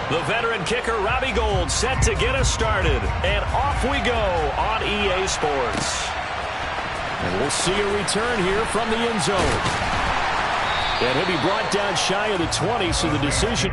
The veteran kicker, Robbie Gould, set to get us started. And off we go on EA Sports. And we'll see a return here from the end zone. And he'll be brought down shy of the 20, so the decision...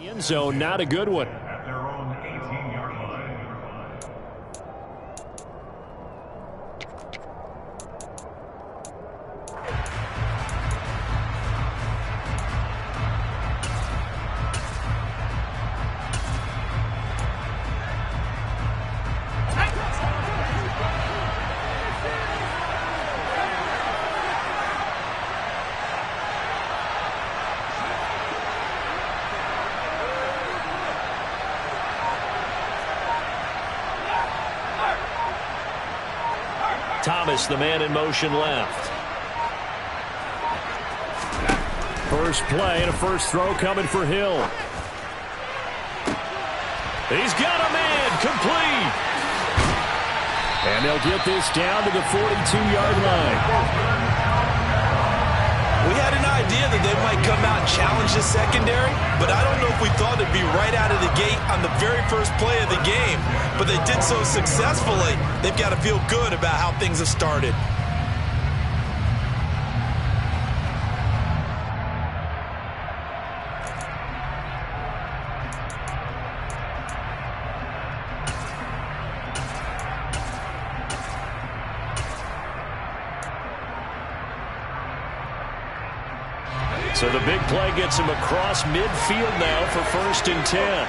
End zone, not a good one. At their own 18-yard line. Thomas, the man in motion left. First play and a first throw coming for Hill. He's got a man, complete. And they'll get this down to the 42-yard line. We had an idea that they might come out and challenge the secondary, but I don't know if we thought it'd be right out of the gate on the very first play of the game. But they did so successfully, they've got to feel good about how things have started. So the big play gets him across midfield now for 1st and 10.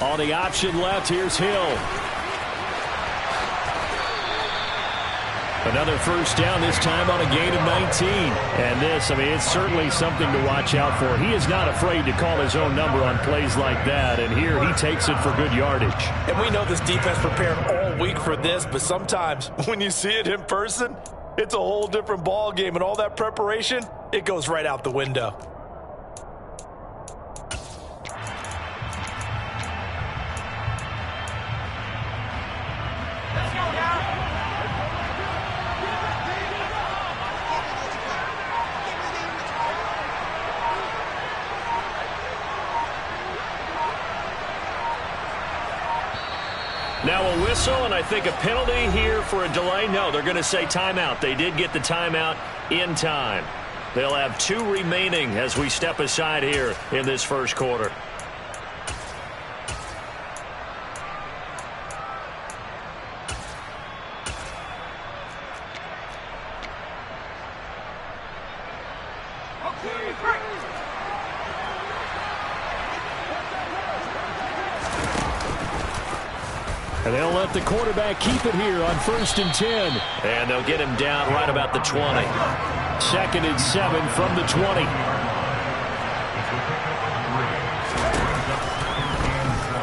On the option left, here's Hill. Another first down, this time on a gain of 19. And this, I mean, it's certainly something to watch out for. He is not afraid to call his own number on plays like that. And here he takes it for good yardage. And we know this defense prepared all week for this, but sometimes when you see it in person, it's a whole different ball game. And all that preparation, it goes right out the window. Now a whistle, and I think a penalty here for a delay. No, they're going to say timeout. They did get the timeout in time. They'll have 2 remaining as we step aside here in this first quarter. And they'll let the quarterback keep it here on 1st and 10. And they'll get him down right about the 20. 2nd and 7 from the 20.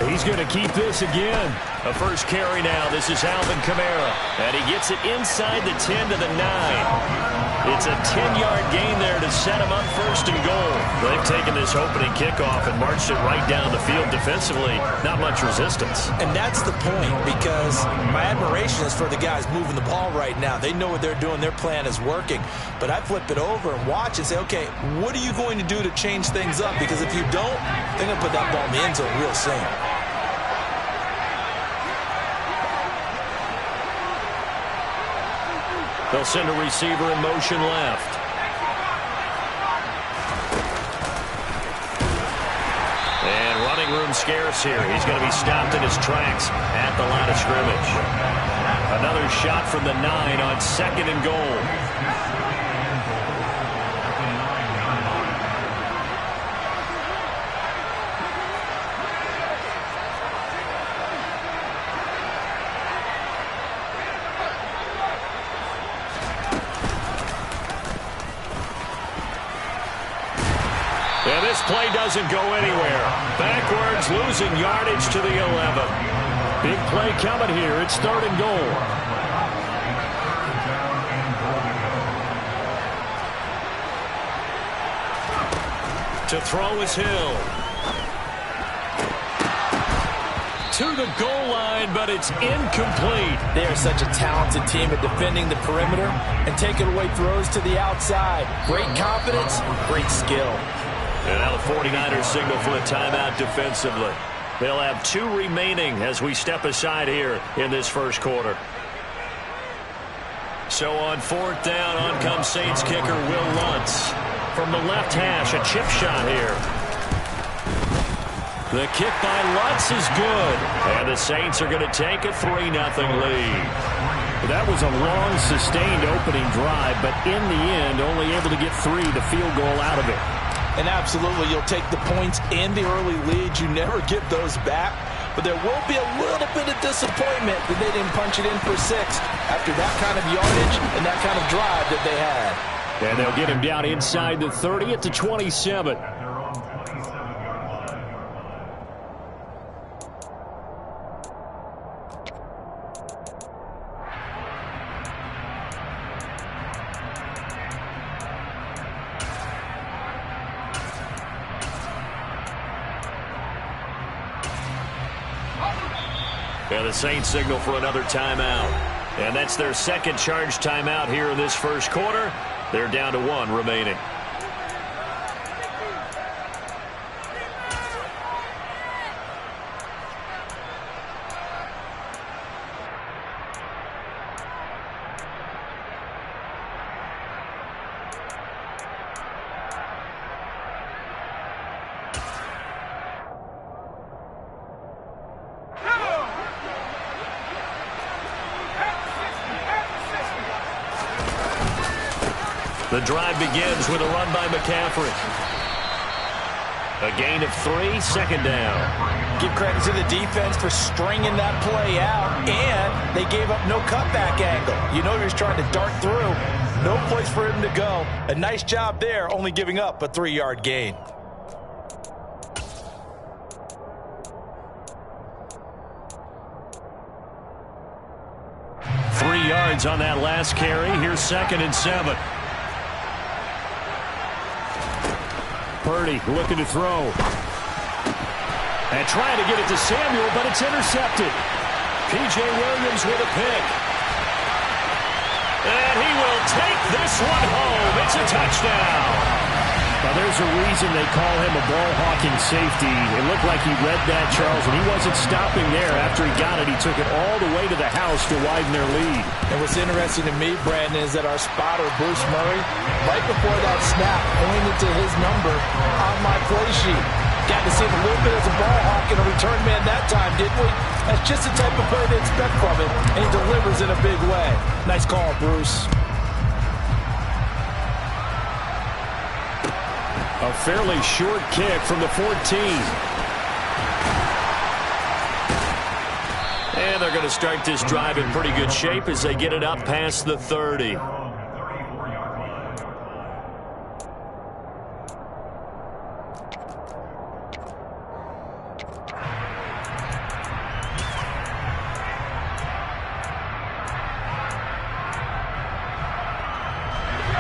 He's going to keep this again. A first carry now. This is Alvin Kamara. And he gets it inside the 10 to the 9. It's a 10-yard gain there to set him up 1st and goal. They've taken this opening kickoff and marched it right down the field defensively. Not much resistance. And that's the point, because my admiration is for the guys moving the ball right now. They know what they're doing. Their plan is working. But I flip it over and watch and say, okay, what are you going to do to change things up? Because if you don't, they're going to put that ball in the end zone real soon. They'll send a receiver in motion left. And running room scarce here. He's going to be stopped in his tracks at the line of scrimmage. Another shot from the 9 on 2nd and goal. And this play doesn't go anywhere. Backwards, losing yardage to the 11. Big play coming here. It's 3rd and goal. To throw is Hill. To the goal line, but it's incomplete. They are such a talented team at defending the perimeter and taking away throws to the outside. Great confidence, great skill. And now the 49ers signal for a timeout defensively. They'll have 2 remaining as we step aside here in this first quarter. So on 4th down, on comes Saints kicker Will Lutz. From the left hash, a chip shot here. The kick by Lutz is good. And the Saints are going to take a 3-0 lead. That was a long, sustained opening drive, but in the end, only able to get 3, the field goal out of it. And absolutely, you'll take the points and the early lead. You never get those back. But there will be a little bit of disappointment that they didn't punch it in for 6 after that kind of yardage and that kind of drive that they had. And they'll get him down inside the 30 at the 27. And the Saints signal for another timeout. And that's their second charge timeout here in this first quarter. They're down to 1 remaining. The drive begins with a run by McCaffrey. A gain of 3, 2nd down. Give credit to the defense for stringing that play out, and they gave up no cutback angle. You know he was trying to dart through. No place for him to go. A nice job there, only giving up a 3-yard gain. Three yards on that last carry. Here's 2nd and 7. Purdy looking to throw. And trying to get it to Samuel, but it's intercepted. P.J. Williams with a pick. And he will take this one home. It's a touchdown. Now, there's a reason they call him a ball-hawking safety. It looked like he read that, Charles, and he wasn't stopping there. After he got it, he took it all the way to the house to widen their lead. And what's interesting to me, Brandon, is that our spotter, Bruce Murray, right before that snap, pointed to his number on my play sheet. Got to see him a little bit as a ball hawk and a return man that time, didn't we? That's just the type of play they expect from him, and he delivers in a big way. Nice call, Bruce. A fairly short kick from the 14. And they're going to start this drive in pretty good shape as they get it up past the 30.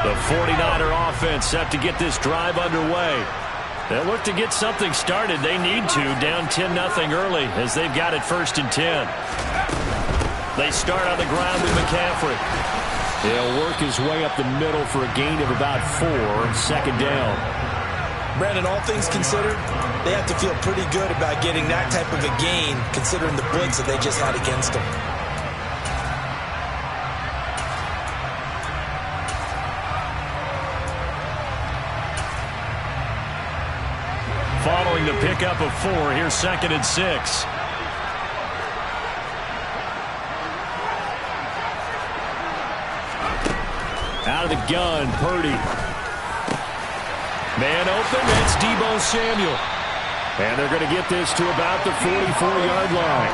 The 49er offense set to get this drive underway. They'll look to get something started. They need to, down 10-0 early as they've got it 1st and 10. They start on the ground with McCaffrey. He'll work his way up the middle for a gain of about 4, 2nd down. Brandon, all things considered, they have to feel pretty good about getting that type of a gain considering the blitz that they just had against them. Following the pickup of 4, here's 2nd and 6. Out of the gun, Purdy. Man open, it's Deebo Samuel. And they're going to get this to about the 44-yard line.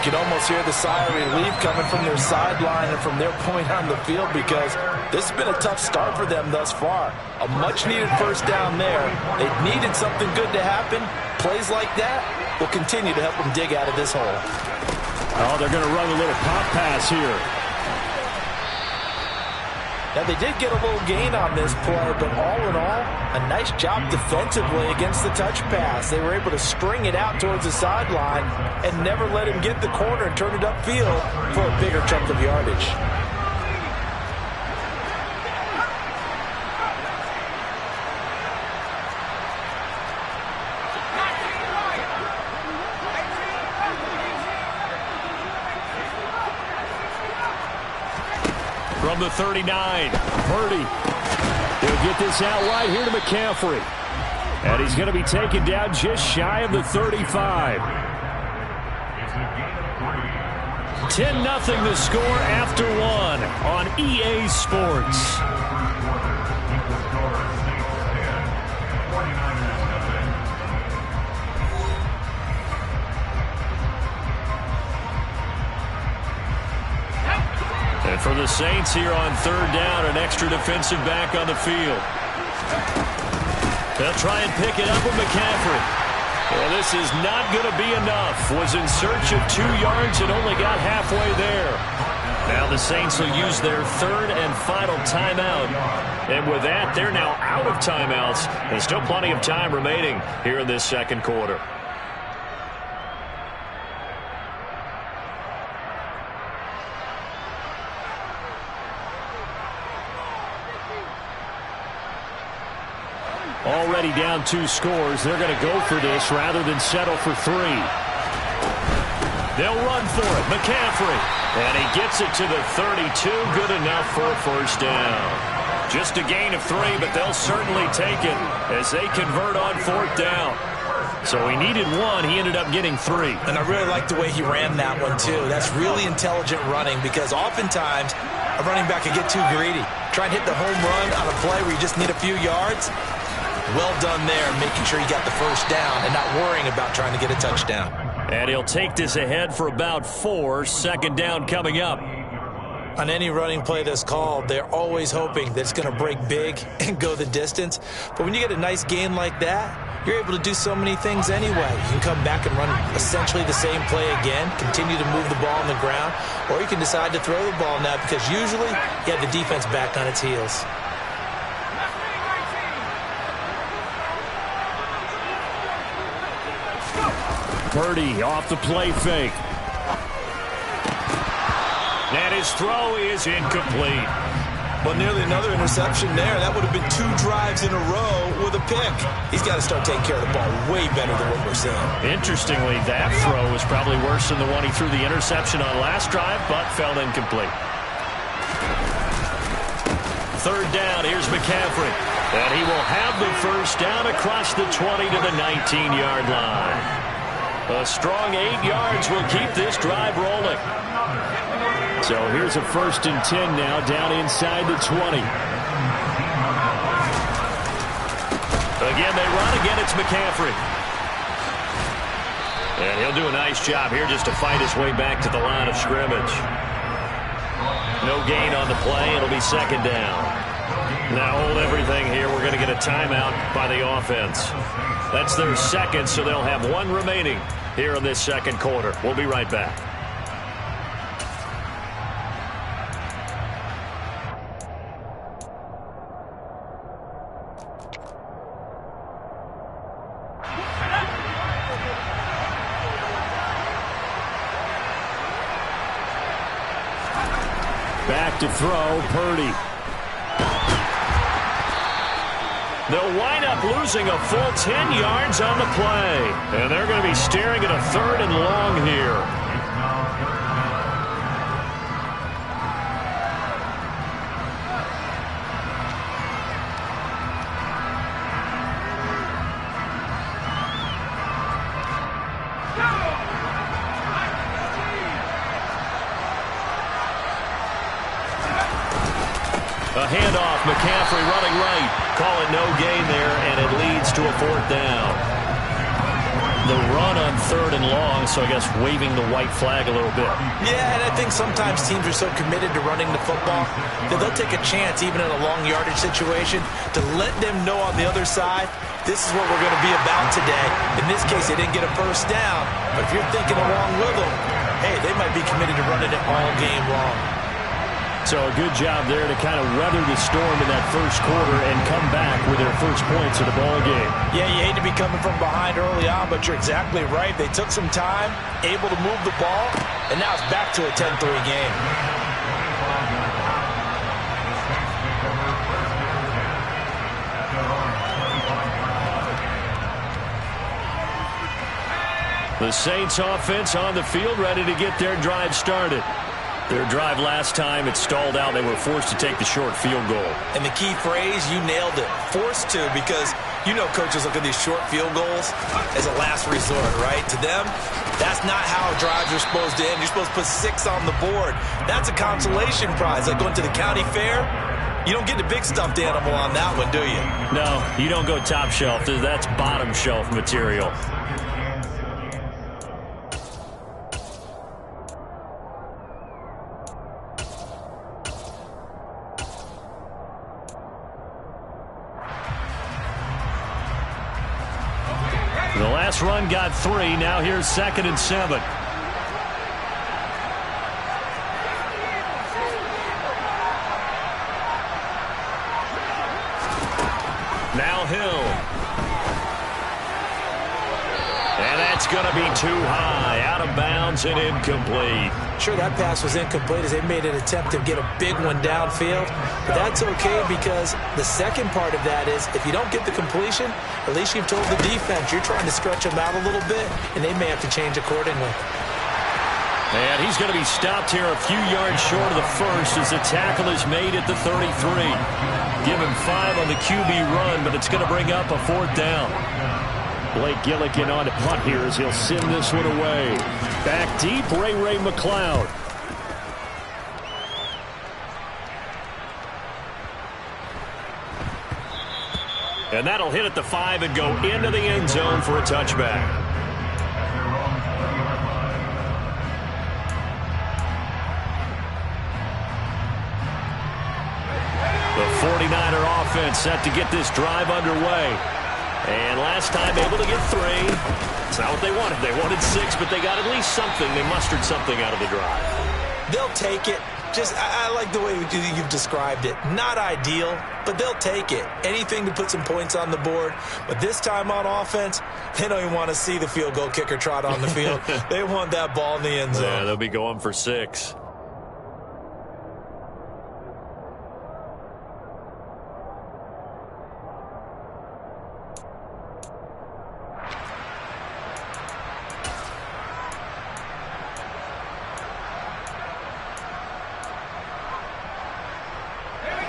You can almost hear the sigh of relief coming from their sideline and from their point on the field, because this has been a tough start for them thus far. A much-needed first down there. They needed something good to happen. Plays like that will continue to help them dig out of this hole. Oh, they're going to run a little pop pass here. Now, they did get a little gain on this play, but all in all, a nice job defensively against the touch pass. They were able to string it out towards the sideline and never let him get the corner and turn it upfield for a bigger chunk of yardage. From the 39, Purdy. He'll get this out wide here to McCaffrey. And he's going to be taken down just shy of the 35. 10-0 the score after one on EA Sports. And for the Saints here on third down, an extra defensive back on the field. They'll try and pick it up with McCaffrey. Well, this is not going to be enough. Was in search of 2 yards and only got halfway there. Now the Saints will use their third and final timeout. And with that, they're now out of timeouts. There's still plenty of time remaining here in this second quarter. Already down 2 scores. They're going to go for this rather than settle for 3. They'll run for it. McCaffrey. And he gets it to the 32. Good enough for a first down. Just a gain of 3, but they'll certainly take it as they convert on fourth down. So he needed 1. He ended up getting 3. And I really like the way he ran that one, too. That's really intelligent running, because oftentimes a running back can get too greedy. Try and hit the home run on a play where you just need a few yards. Well done there, making sure he got the first down and not worrying about trying to get a touchdown. And he'll take this ahead for about 4. Second down coming up. On any running play that's called, they're always hoping that it's going to break big and go the distance. But when you get a nice gain like that, you're able to do so many things anyway. You can come back and run essentially the same play again, continue to move the ball on the ground, or you can decide to throw the ball now, because usually you have the defense back on its heels. Purdy off the play fake. And his throw is incomplete. Well, nearly another interception there. That would have been 2 drives in a row with a pick. He's got to start taking care of the ball way better than what we're seeing. Interestingly, that throw was probably worse than the one he threw the interception on last drive, but fell incomplete. Third down, here's McCaffrey. And he will have the first down across the 20 to the 19-yard line. A strong 8 yards will keep this drive rolling. So here's a 1st and 10 now, down inside the 20. Again, they run. Again, it's McCaffrey. And he'll do a nice job here just to fight his way back to the line of scrimmage. No gain on the play. It'll be second down. Now hold everything here. We're going to get a timeout by the offense. That's their second, so they'll have 1 remaining here in this second quarter. We'll be right back. Back to throw, Purdy. They'll wind up losing a full 10 yards on the play. And they're going to be staring at a 3rd and long here. A handoff, McCaffrey running right. Call it no gain there, and it leads to a 4th down. the run on 3rd and long, so I guess waving the white flag a little bit. Yeah, and I think sometimes teams are so committed to running the football that they'll take a chance, even in a long yardage situation, to let them know on the other side, this is what we're going to be about today. In this case, they didn't get a first down, but if you're thinking along with them, hey, they might be committed to running it all game long. So a good job there to kind of weather the storm in that first quarter and come back with their first points of the ball game. Yeah, you hate to be coming from behind early on, but you're exactly right. They took some time, able to move the ball, and now it's back to a 10-3 game. The Saints offense on the field, ready to get their drive started. Their drive last time, it stalled out. They were forced to take the short field goal. And the key phrase, you nailed it, forced to, because you know coaches look at these short field goals as a last resort, right? To them, that's not how drives are supposed to end. You're supposed to put 6 on the board. That's a consolation prize, like going to the county fair. You don't get the big stuffed animal on that one, do you? No, you don't go top shelf. That's bottom shelf material. The last run got 3. Now here's 2nd and 7. Now Hill. And that's going to be too high. Out of bounds and incomplete. Sure, that pass was incomplete as they made an attempt to get a big one downfield. But that's okay because the second part of that is if you don't get the completion, at least you've told the defense you're trying to stretch them out a little bit, and they may have to change accordingly. And he's going to be stopped here a few yards short of the first as the tackle is made at the 33. Give him 5 on the QB run, but it's going to bring up a 4th down. Blake Gillikin on to punt here as he'll send this one away. Back deep, Ray McCloud. And that'll hit at the 5 and go into the end zone for a touchback. The 49er offense set to get this drive underway. And last time able to get 3. It's not what they wanted. They wanted 6, but they got at least something. They mustered something out of the drive. They'll take it. I like the way you've described it. Not ideal, but they'll take it. Anything to put some points on the board. But this time on offense, they don't even want to see the field goal kicker trot on the field. They want that ball in the end zone. Yeah, they'll be going for 6.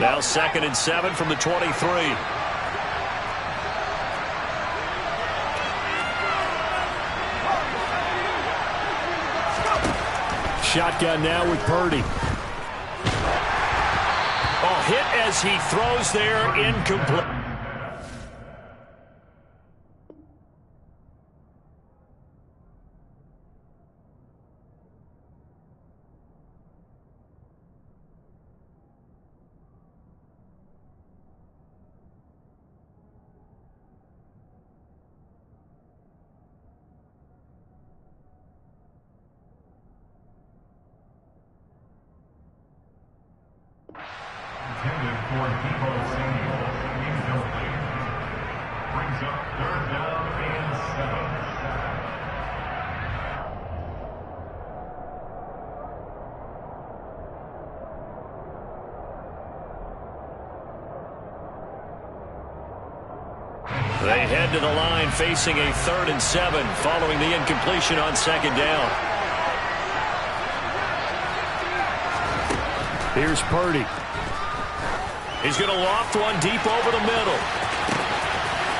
Now 2nd and 7 from the 23. Shotgun now with Purdy. Oh, hit as he throws there, incomplete. Intended for Deebo Samuel. Incomplete. Brings up 3rd down and 7. They head to the line facing a 3rd and 7 following the incompletion on 2nd down. Here's Purdy. He's going to loft one deep over the middle.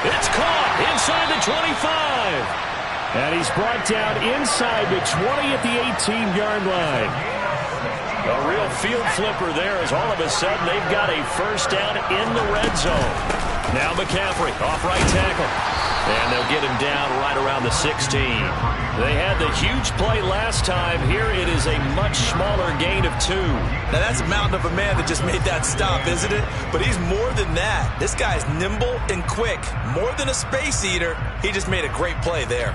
It's caught inside the 25. And he's brought down inside the 20 at the 18-yard line. A real field flipper there as all of a sudden they've got a first down in the red zone. Now McCaffrey off right tackle. And they'll get him down right around the 16. They had the huge play last time. Here it is a much smaller gain of 2. Now that's a mountain of a man that just made that stop, isn't it? But he's more than that. This guy's nimble and quick. More than a space eater. He just made a great play there.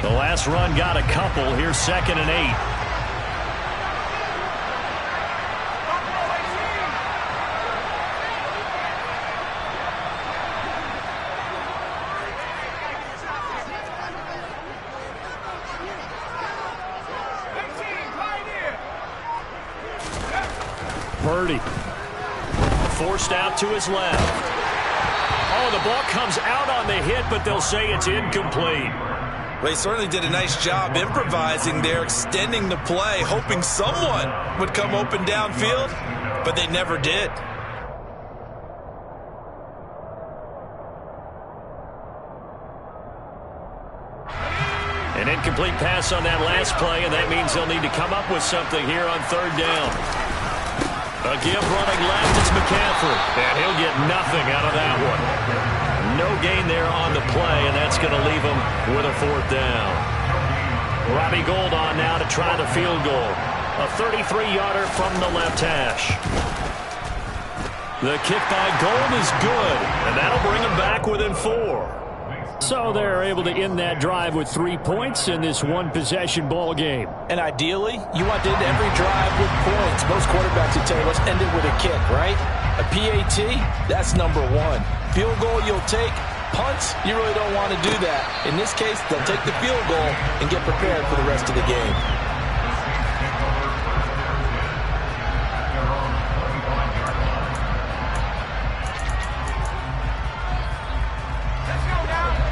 The last run got a couple. Here's 2nd and 8. Purdy. Forced out to his left. Oh, the ball comes out on the hit, but they'll say it's incomplete. Well, he certainly did a nice job improvising there, extending the play, hoping someone would come open downfield, but they never did. An incomplete pass on that last play, and that means they'll need to come up with something here on 3rd down. A give running left, it's McCaffrey, and he'll get nothing out of that one. No gain there on the play, and that's going to leave him with a 4th down. Robbie Gould on now to try the field goal. A 33-yarder from the left hash. The kick by Gould is good, and that'll bring him back within 4. So they're able to end that drive with 3 points in this one-possession ball game. And ideally, you want to end every drive with points. Most quarterbacks would tell you, let's end it with a kick, right? A PAT, that's number 1. Field goal you'll take. Punts, you really don't want to do that. In this case, they'll take the field goal and get prepared for the rest of the game.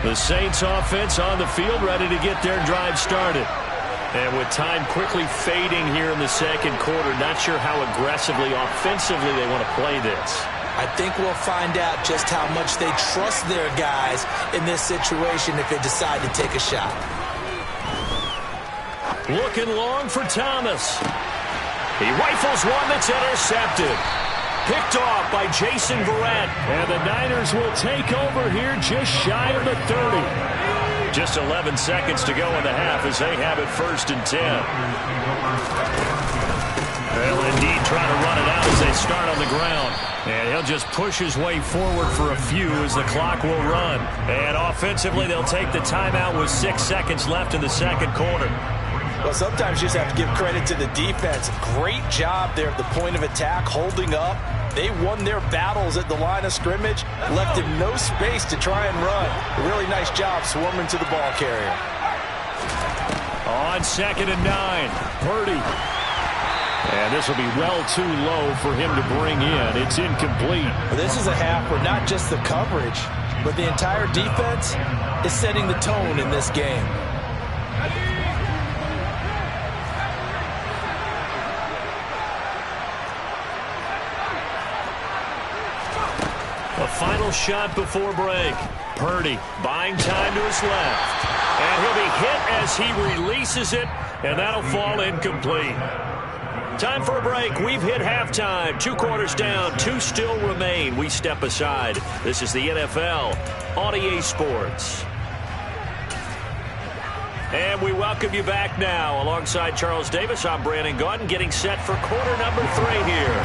The Saints offense on the field, ready to get their drive started. And with time quickly fading here in the 2nd quarter, not sure how aggressively, offensively they want to play this. I think we'll find out just how much they trust their guys in this situation if they decide to take a shot. Looking long for Thomas. He rifles one that's intercepted. Picked off by Jason Verrett. And the Niners will take over here just shy of the 30. Just 11 seconds to go in the half as they have it 1st and 10. They'll indeed try to run it out as they start on the ground. And he'll just push his way forward for a few as the clock will run. And offensively, they'll take the timeout with 6 seconds left in the 2nd quarter. Well, sometimes you just have to give credit to the defense. Great job there at the point of attack, holding up. They won their battles at the line of scrimmage, left him no space to try and run. A really nice job swarming to the ball carrier. On 2nd and 9, Purdy. And this will be well too low for him to bring in. It's incomplete. Well, this is a half where not just the coverage, but the entire defense is setting the tone in this game. a final shot before break. Purdy buying time to his left. And he'll be hit as he releases it, and that'll fall incomplete. Time for a break. We've hit halftime. 2 quarters down. 2 still remain. We step aside. This is the NFL on EA Sports. And we welcome you back now. Alongside Charles Davis, I'm Brandon Gaudin, getting set for quarter number 3 here.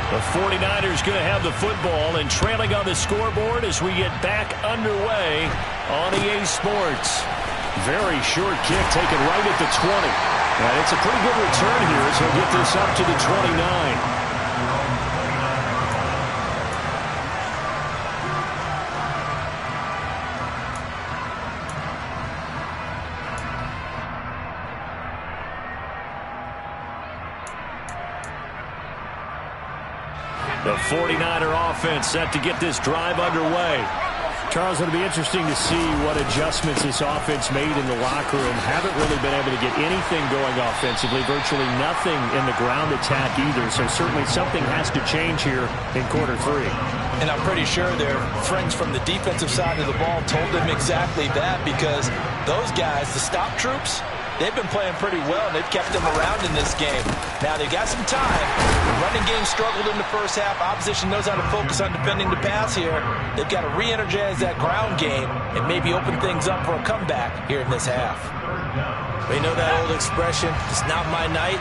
The 49ers going to have the football and trailing on the scoreboard as we get back underway on EA Sports. Very short kick taken right at the 20. And it's a pretty good return here as he'll get this up to the 29. The 49er offense set to get this drive underway. Charles, it'll be interesting to see what adjustments this offense made in the locker room. Haven't really been able to get anything going offensively. Virtually nothing in the ground attack either. So certainly something has to change here in quarter 3. And I'm pretty sure their friends from the defensive side of the ball told them exactly that, because those guys, the stop troops, they've been playing pretty well, and they've kept them around in this game. Now, they've got some time. The running game struggled in the first half. Opposition knows how to focus on defending the pass here. They've got to re-energize that ground game and maybe open things up for a comeback here in this half. We know that old expression, it's not my night.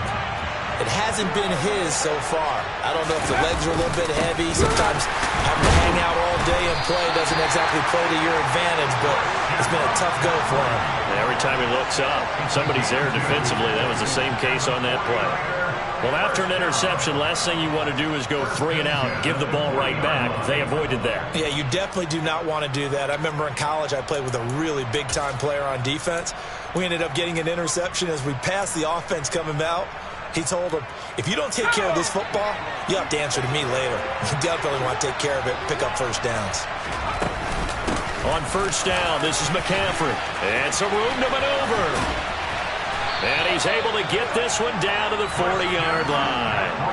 It hasn't been his so far. I don't know if the legs are a little bit heavy. Sometimes having to hang out all day and play doesn't exactly play to your advantage, but it's been a tough go for him. Every time he looks up, somebody's there defensively. That was the same case on that play. Well, after an interception, last thing you want to do is go 3 and out, give the ball right back. They avoided that. Yeah, you definitely do not want to do that. I remember in college I played with a really big-time player on defense. We ended up getting an interception as we passed the offense coming out. He told him, if you don't take care of this football, you have to answer to me later. You definitely want to take care of it, pick up first downs. On first down, this is McCaffrey. And some room to maneuver. And he's able to get this one down to the 40-yard line.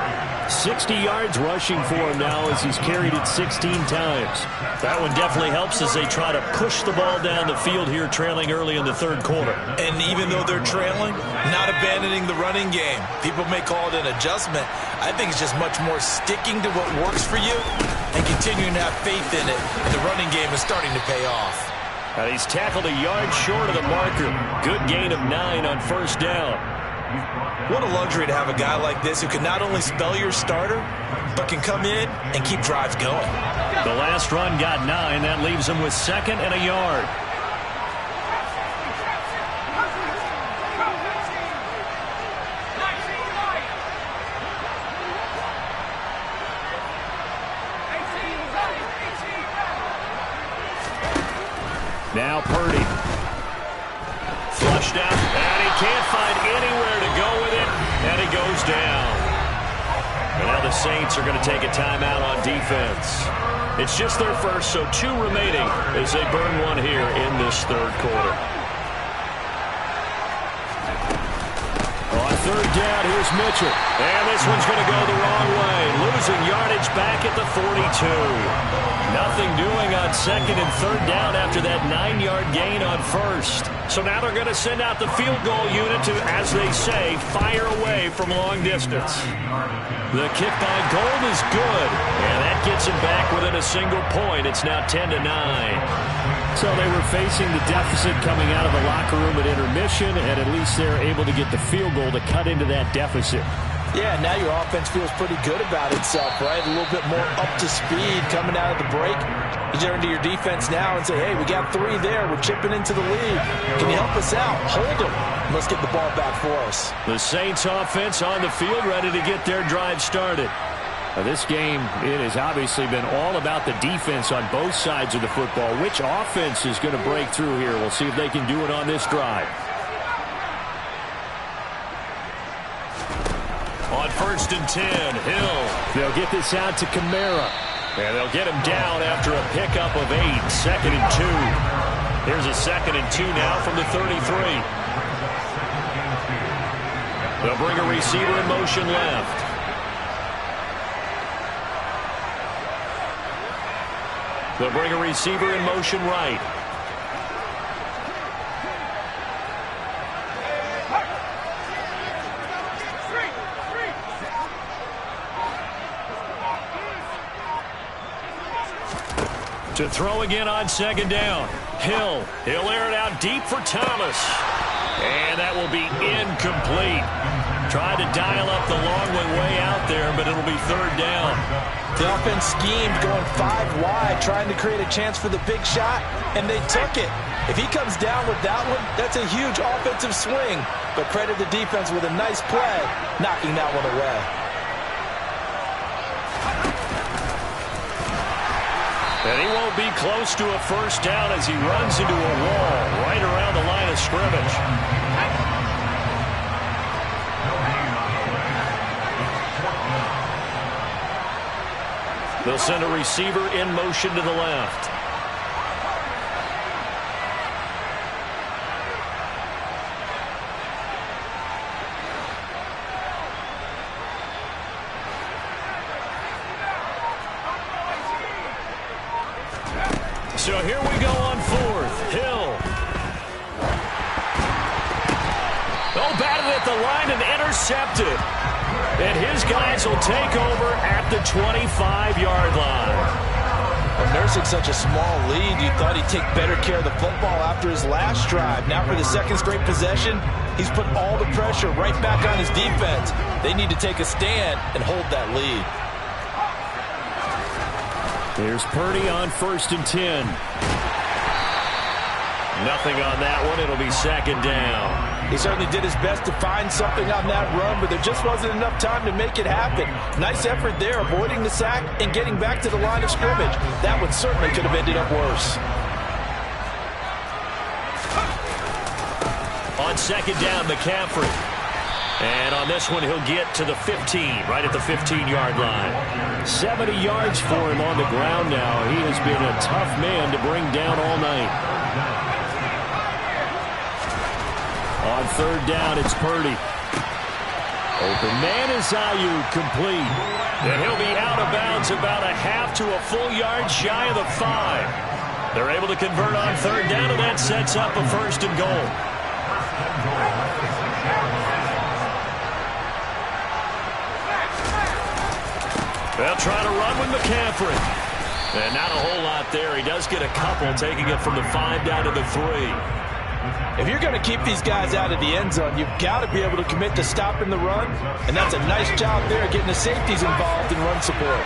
60 yards rushing for him now as he's carried it 16 times. That one definitely helps as they try to push the ball down the field here, trailing early in the third quarter. And even though they're trailing, not abandoning the running game. People may call it an adjustment. I think it's just much more sticking to what works for you and continuing to have faith in it. And the running game is starting to pay off. He's tackled a yard short of the marker. Good gain of 9 on first down. What a luxury to have a guy like this who can not only spell your starter, but can come in and keep drives going. The last run got 9. That leaves him with 2nd and a yard. Now Purdy. Flushed out, and he can't find anywhere to go with it, and he goes down. And now the Saints are going to take a timeout on defense. It's just their first, so 2 remaining as they burn one here in this third quarter. On third down, here's Mitchell. And this one's going to go the wrong way. Losing yardage back at the 42. Nothing doing on 2nd and 3rd down after that 9-yard gain on first. So now they're going to send out the field goal unit to, as they say, fire away from long distance. The kick by Gold is good, and that gets him back within a single point. It's now 10-9. So they were facing the deficit coming out of the locker room at intermission, and at least they're able to get the field goal to cut into that deficit. Yeah, now your offense feels pretty good about itself, right? A little bit more up to speed coming out of the break. You turn to your defense now and say, hey, we got 3 there. We're chipping into the lead. Can you help us out? Hold them. Let's get the ball back for us. The Saints offense on the field ready to get their drive started. Now, this game, it has obviously been all about the defense on both sides of the football. Which offense is going to break through here? We'll see if they can do it on this drive. On 1st and 10, Hill. They'll get this out to Kamara. And they'll get him down after a pickup of 8. 2nd and 2. Here's a 2nd and 2 now from the 33. They'll bring a receiver in motion left. They'll bring a receiver in motion right. To throw again on 2nd down. Hill. He'll air it out deep for Thomas. And that will be incomplete. Tried to dial up the long way out there, but it'll be 3rd down. The offense schemed going 5 wide, trying to create a chance for the big shot, and they took it. If he comes down with that one, that's a huge offensive swing. But credit the defense with a nice play, knocking that one away. And he won't be close to a first down as he runs into a wall right around the line of scrimmage. They'll send a receiver in motion to the left. So here we go on 4th. Hill. the line and intercepted. And his guys will take over at the 25-yard line. Well, nursing such a small lead, you thought he'd take better care of the football after his last drive. Now for the second straight possession, he's put all the pressure right back on his defense. They need to take a stand and hold that lead. Here's Purdy on 1st and 10. Nothing on that one. It'll be 2nd down. He certainly did his best to find something on that run, but there just wasn't enough time to make it happen. Nice effort there, avoiding the sack and getting back to the line of scrimmage. That one certainly could have ended up worse. On 2nd down, McCaffrey. And on this one, he'll get to the 15, right at the 15-yard line. 70 yards for him on the ground now. He has been a tough man to bring down all night. On 3rd down, it's Purdy. Open man is Ayuk, complete. And he'll be out of bounds about a half to a full yard shy of the 5. They're able to convert on 3rd down, and that sets up a 1st and goal. They'll try to run with McCaffrey. And not a whole lot there. He does get a couple, taking it from the 5 down to the 3. If you're going to keep these guys out of the end zone, you've got to be able to commit to stopping the run, and that's a nice job there getting the safeties involved in run support.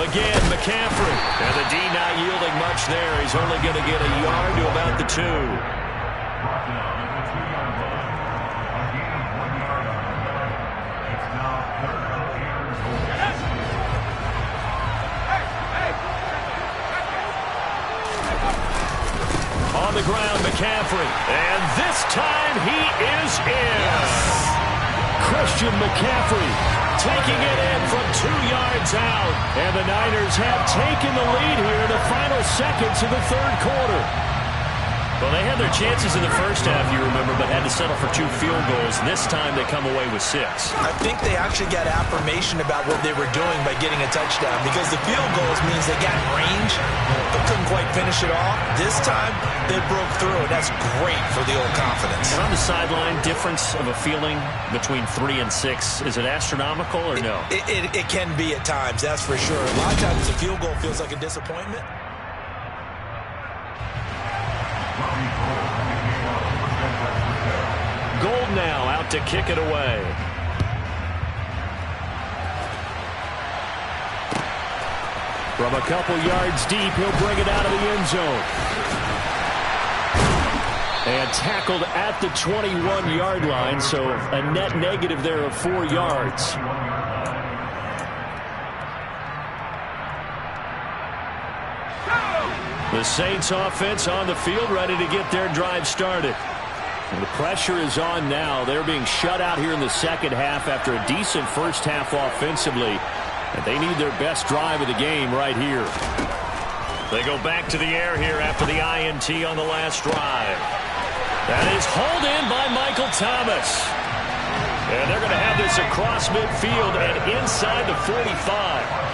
Again, McCaffrey. And the D not yielding much there. He's only going to get a yard to about the 2. On the ground, McCaffrey. And this time he is in. Yes. Christian McCaffrey taking it in from 2 yards out. And the Niners have taken the lead here in the final seconds of the 3rd quarter. Well, they had their chances in the first half, you remember, but had to settle for 2 field goals. This time they come away with 6. I think they actually got affirmation about what they were doing by getting a touchdown, because the field goals means they got in range but couldn't quite finish it off. This time they broke through, and that's great for the old confidence. And on the sideline, difference of a feeling between 3 and 6, is it astronomical or no? It can be at times, that's for sure. A lot of times the field goal feels like a disappointment. Gold now out to kick it away. From a couple yards deep, he'll bring it out of the end zone. And tackled at the 21-yard line, so a net negative there of 4 yards. The Saints offense on the field, ready to get their drive started. And the pressure is on now. They're being shut out here in the second half after a decent first half offensively. And they need their best drive of the game right here. They go back to the air here after the INT on the last drive. That is hauled in by Michael Thomas. And they're going to have this across midfield and inside the 45.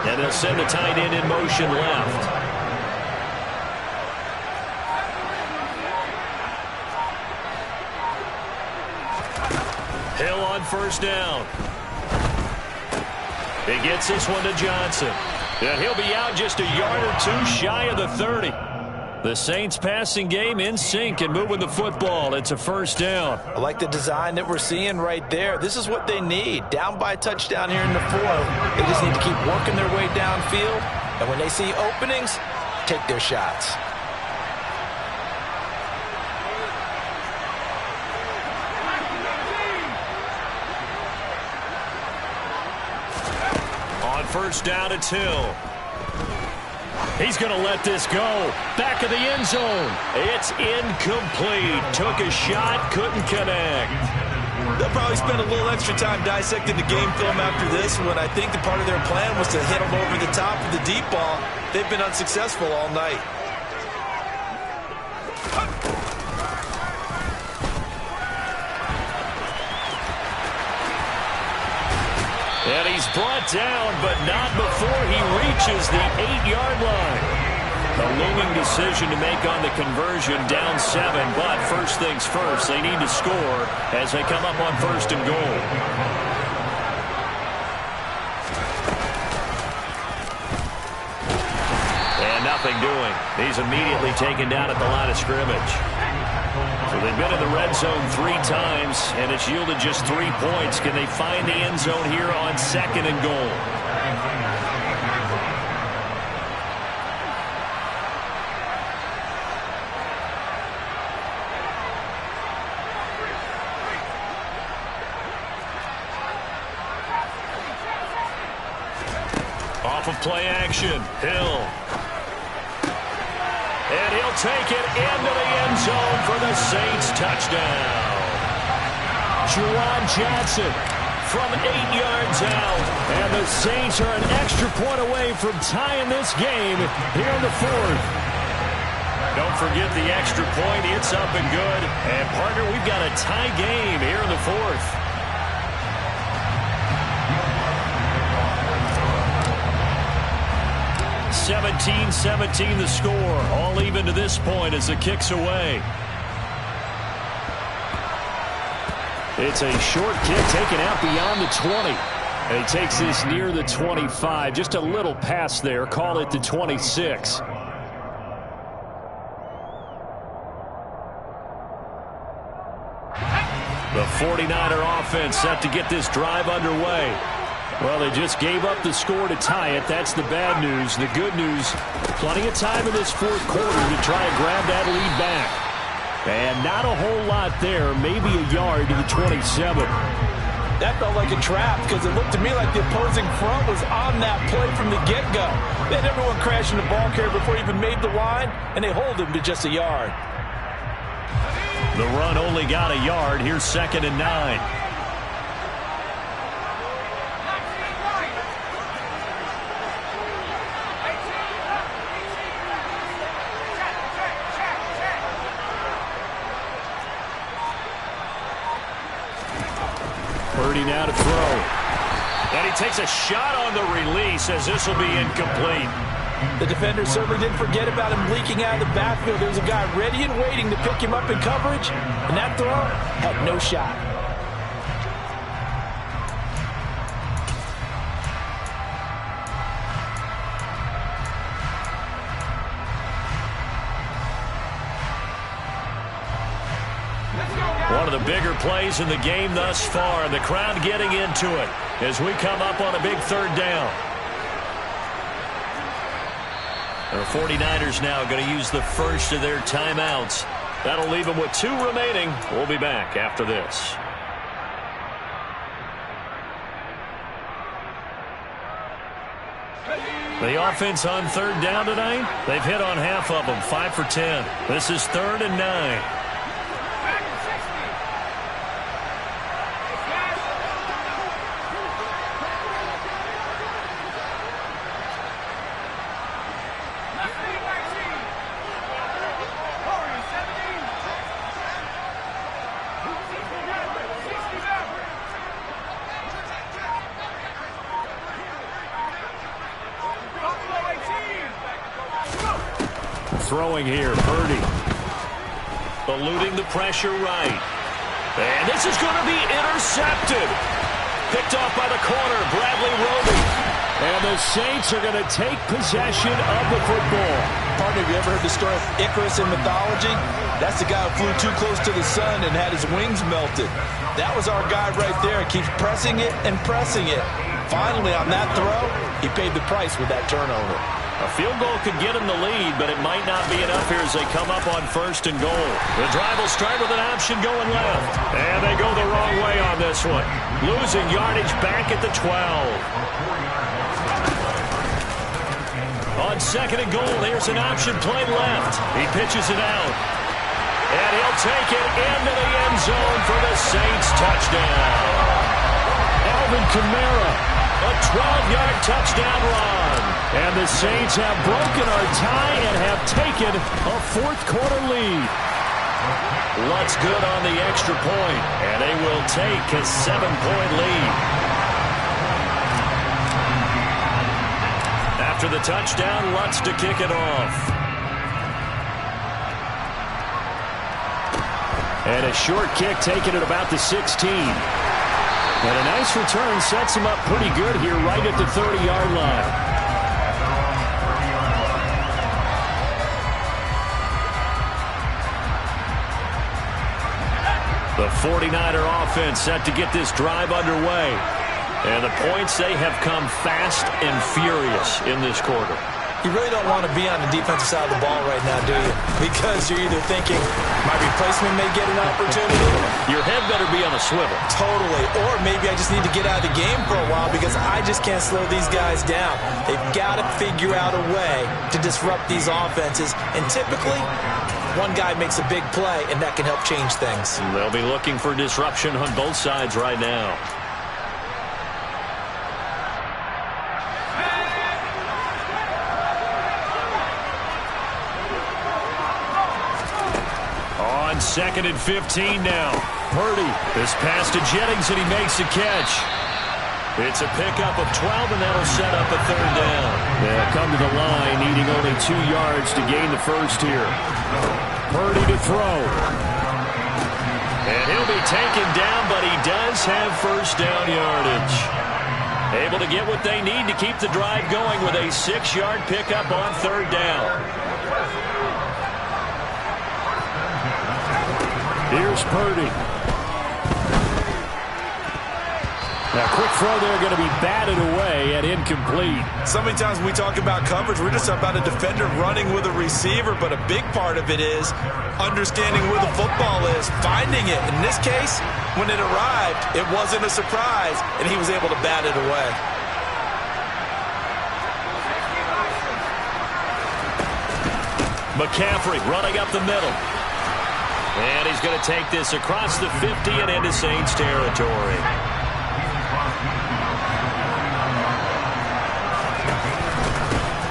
And they'll send the tight end in motion left. Hill on 1st down. He gets this one to Johnson. And he'll be out just a yard or 2 shy of the 30. The Saints passing game in sync and moving the football. It's a 1st down. I like the design that we're seeing right there. This is what they need. Down by a touchdown here in the 4th. They just need to keep working their way downfield. And when they see openings, take their shots. On 1st down, it's Hill. He's going to let this go. Back of the end zone. It's incomplete. Took a shot, couldn't connect. They'll probably spend a little extra time dissecting the game film after this one. I think the part of their plan was to hit them over the top of the deep ball. They've been unsuccessful all night. And he's brought down, but not before he reaches the 8-yard line. A looming decision to make on the conversion, down 7, but first things first, they need to score as they come up on first and goal. And nothing doing. He's immediately taken down at the line of scrimmage. So they've been in the red zone 3 times, and it's yielded just 3 points. Can they find the end zone here on second and goal? Off of play action, Hill. And he'll take it into the end zone for the Saints touchdown. Juwan Johnson from 8 yards out. And the Saints are an extra point away from tying this game here in the 4th. Don't forget the extra point. It's up and good. And, partner, we've got a tie game here in the 4th. 17-17 the score. All even to this point as the kick's away. It's a short kick taken out beyond the 20. And he takes this near the 25. Just a little pass there. Call it the 26. The 49er offense set to get this drive underway. Well, they just gave up the score to tie it. That's the bad news. The good news, plenty of time in this 4th quarter to try and grab that lead back. And not a whole lot there, maybe a yard to the 27. That felt like a trap because it looked to me like the opposing front was on that play from the get-go. They had everyone crashing the ball carrier before he even made the line, and they hold him to just a yard. The run only got a yard. Here's 2nd and 9. Purdy now to throw. And he takes a shot on the release as this will be incomplete. The defender certainly didn't forget about him leaking out of the backfield. There was a guy ready and waiting to pick him up in coverage, and that throw had no shot. One of the bigger plays in the game thus far, and the crowd getting into it as we come up on a big 3rd down. The 49ers now going to use the first of their timeouts. That'll leave them with 2 remaining. We'll be back after this. The offense on 3rd down tonight, they've hit on half of them, 5 for 10. This is 3rd and 9. Throwing here, Purdy. Eluding the pressure right. And this is going to be intercepted. Picked off by the corner, Bradley Roby. And the Saints are going to take possession of the football. Partner, have you ever heard the story of Icarus in mythology? That's the guy who flew too close to the sun and had his wings melted. That was our guy right there. He keeps pressing it and pressing it. Finally, on that throw, he paid the price with that turnover. A field goal could get him the lead, but it might not be enough here as they come up on 1st and goal. The drive will start with an option going left. And they go the wrong way on this one. Losing yardage back at the 12. On 2nd and goal, there's an option play left. He pitches it out. And he'll take it into the end zone for the Saints touchdown. Alvin Kamara, a 12-yard touchdown run. And the Saints have broken our tie and have taken a 4th quarter lead. What's good on the extra point? And they will take a 7-point lead. After the touchdown, Lutz to kick it off. And a short kick taken at about the 16. And a nice return sets him up pretty good here right at the 30-yard line. The 49er offense set to get this drive underway. And the points, they have come fast and furious in this quarter. You really don't want to be on the defensive side of the ball right now, do you? Because you're either thinking, my replacement may get an opportunity. Your head better be on a swivel. Totally. Or maybe I just need to get out of the game for a while because I just can't slow these guys down. They've got to figure out a way to disrupt these offenses. And typically, one guy makes a big play, and that can help change things. They'll be looking for disruption on both sides right now. On 2nd and 15 now. Purdy, this pass to Jennings, and he makes the catch. It's a pickup of 12, and that'll set up a 3rd down. They'll come to the line, needing only 2 yards to gain the first here. Purdy to throw. And he'll be taken down, but he does have first down yardage. Able to get what they need to keep the drive going with a 6-yard pickup on 3rd down. Here's Purdy. Now, quick throw there, going to be batted away and incomplete. So many times when we talk about coverage, we're just about a defender running with a receiver, but a big part of it is understanding where the football is, finding it. In this case, when it arrived, it wasn't a surprise, and he was able to bat it away. McCaffrey running up the middle. And he's going to take this across the 50 and into Saints territory.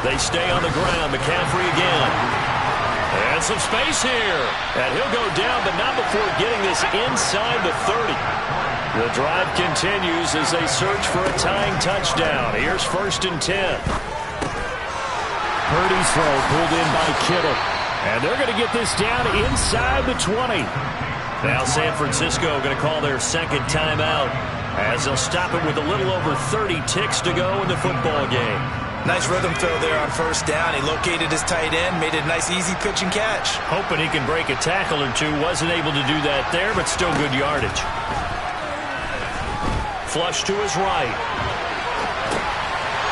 They stay on the ground. McCaffrey again. And some space here. And he'll go down, but not before getting this inside the 30. The drive continues as they search for a tying touchdown. Here's 1st and 10. Purdy's throw pulled in by Kittle. And they're going to get this down inside the 20. Now San Francisco going to call their 2nd timeout as they'll stop it with a little over 30 ticks to go in the football game. Nice rhythm throw there on 1st down. He located his tight end, made it a nice easy pitch and catch. Hoping he can break a tackle or two. Wasn't able to do that there, but still good yardage. Flush to his right.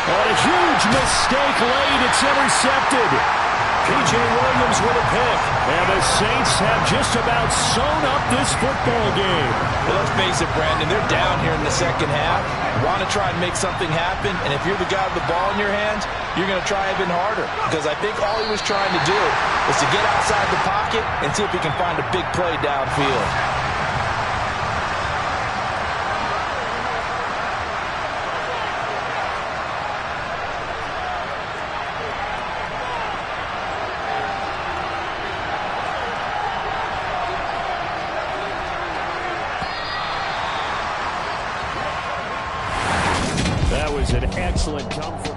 And a huge mistake late. It's intercepted. P.J. Williams with a pick. And the Saints have just about sewn up this football game. Well, let's face it, Brandon, they're down here in the 2nd half. Want to try and make something happen, and if you're the guy with the ball in your hands, you're going to try even harder. Because I think all he was trying to do was to get outside the pocket and see if he can find a big play downfield. That was an excellent come from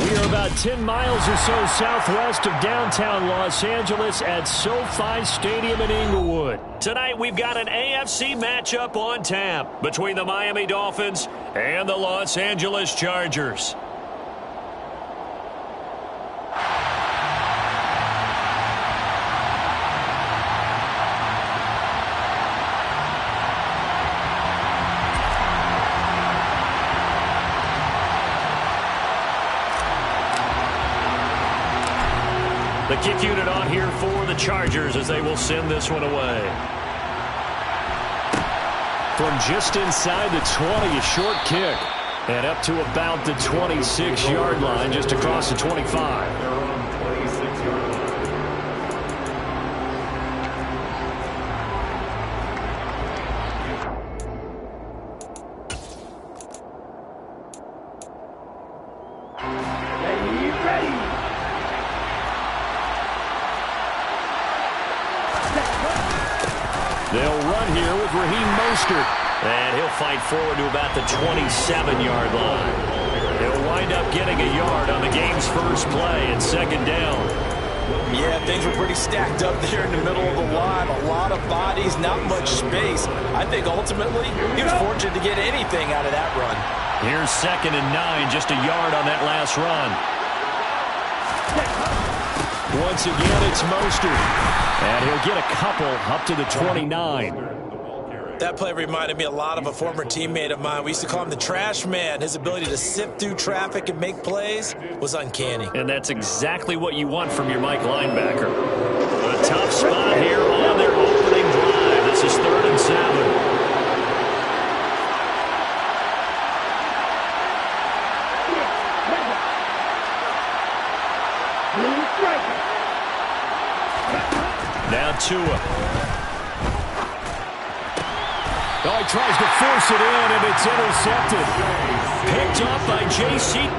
We are about 10 miles or so southwest of downtown Los Angeles at SoFi Stadium in Inglewood. Tonight we've got an AFC matchup on tap between the Miami Dolphins and the Los Angeles Chargers. The kick unit on here for the Chargers as they will send this one away. From just inside the 20, a short kick. And up to about the 26-yard line, just across the 25. They'll run here with Raheem Mostert. And he'll fight forward to about the 27-yard line. He'll wind up getting a yard on the game's first play at second down. Yeah, things were pretty stacked up there in the middle of the line. A lot of bodies, not much space. I think ultimately he was fortunate to get anything out of that run. Here's 2nd and 9, just a yard on that last run. Once again, it's Mostert. And he'll get a couple up to the 29. That play reminded me a lot of a former teammate of mine. We used to call him the trash man. His ability to sift through traffic and make plays was uncanny. And that's exactly what you want from your Mike linebacker. A tough spot here on their opening drive. This is 3rd and 7. Now Tua. Oh, he tries to force it in, and it's intercepted. Picked off by J.C.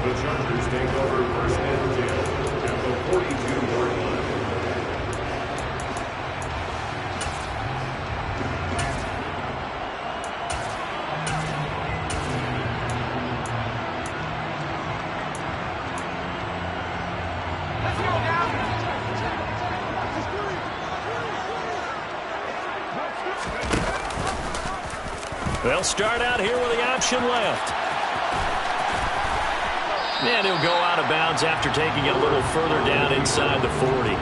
The Chargers take over 1st and 10 at the 42-yard line. They'll start out here with the option left. And he'll go out of bounds after taking it a little further down inside the 40.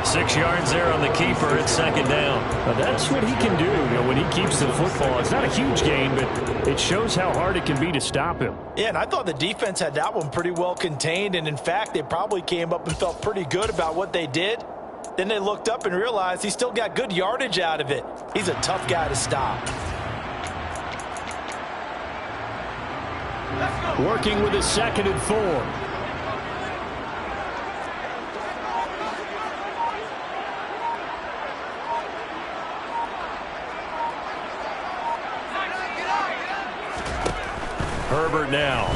6 yards there on the keeper at second down. Now that's what he can do, when he keeps the football. It's not a huge gain, but it shows how hard it can be to stop him. Yeah, and I thought the defense had that one pretty well contained. And, in fact, they probably came up and felt pretty good about what they did. Then they looked up and realized he still got good yardage out of it. He's a tough guy to stop. Working with a 2nd and 4. Herbert now.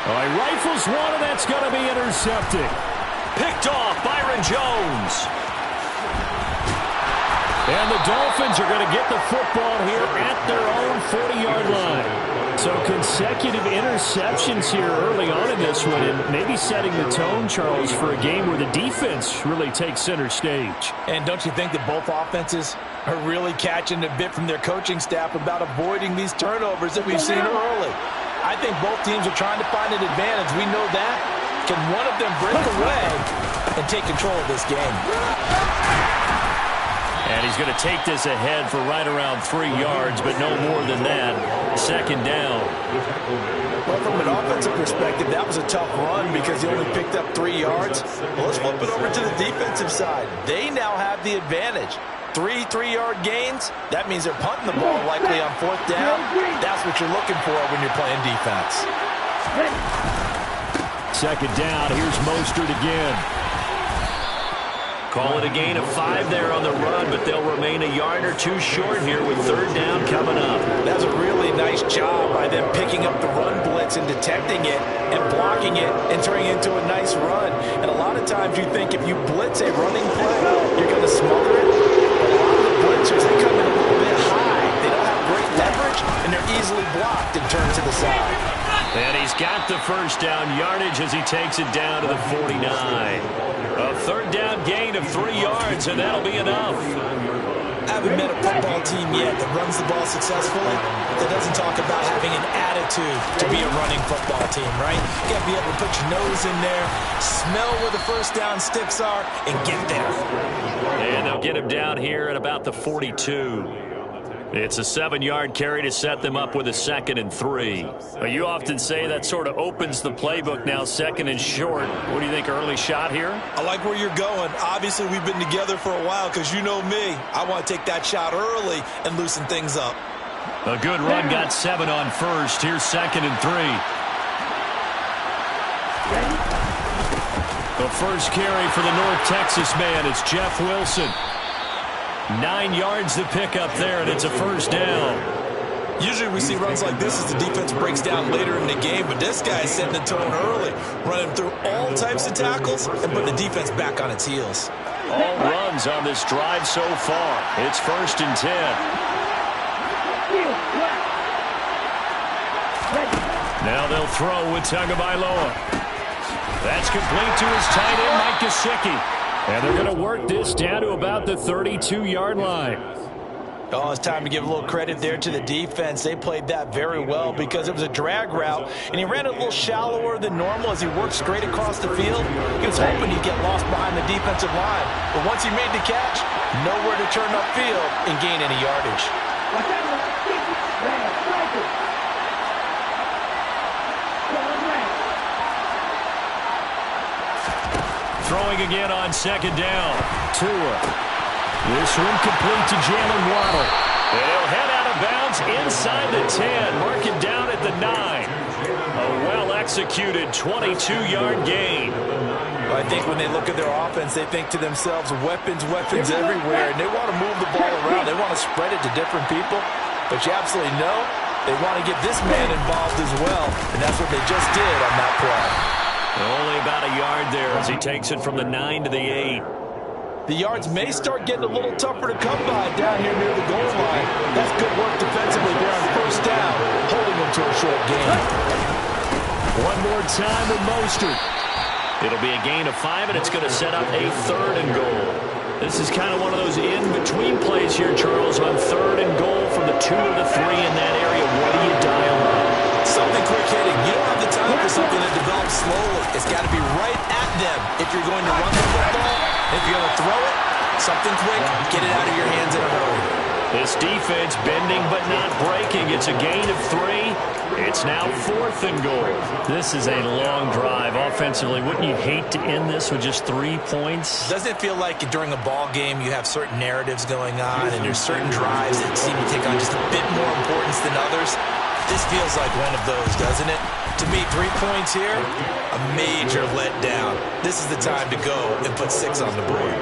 Oh, he rifles one, and that's going to be intercepted. Picked off Byron Jones. And the Dolphins are going to get the football here at their own 40-yard line. So consecutive interceptions here early on in this one, and maybe setting the tone, Charles, for a game where the defense really takes center stage. And don't you think that both offenses are really catching a bit from their coaching staff about avoiding these turnovers that we've seen early? I think both teams are trying to find an advantage. We know that. Can one of them break away and take control of this game? And he's going to take this ahead for right around 3 yards, but no more than that. Second down. Well, from an offensive perspective, that was a tough run because he only picked up 3 yards. Well, let's flip it over to the defensive side. They now have the advantage. 3 3-yard gains, that means they're punting the ball likely on 4th down. That's what you're looking for when you're playing defense. Second down, here's Mostert again. Call it a gain of 5 there on the run, but they'll remain a yard or two short here with 3rd down coming up. That's a really nice job by them picking up the run blitz and detecting it and blocking it and turning it into a nice run. And a lot of times you think if you blitz a running play, you're going to smother it. But a lot of the blitzers, they come in a little bit high. They don't have great leverage, and they're easily blocked and turned to the side. And he's got the first down yardage as he takes it down to the 49. A 3rd down gain of 3 yards, and that'll be enough. I haven't met a football team yet that runs the ball successfully that doesn't talk about having an attitude to be a running football team, right? You got to be able to put your nose in there, smell where the first down sticks are, and get there. And they'll get him down here at about the 42. It's a 7-yard carry to set them up with a 2nd and 3. Well, you often say that sort of opens the playbook now, 2nd and short. What do you think, early shot here? I like where you're going. Obviously, we've been together for a while because you know me. I want to take that shot early and loosen things up. A good run, got 7 on first. Here's 2nd and 3. The first carry for the North Texas man is Jeff Wilson. 9 yards to pick up there, and it's a first down. Usually we see runs like this as the defense breaks down later in the game, but this guy is setting the tone early, running through all types of tackles and putting the defense back on its heels. All runs on this drive so far. It's 1st and 10. Now they'll throw with Tagovailoa. That's complete to his tight end, Mike Gesicki. And they're going to work this down to about the 32-yard line. Oh, it's time to give a little credit there to the defense. They played that very well because it was a drag route, and he ran a little shallower than normal as he worked straight across the field. He was hoping he'd get lost behind the defensive line. But once he made the catch, nowhere to turn upfield and gain any yardage. Throwing again on 2nd down. Tua. This one complete to Jalen Waddle. And he'll head out of bounds inside the 10. Mark it down at the 9. A well-executed 22-yard gain. I think when they look at their offense, they think to themselves, weapons everywhere. And they want to move the ball around. They want to spread it to different people. But you absolutely know they want to get this man involved as well. And that's what they just did on that play. Only about a yard there as he takes it from the 9 to the 8. The yards may start getting a little tougher to come by down here near the goal line. That's good work defensively there on 1st down, holding them to a short gain. One more time with Mostert. It'll be a gain of 5, and it's going to set up a 3rd and goal. This is kind of one of those in-between plays here, Charles, on 3rd and goal from the 2 to the 3 in that area. What do you dial up? Something quick hitting. You don't have the time for something that develops slowly. It's got to be right at them if you're going to run the football. If you're going to throw it, something quick, get it out of your hands in a hurry. This defense bending but not breaking. It's a gain of 3. It's now 4th and goal. This is a long drive offensively. Wouldn't you hate to end this with just 3 points? Doesn't it feel like during a ball game you have certain narratives going on and there's certain drives that seem to take on just a bit more importance than others? This feels like one of those, doesn't it? To me, 3 points here, a major letdown. This is the time to go and put 6 on the board.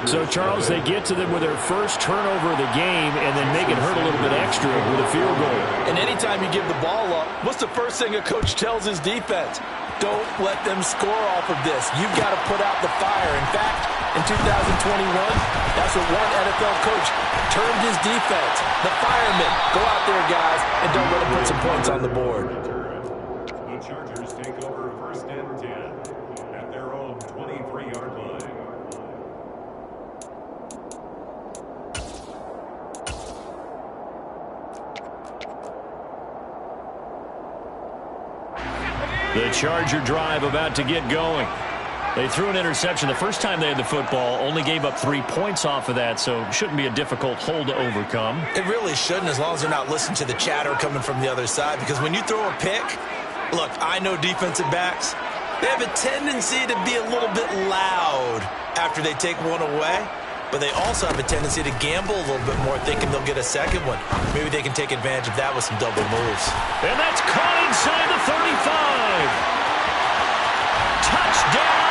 So, Charles, they get to them with their first turnover of the game and then make it hurt a little bit extra with a field goal. And anytime you give the ball up, what's the first thing a coach tells his defense? Don't let them score off of this. You've got to put out the fire. In fact, in 2021, that's what one NFL coach turned his defense. The firemen, go out there, guys, and don't let him put some points on the board. The Chargers take over 1st and 10 at their own 23-yard line. The Charger drive about to get going. They threw an interception the first time they had the football, only gave up 3 points off of that, so it shouldn't be a difficult hole to overcome. It really shouldn't, as long as they're not listening to the chatter coming from the other side, because when you throw a pick, look, I know defensive backs, they have a tendency to be a little bit loud after they take one away, but they also have a tendency to gamble a little bit more, thinking they'll get a second one. Maybe they can take advantage of that with some double moves. And that's caught inside the 35. Touchdown,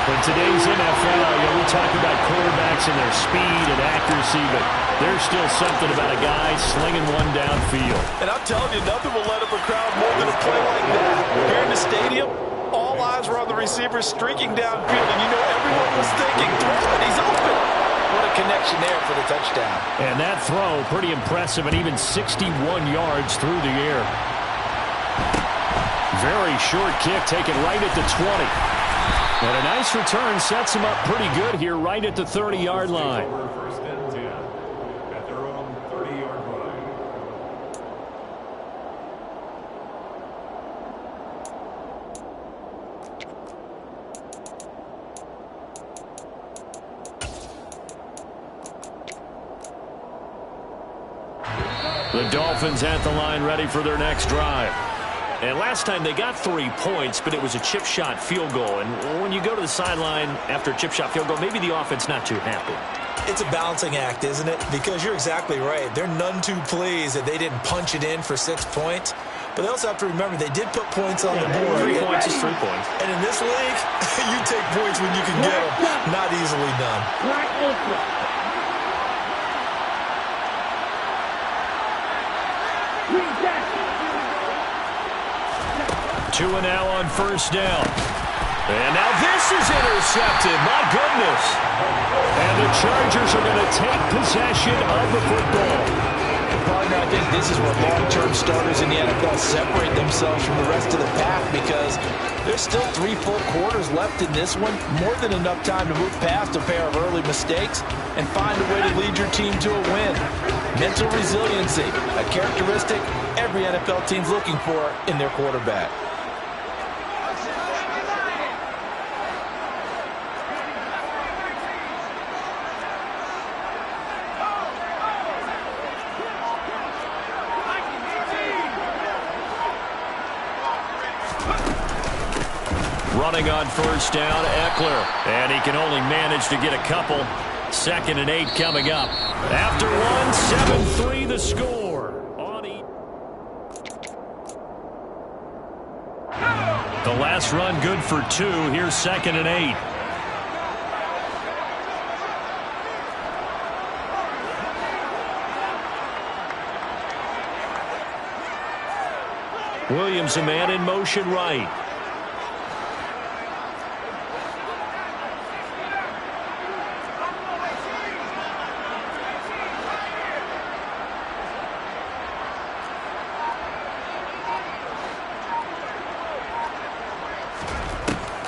in today's NFL, we talk about quarterbacks and their speed and accuracy, but there's still something about a guy slinging one downfield. And I'm telling you, nothing will light up a crowd more than a play like that. Here in the stadium, all eyes were on the receiver streaking downfield, and you know everyone was thinking, throw it, he's open. What a connection there for the touchdown. And that throw, pretty impressive, and even 61 yards through the air. Very short kick, taken right at the 20. And a nice return sets him up pretty good here right at the 30-yard line. 1st and 10 at their own 30-yard line. The Dolphins at the line ready for their next drive. And last time they got 3 points, but it was a chip shot field goal. And when you go to the sideline after a chip shot field goal, maybe the offense not too happy. It's a balancing act, isn't it? Because you're exactly right. They're none too pleased that they didn't punch it in for 6 points. But they also have to remember they did put points on the board. 3 points is 3 points. And in this league, you take points when you can get them. Not easily done. 2 now on 1st down. And now this is intercepted. My goodness. And the Chargers are going to take possession of the football. Partner, I think this is where long-term starters in the NFL separate themselves from the rest of the pack, because there's still 3 full quarters left in this one. More than enough time to move past a pair of early mistakes and find a way to lead your team to a win. Mental resiliency, a characteristic every NFL team's looking for in their quarterback. Running on 1st down, Eckler. And he can only manage to get a couple. 2nd and 8 coming up. After one, 7-3 the score. The last run good for 2. Here's 2nd and 8. Williams, a man in motion right.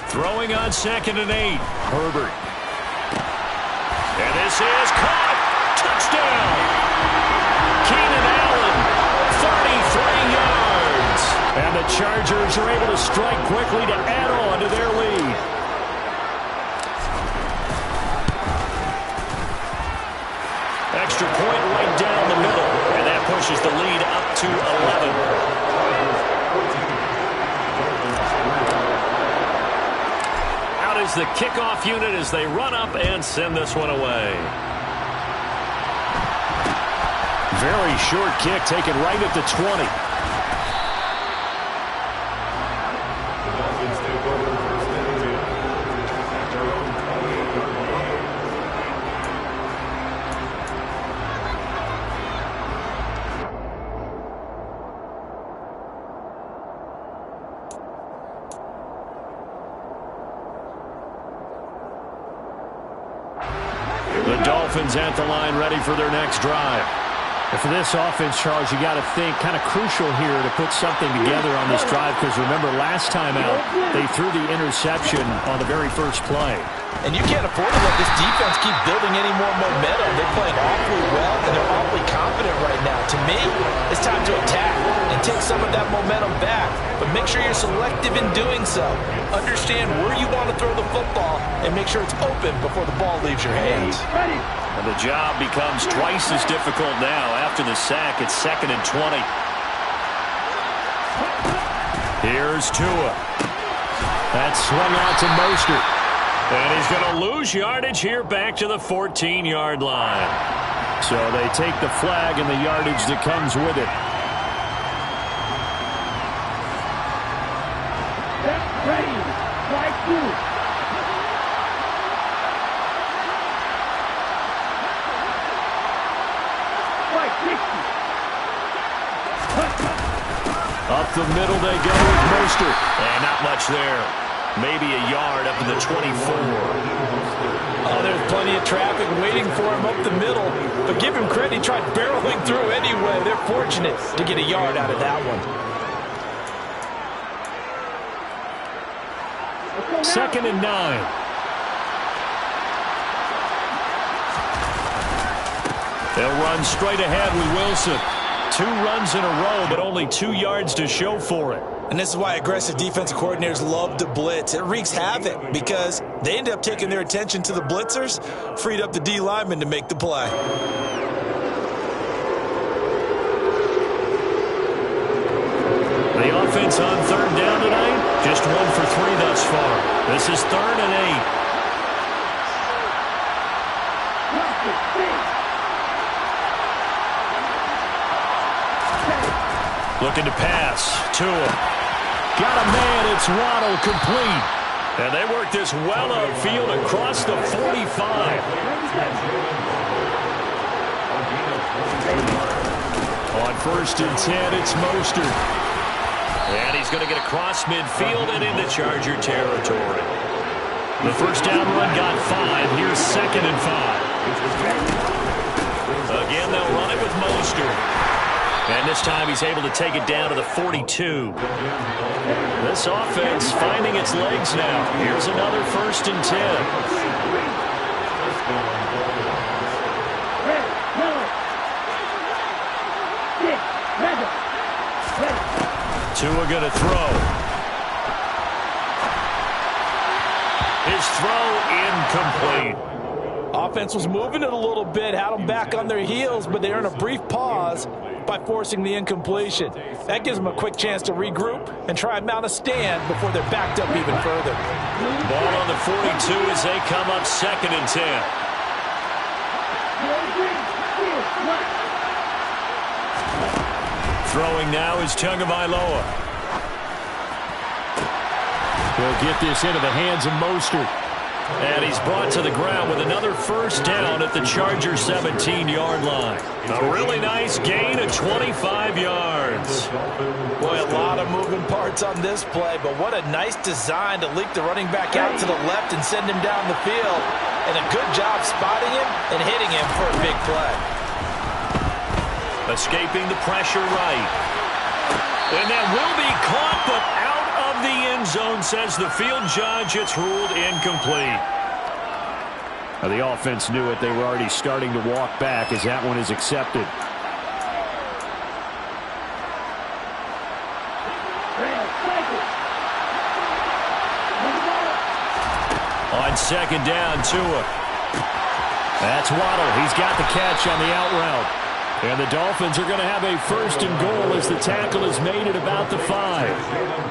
Throwing on 2nd and 8. Herbert. And this is caught. Touchdown. Keenan Allen. 33 yards. And the Chargers are able to strike quickly to add on to their lead. Extra point right down the middle. And that pushes the lead up to 11. Is the kickoff unit as they run up and send this one away. Very short kick taken right at the 20. The Dolphins take over 1st and 10 at their own 28-yard line. The Dolphins at the line ready for their next drive. And for this offense, Charles, you got to think kind of crucial here to put something together on this drive because remember last time out they threw the interception on the very first play. And you can't afford to let this defense keep building any more momentum. They're playing awfully well, and they're awfully confident right now. To me, it's time to attack and take some of that momentum back. But make sure you're selective in doing so. Understand where you want to throw the football and make sure it's open before the ball leaves your hands. And the job becomes twice as difficult now. After the sack, it's 2nd and 20. Here's Tua. That's swung out to Mostert. And he's going to lose yardage here back to the 14-yard line. So they take the flag and the yardage that comes with it. Ready, strike two. Up the middle they go with Mostert. And not much there. Maybe a yard up to the 24. Oh, there's plenty of traffic waiting for him up the middle. But give him credit, he tried barreling through anyway. They're fortunate to get a yard out of that one. 2nd and 9. They'll run straight ahead with Wilson. 2 runs in a row, but only 2 yards to show for it. And this is why aggressive defensive coordinators love to blitz. It wreaks havoc because they end up taking their attention to the blitzers, freed up the D lineman to make the play. The offense on 3rd down tonight, just 1 for 3 thus far. This is 3rd and 8. Looking to pass. Tua. Got a man. It's Waddle, complete. And they work this well upfield across the 45. On 1st and 10, it's Mostert. And he's going to get across midfield and into Charger territory. The first down run got 5. Here's 2nd and 5. Again, they'll run it with Mostert. And this time he's able to take it down to the 42. This offense finding its legs now. Here's another 1st and 10. Tua going to throw. His throw incomplete. Offense was moving it a little bit, had them back on their heels, but they earn a brief pause by forcing the incompletion. That gives them a quick chance to regroup and try and mount a stand before they're backed up even further. Ball on the 42 as they come up 2nd and 10. Throwing now is Tagovailoa. He'll get this into the hands of Mostert. And he's brought to the ground with another 1st down at the Charger 17-yard line. A really nice gain of 25 yards. Boy, a lot of moving parts on this play, but what a nice design to leak the running back out to the left and send him down the field. And a good job spotting him and hitting him for a big play. Escaping the pressure right. And that will be caught, but out of the end zone, says the field judge. It's ruled incomplete. Now the offense knew it. They were already starting to walk back as that one is accepted. On 2nd down, Tua. That's Waddle. He's got the catch on the out route. And the Dolphins are going to have a 1st and goal as the tackle is made at about the 5.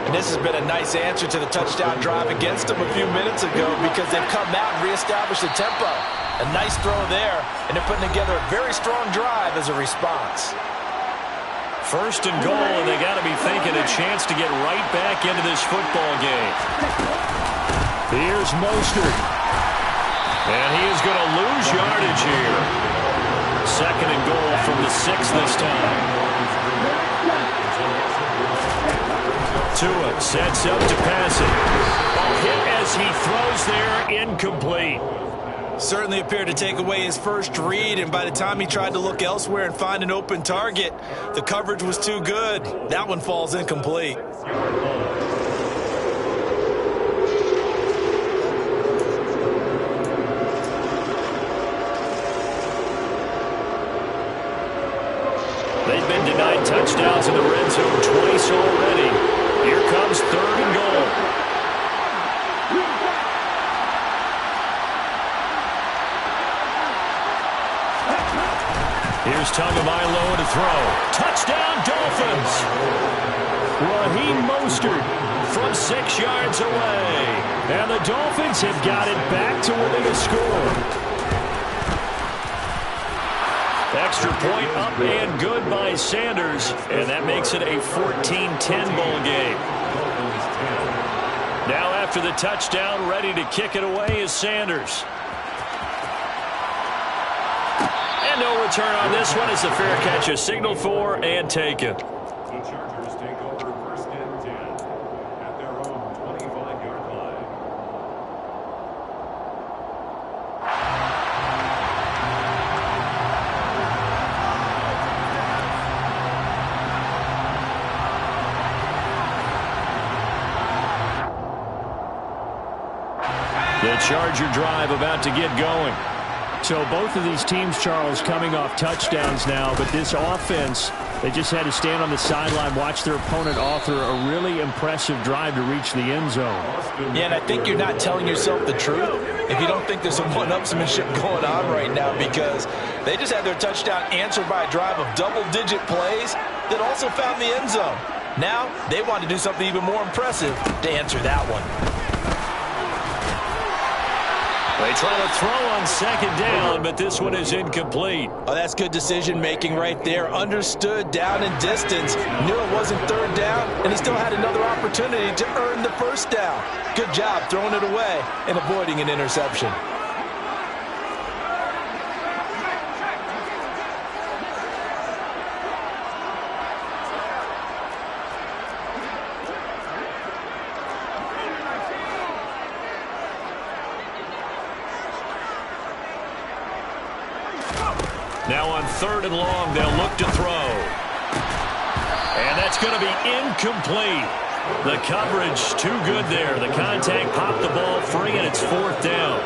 And this has been a nice answer to the touchdown drive against them a few minutes ago because they've come out and reestablished the tempo. A nice throw there, and they're putting together a very strong drive as a response. 1st and goal, and they got to be thinking a chance to get right back into this football game. Here's Mostert. And he is going to lose yardage here. 2nd and goal from the 6 this time. Tua sets up to pass it. Ball hit as he throws there, incomplete. Certainly appeared to take away his first read, and by the time he tried to look elsewhere and find an open target, the coverage was too good. That one falls incomplete. They've been denied touchdowns in the red zone twice already. Here comes 3rd and goal. Here's Tagovailoa to throw. Touchdown, Dolphins! Raheem Mostert From 6 yards away. and the Dolphins have got it back to winning a score. Extra point up and good by Sanders, and that makes it a 14-10 ball game. Now after the touchdown, ready to kick it away is Sanders. And no return on this one as the fair catch is signaled for and taken. The Chargers take over 1st and 10 at their own 25-yard line. The Charger drive about to get going. So both of these teams, Charles, coming off touchdowns now, but this offense, they just had to stand on the sideline, watch their opponent author a really impressive drive to reach the end zone. Yeah, and I think you're not telling yourself the truth if you don't think there's some one-upsmanship going on right now, because they just had their touchdown answered by a drive of double-digit plays that also found the end zone. Now they want to do something even more impressive to answer that one. They try to throw on 2nd down, but this one is incomplete. Oh, that's good decision-making right there. Understood down and distance. Knew it wasn't 3rd down, and he still had another opportunity to earn the 1st down. Good job throwing it away and avoiding an interception. Now on 3rd and long, they'll look to throw. And that's going to be incomplete. The coverage too good there. The contact popped the ball free, and it's 4th down.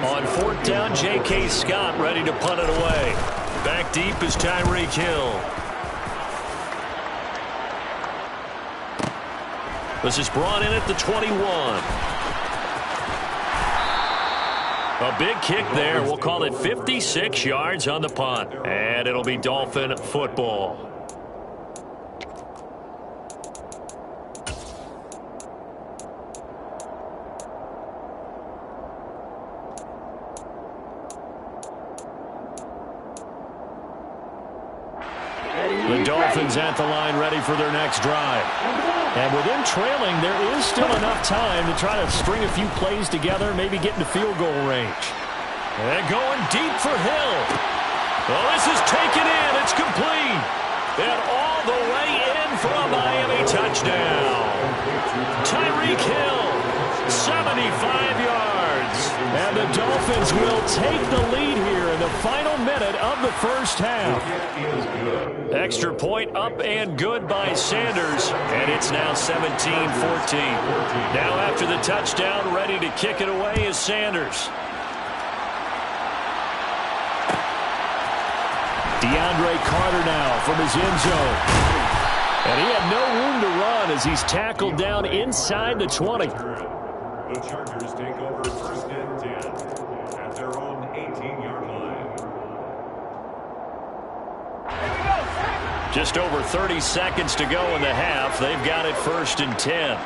On 4th down, J.K. Scott ready to punt it away. Back deep is Tyreek Hill. This is brought in at the 21. A big kick there. We'll call it 56 yards on the punt. And it'll be Dolphin football. The Dolphins at the line ready for their next drive. And with them trailing, there is still enough time to try to string a few plays together, maybe get into field goal range. And going deep for Hill. Well, this is taken in. It's complete. And all the way in for a Miami touchdown. Tyreek Hill, 75 yards. And the Dolphins will take the lead here in the final minute of the 1st half. Extra point up and good by Sanders. And it's now 17-14. Now after the touchdown, ready to kick it away is Sanders. DeAndre Carter now from his end zone. And he had no room to run as he's tackled down inside the 20. The Chargers take over 1st and 10 at their own 18-yard line. Just over 30 seconds to go in the half. They've got it 1st and 10.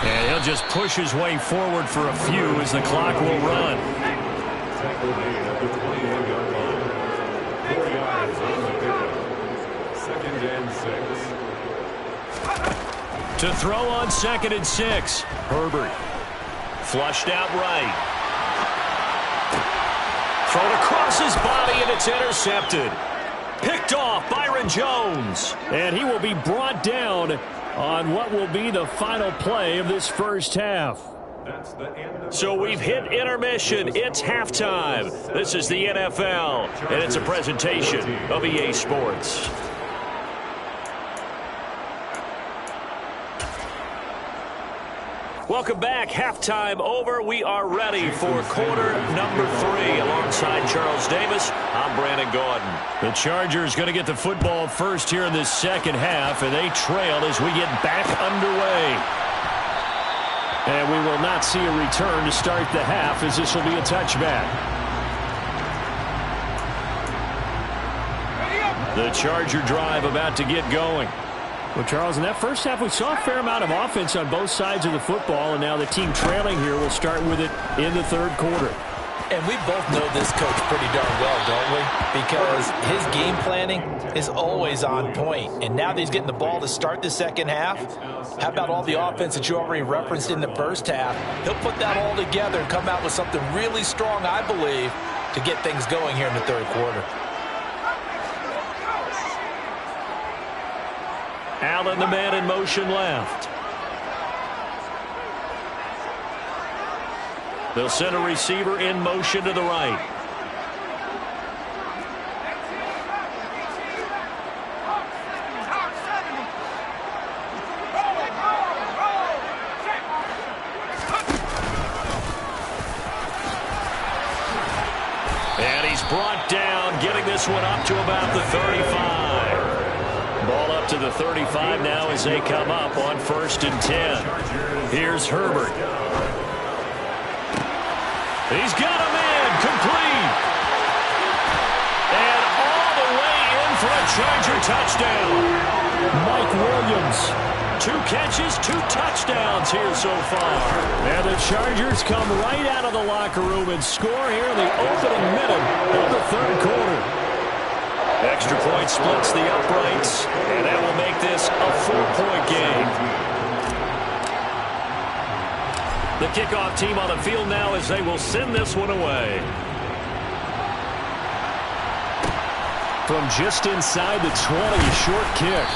And he'll just push his way forward for a few as the clock will run. Tackle made at the 21-yard line. 4 yards on the pickup. 2nd and 6. To throw on 2nd and 6. Herbert. Flushed out right. Thrown across his body, and it's intercepted. off Byron Jones. And he will be brought down on what will be the final play of this first half. So we've hit intermission. It's halftime. This is the NFL, and it's a presentation of EA Sports. Welcome back. Halftime over. We are ready for quarter number 3. Alongside Charles Davis, I'm Brandon Gaudin. The Chargers going to get the football first here in this second half, and they trail as we get back underway. And we will not see a return to start the half, as this will be a touchback. The Charger drive about to get going. Well, Charles, in that first half, we saw a fair amount of offense on both sides of the football, and now the team trailing here will start with it in the third quarter. And we both know this coach pretty darn well, don't we? Because his game planning is always on point. And now that he's getting the ball to start the second half, how about all the offense that you already referenced in the first half? He'll put that all together and come out with something really strong, I believe, to get things going here in the third quarter. Allen, the man in motion left. They'll send a receiver in motion to the right. And he's brought down, getting this one up to about the 35. Ball up to the 35 now as they come up on 1st and 10. Here's Herbert. He's got a man complete. And all the way in for a Charger touchdown. Mike Williams. 2 catches, 2 touchdowns here so far. And the Chargers come right out of the locker room and score here in the opening minute of the third quarter. Extra point splits the uprights, and that will make this a 4-point game. The kickoff team on the field now as they will send this one away. From just inside the 20, a short kick.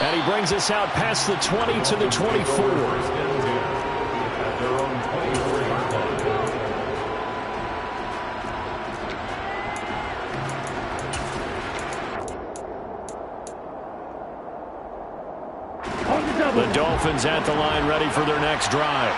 And he brings us out past the 20 to the 24. The Dolphins at the line ready for their next drive.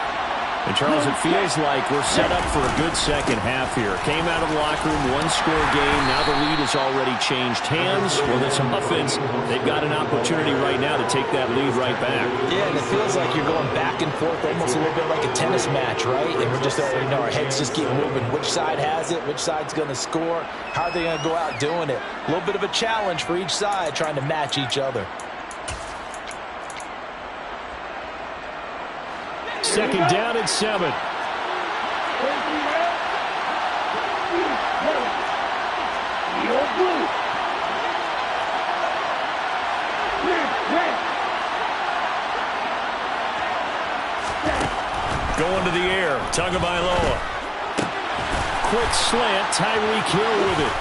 And, Charles, it feels like we're set up for a good second half here. Came out of the locker room, one-score game. Now the lead has already changed hands. Well, there's some offense. They've got an opportunity right now to take that lead right back. Yeah, and it feels like you're going back and forth, almost a little bit like a tennis match, right? And we're just already know our heads just keep moving. Which side has it? Which side's going to score? How are they going to go out doing it? A little bit of a challenge for each side, trying to match each other. Second down and 7. Going to the air, Tagovailoa. Quick slant, Tyreek Hill with it.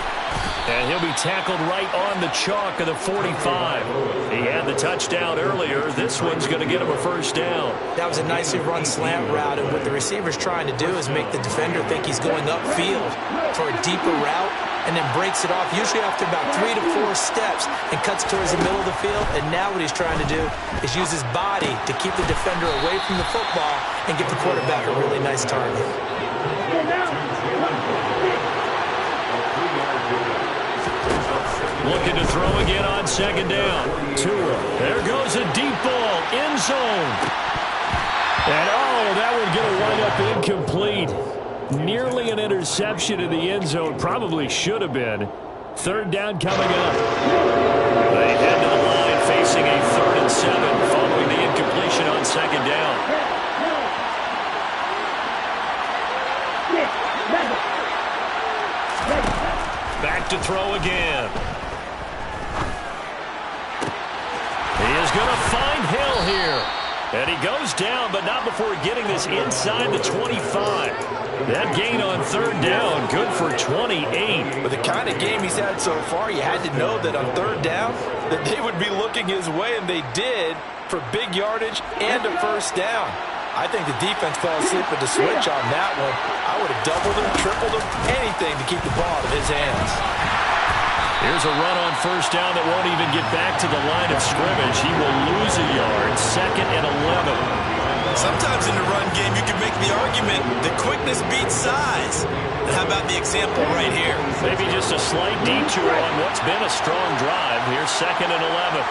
And he'll be tackled right on the chalk of the 45. He had the touchdown earlier. This one's going to get him a first down. That was a nicely run slant route, and what the receiver's trying to do is make the defender think he's going upfield for a deeper route, and then breaks it off, usually after about 3 to 4 steps, and cuts towards the middle of the field. And now what he's trying to do is use his body to keep the defender away from the football and give the quarterback a really nice target. Looking to throw again on second down. Tua. There goes a deep ball, end zone. And, that would get a wind-up incomplete. Nearly an interception in the end zone. Probably should have been. Third down coming up. They head to the line facing a 3rd and 7 following the incompletion on second down. Back to throw again. He is going to find Hill here. And he goes down, but not before getting this inside the 25. That gain on third down, good for 28. With the kind of game he's had so far, you had to know that on third down that they would be looking his way, and they did, for big yardage and a first down. I think the defense fell asleep at the switch on that one. I would have doubled him, tripled him, anything to keep the ball out of his hands. Here's a run on first down that won't even get back to the line of scrimmage. He will lose a yard, 2nd and 11. Sometimes in the run game, you can make the argument that quickness beats size. And how about the example right here? Maybe just a slight detour on what's been a strong drive. Here's 2nd and 11.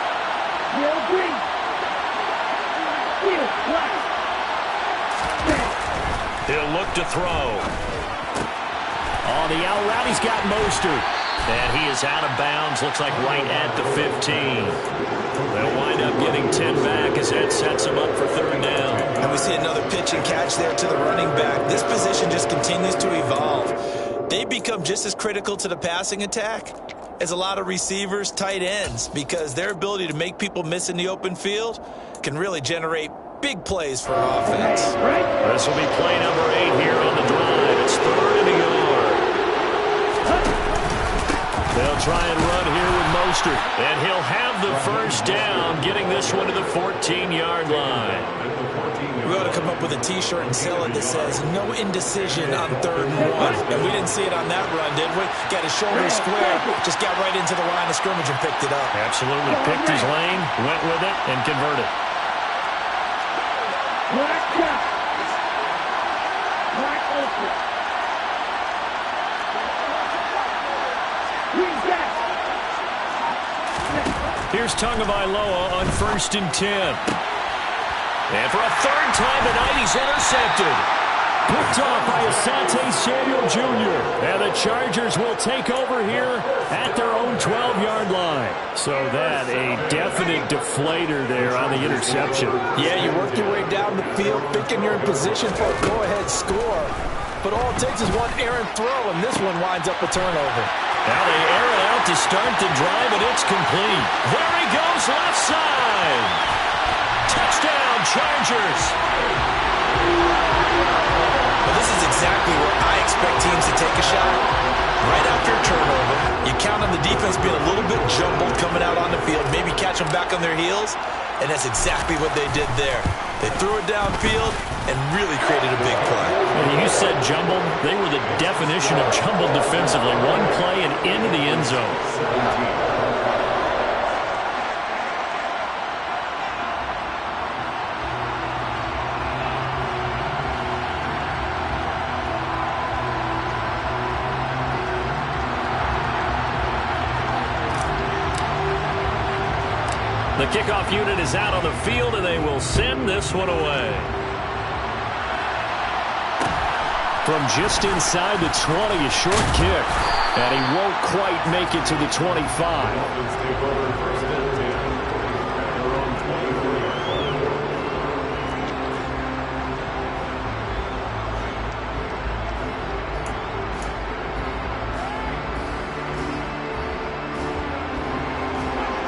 He'll look to throw. On the out route, he's got Mostert. And he is out of bounds, looks like right at the 15. They'll wind up getting 10 back as that sets him up for third down. And we see another pitch and catch there to the running back. This position just continues to evolve. They become just as critical to the passing attack as a lot of receivers, tight ends, because their ability to make people miss in the open field can really generate big plays for an offense. This will be play number 8 here on the drive. It's 3rd and a yard. They'll try and run here with Mostert. And he'll have the first down, getting this one to the 14-yard line. We ought to come up with a T-shirt and sell it that says, no indecision on 3rd and 1. And we didn't see it on that run, did we? Got his shoulders square, just got right into the line of scrimmage and picked it up. Absolutely. Picked his lane, went with it, and converted. Here's Tagovailoa on 1st and 10. And for a 3rd time tonight, he's intercepted. Picked off by Asante Samuel Jr. And the Chargers will take over here at their own 12-yard line. So that a definite deflator there on the interception. Yeah, you work your way down the field, thinking you're in position for a go-ahead score. But all it takes is one errant throw, and this one winds up a turnover. Now they air it out to start the drive, and it's complete. There he goes, left side. Touchdown, Chargers. Well, this is exactly where I expect teams to take a shot. Right after a turnover, you count on the defense being a little bit jumbled coming out on the field, maybe catch them back on their heels, and that's exactly what they did there. They threw it downfield and really created a big play. When you said jumbled, they were the definition of jumbled defensively. One play and into the end zone. The kickoff unit is out on the field, and they will send this one away. From just inside the 20, a short kick. And he won't quite make it to the 25.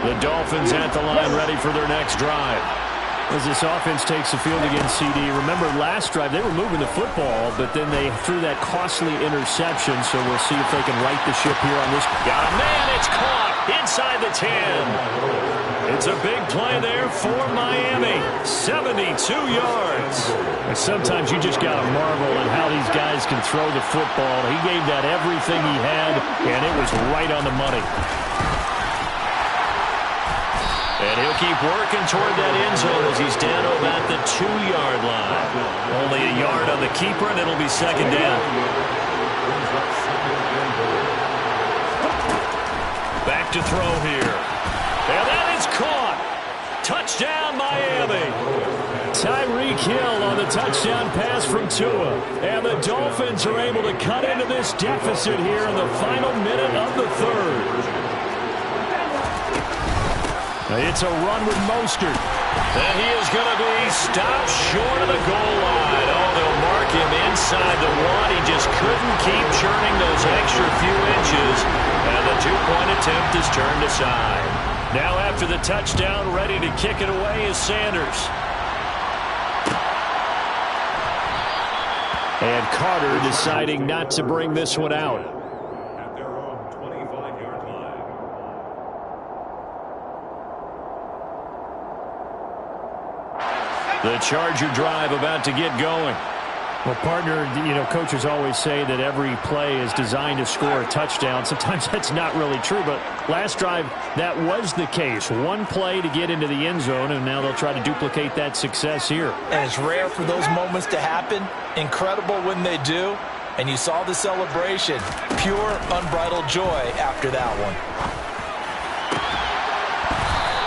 The Dolphins at the line, ready for their next drive. As this offense takes the field against CD, remember last drive they were moving the football, but then they threw that costly interception, so we'll see if they can right the ship here on this. Got a man, it's caught inside the 10. It's a big play there for Miami, 72 yards. And sometimes you just got to marvel at how these guys can throw the football. He gave that everything he had, and it was right on the money. And he'll keep working toward that end zone as he's down about the 2-yard line. Only a yard on the keeper, and it'll be second down. Back to throw here. And that is caught. Touchdown, Miami. Tyreek Hill on the touchdown pass from Tua. And the Dolphins are able to cut into this deficit here in the final minute of the third. It's a run with Mostert. And he is going to be stopped short of the goal line. Oh, they'll mark him inside the 1. He just couldn't keep churning those extra few inches. And the two-point attempt is turned aside. Now after the touchdown, ready to kick it away is Sanders. And Carter deciding not to bring this one out. At their own 25-yard line. The Charger drive about to get going. Well, partner, coaches always say that every play is designed to score a touchdown. Sometimes that's not really true, but last drive, that was the case. One play to get into the end zone, and now they'll try to duplicate that success here. And it's rare for those moments to happen. Incredible when they do. And you saw the celebration. Pure, unbridled joy after that one.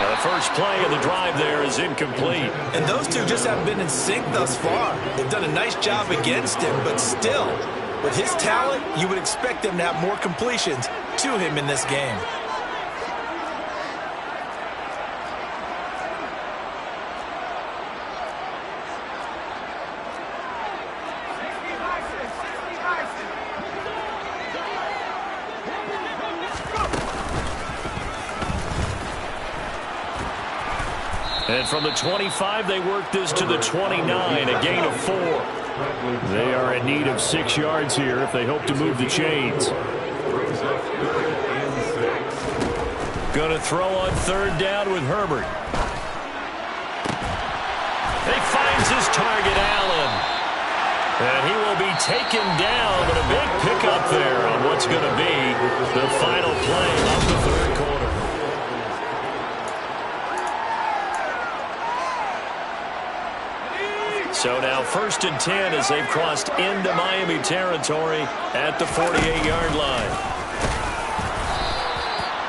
Now the first play of the drive there is incomplete. And those two just haven't been in sync thus far. They've done a nice job against him, but still, with his talent, you would expect them to have more completions to him in this game. And from the 25, they work this to the 29, a gain of 4. They are in need of 6 yards here if they hope to move the chains. Going to throw on third down with Herbert. He finds his target, Allen. And he will be taken down, but a big pickup there on what's going to be the final play of the third quarter. So now 1st and 10 as they've crossed into Miami territory at the 48-yard line.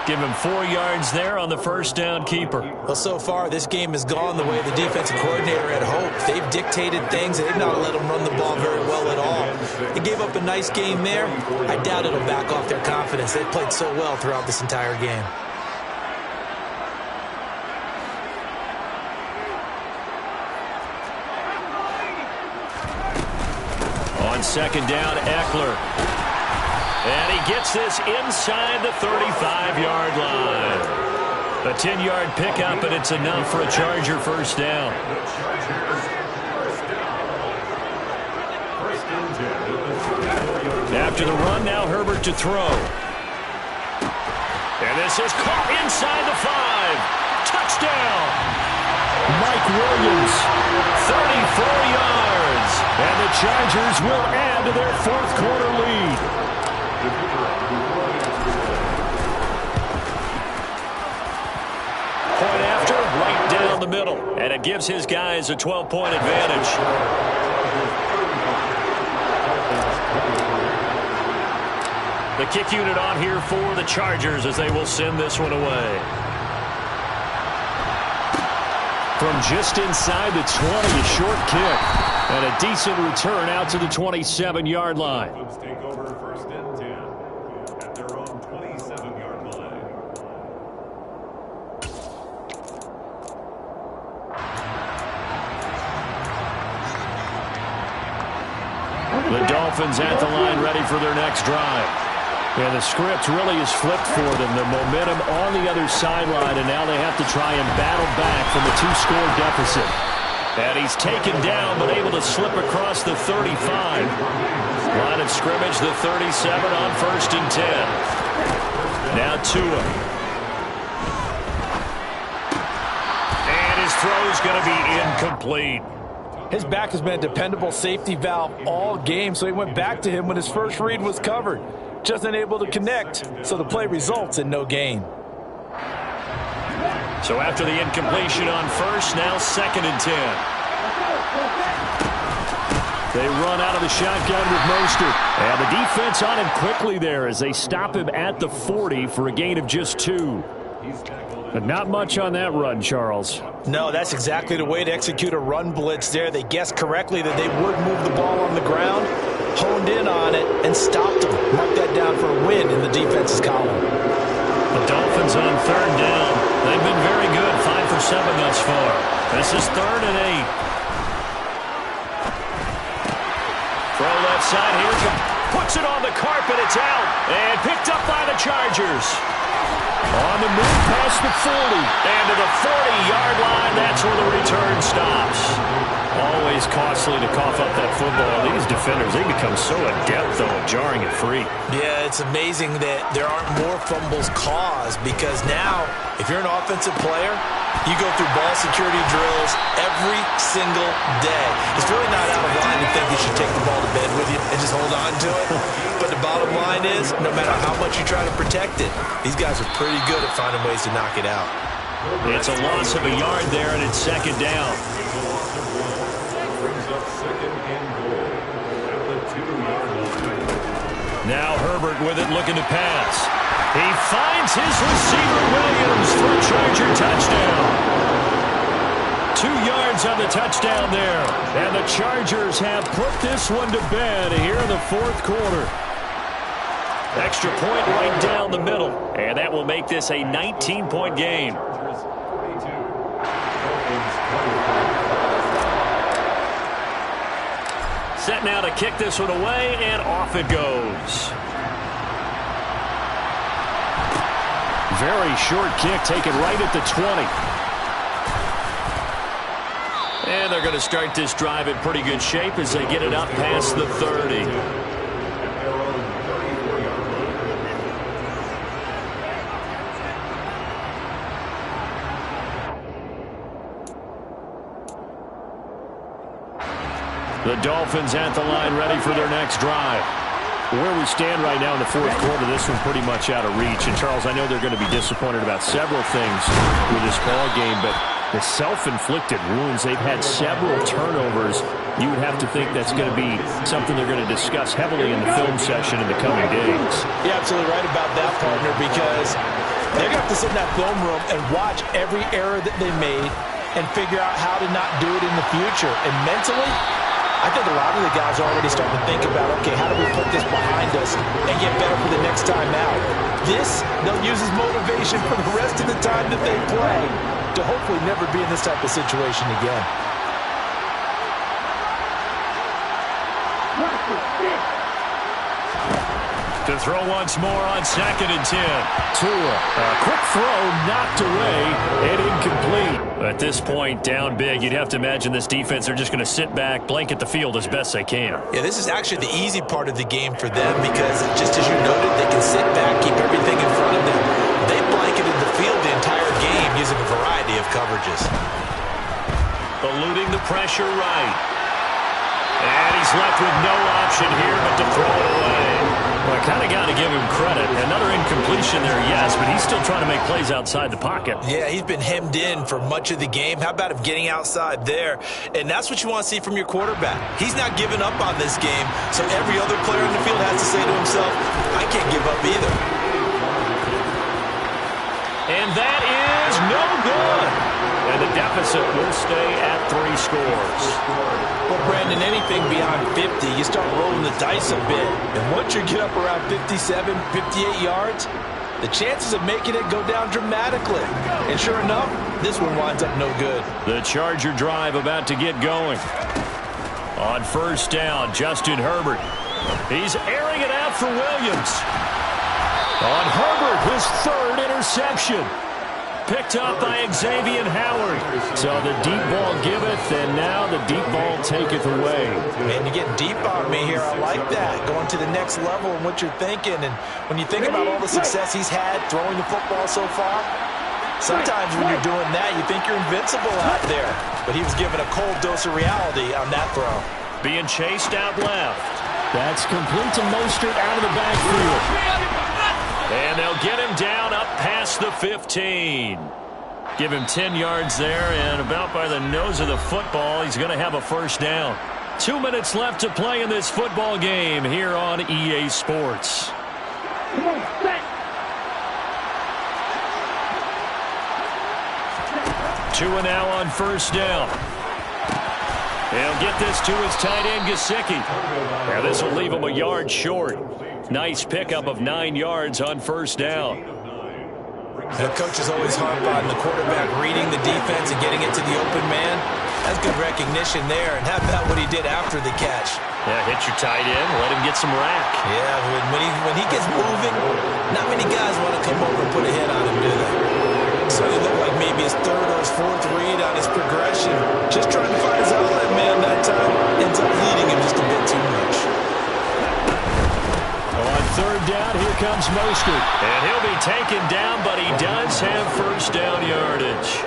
Give him 4 yards there on the first down keeper. Well, so far, this game has gone the way the defensive coordinator had hoped. They've dictated things, and they've not let them run the ball very well at all. They gave up a nice game there. I doubt it'll back off their confidence. They've played so well throughout this entire game. On second down, Eckler. And he gets this inside the 35-yard line. A 10-yard pickup, and it's enough for a Charger first down. After the run, now Herbert to throw. And this is caught inside the 5. Touchdown! Mike Williams, 34 yards. And the Chargers will add to their fourth quarter lead. Point after, right down the middle. And it gives his guys a 12-point advantage. The kick unit on here for the Chargers as they will send this one away. From just inside the 20, a short kick. And a decent return out to the 27-yard line. Take over 1st and 10 at their own 27-yard line. The Dolphins at the line ready for their next drive. Yeah, the script really is flipped for them. The momentum on the other sideline, and now they have to try and battle back from a 2-score deficit. And he's taken down, but able to slip across the 35. Line of scrimmage, the 37 on 1st and 10. Now Tua. And his throw's going to be incomplete. His back has been a dependable safety valve all game, so he went back to him when his first read was covered. Just unable to connect, so the play results in no gain. So after the incompletion on 1st, now 2nd and 10. They run out of the shotgun with Mostert. And the defense on him quickly there as they stop him at the 40 for a gain of just 2. But not much on that run, Charles. No, that's exactly the way to execute a run blitz there. They guessed correctly that they would move the ball on the ground, honed in on it, and stopped them. Mark that down for a win in the defense's column. The Dolphins on 3rd down. They've been very good, 5 for 7 thus far. This is 3rd and 8. Throw left side, here it comes. Puts it on the carpet, it's out. And picked up by the Chargers. On the move past the 40. And to the 40-yard line, that's where the return stops. Always costly to cough up that football. These defenders, they become so adept, though, at jarring it free. Yeah, it's amazing that there aren't more fumbles caused because now, if you're an offensive player, you go through ball security drills every single day. It's really not out of line to think you should take the ball to bed with you and just hold on to it. But the bottom line is, no matter how much you try to protect it, these guys are pretty good at finding ways to knock it out. It's a loss of a yard there, and it's second down. Brings up second and goal at the 2-yard line. Now Herbert with it, looking to pass. He finds his receiver, Williams, for a Charger touchdown. 2 yards on the touchdown there. And the Chargers have put this one to bed here in the fourth quarter. Extra point right down the middle. And that will make this a 19-point game. Set now to kick this one away, and off it goes. Very short kick, taken right at the 20. And they're going to start this drive in pretty good shape as they get it up past the 30. The Dolphins at the line, ready for their next drive. Where we stand right now in the fourth quarter, this one's pretty much out of reach. And, Charles, I know they're going to be disappointed about several things with this ball game, but the self-inflicted wounds, they've had several turnovers. You would have to think that's going to be something they're going to discuss heavily in the film session in the coming days. You're absolutely right about that, partner, because they're going to have to sit in that film room and watch every error that they made and figure out how to not do it in the future. And mentally, I think a lot of the guys are already starting to think about, okay, how do we put this behind us and get better for the next time out? This, they'll use as motivation for the rest of the time that they play to hopefully never be in this type of situation again. To throw once more on 2nd and 10. Tua, a quick throw knocked away and incomplete. At this point, down big, you'd have to imagine this defense are just going to sit back, blanket the field as best they can. Yeah, this is actually the easy part of the game for them because, just as you noted, they can sit back, keep everything in front of them. They blanketed the field the entire game using a variety of coverages. Eluding the pressure right. And he's left with no option here but to throw it away. Well, I kind of got to give him credit. Another incompletion there, yes, but he's still trying to make plays outside the pocket. Yeah, he's been hemmed in for much of the game. How about him getting outside there? And that's what you want to see from your quarterback. He's not giving up on this game, so every other player on the field has to say to himself, I can't give up either. And that is no good. And the deficit will stay at 3 scores. Well, Brandon, anything beyond 50, you start rolling the dice a bit. And once you get up around 57, 58 yards, the chances of making it go down dramatically. And sure enough, this one winds up no good. The Charger drive about to get going. On 1st down, Justin Herbert. He's airing it out for Williams. On Herbert, his 3rd interception. Picked up by Xavier Howard. So the deep ball giveth, and now the deep ball taketh away. Man, you're getting deep on me here. I like that. Going to the next level and what you're thinking. And when you think about all the success he's had throwing the football so far, sometimes when you're doing that, you think you're invincible out there. But he was given a cold dose of reality on that throw. Being chased out left. That's complete to Mostert out of the backfield. And they'll get him down up past the 15. Give him 10 yards there, and about by the nose of the football, he's going to have a 1st down. 2 minutes left to play in this football game here on EA Sports. Come on, set. 2 and now on 1st down. He'll get this to his tight end, Gesicki. Now this will leave him a yard short. Nice pickup of 9 yards on 1st down. The coaches always harp on the quarterback reading the defense and getting it to the open man. That's good recognition there. And how about what he did after the catch? Yeah, hit your tight end, let him get some rack. Yeah, when he gets moving, not many guys want to come over and put a hit on him, do they? So it looked like maybe maybe his third or his fourth read on his progression. Just trying to find his outlet man that time. Ends up leading him just a bit too much. On third down, here comes Mostert. And he'll be taken down, but he does have first down yardage.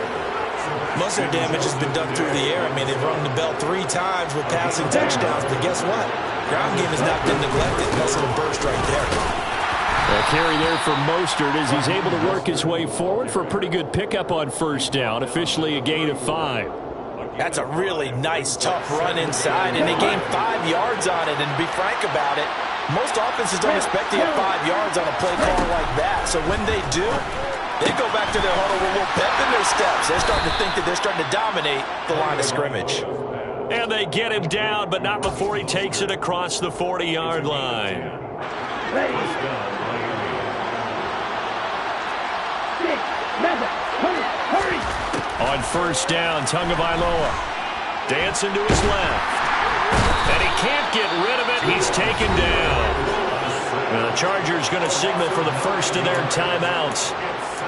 Most of their damage has been done through the air. I mean, they've rung the bell 3 times with passing touchdowns, but guess what? Ground game has not been neglected. That's a little burst right there. A carry there for Mostert as he's able to work his way forward for a pretty good pickup on first down. Officially a gain of 5. That's a really nice, tough run inside, and they gained 5 yards on it. And to be frank about it, most offenses don't expect to get 5 yards on a play call like that. So when they do, they go back to their huddle with a little pep in their steps. They're starting to think that they're starting to dominate the line of scrimmage. And they get him down, but not before he takes it across the 40-yard line. 6, 7, hurry! On first down, Tagovailoa dancing to his left. And he can't get rid of it. He's taken down. Well, the Chargers going to signal for the first of their timeouts.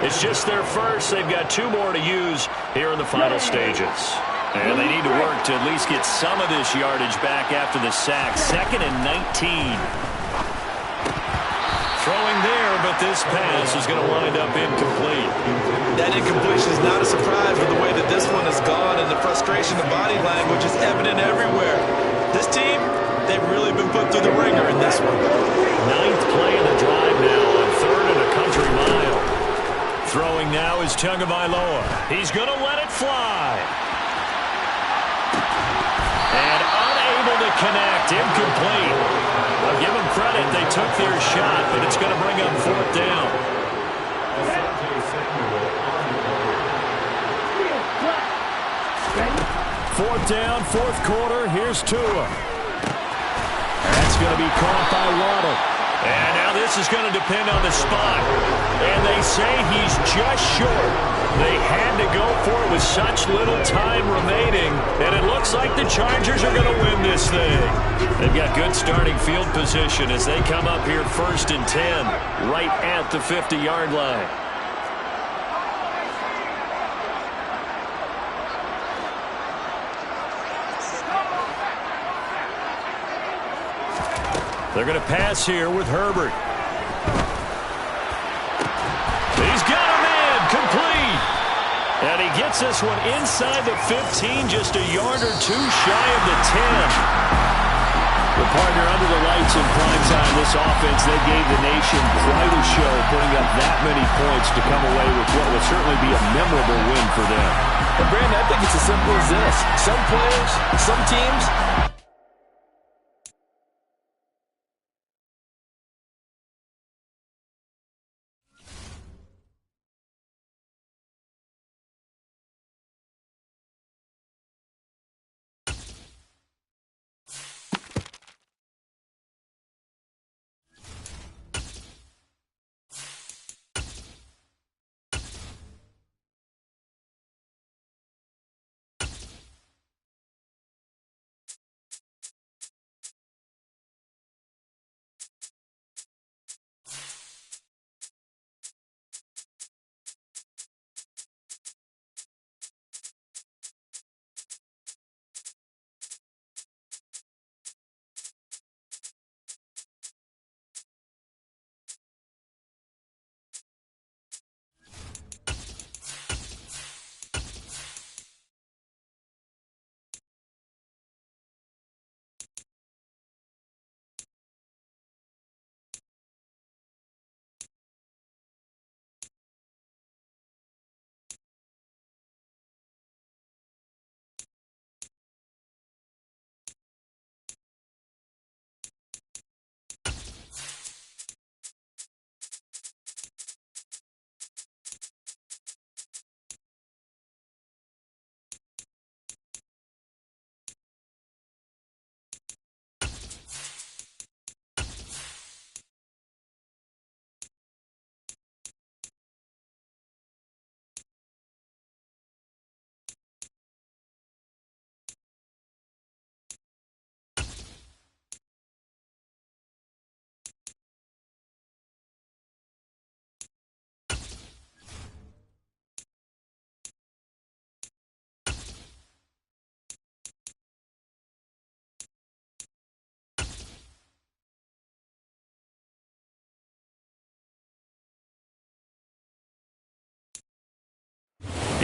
It's just their first. They've got 2 more to use here in the final stages. And they need to work to at least get some of this yardage back after the sack. 2nd and 19. Throwing there, but this pass is going to wind up incomplete. That incompletion is not a surprise with the way that this one has gone, and the frustration, the body language is evident everywhere. This team, they've really been put through the ringer in this one. 9th play of the drive now on 3rd and a country mile. Throwing now is Tagovailoa. He's going to let it fly. And unable to connect. Incomplete. I'll give them credit. They took their shot, but it's going to bring up 4th down. 4th down, 4th quarter. Here's Tua. That's going to be caught by Waddle. And now this is going to depend on the spot. And they say he's just short. They had to go for it with such little time remaining. And it looks like the Chargers are going to win this thing. They've got good starting field position as they come up here 1st and 10, right at the 50-yard line. They're going to pass here with Herbert. He's got him in, complete. And he gets this one inside the 15, just a yard or 2 shy of the 10. The partner under the lights in prime time, this offense, they gave the nation quite a show, putting up that many points to come away with what will certainly be a memorable win for them. But Brandon, I think it's as simple as this. Some players, some teams,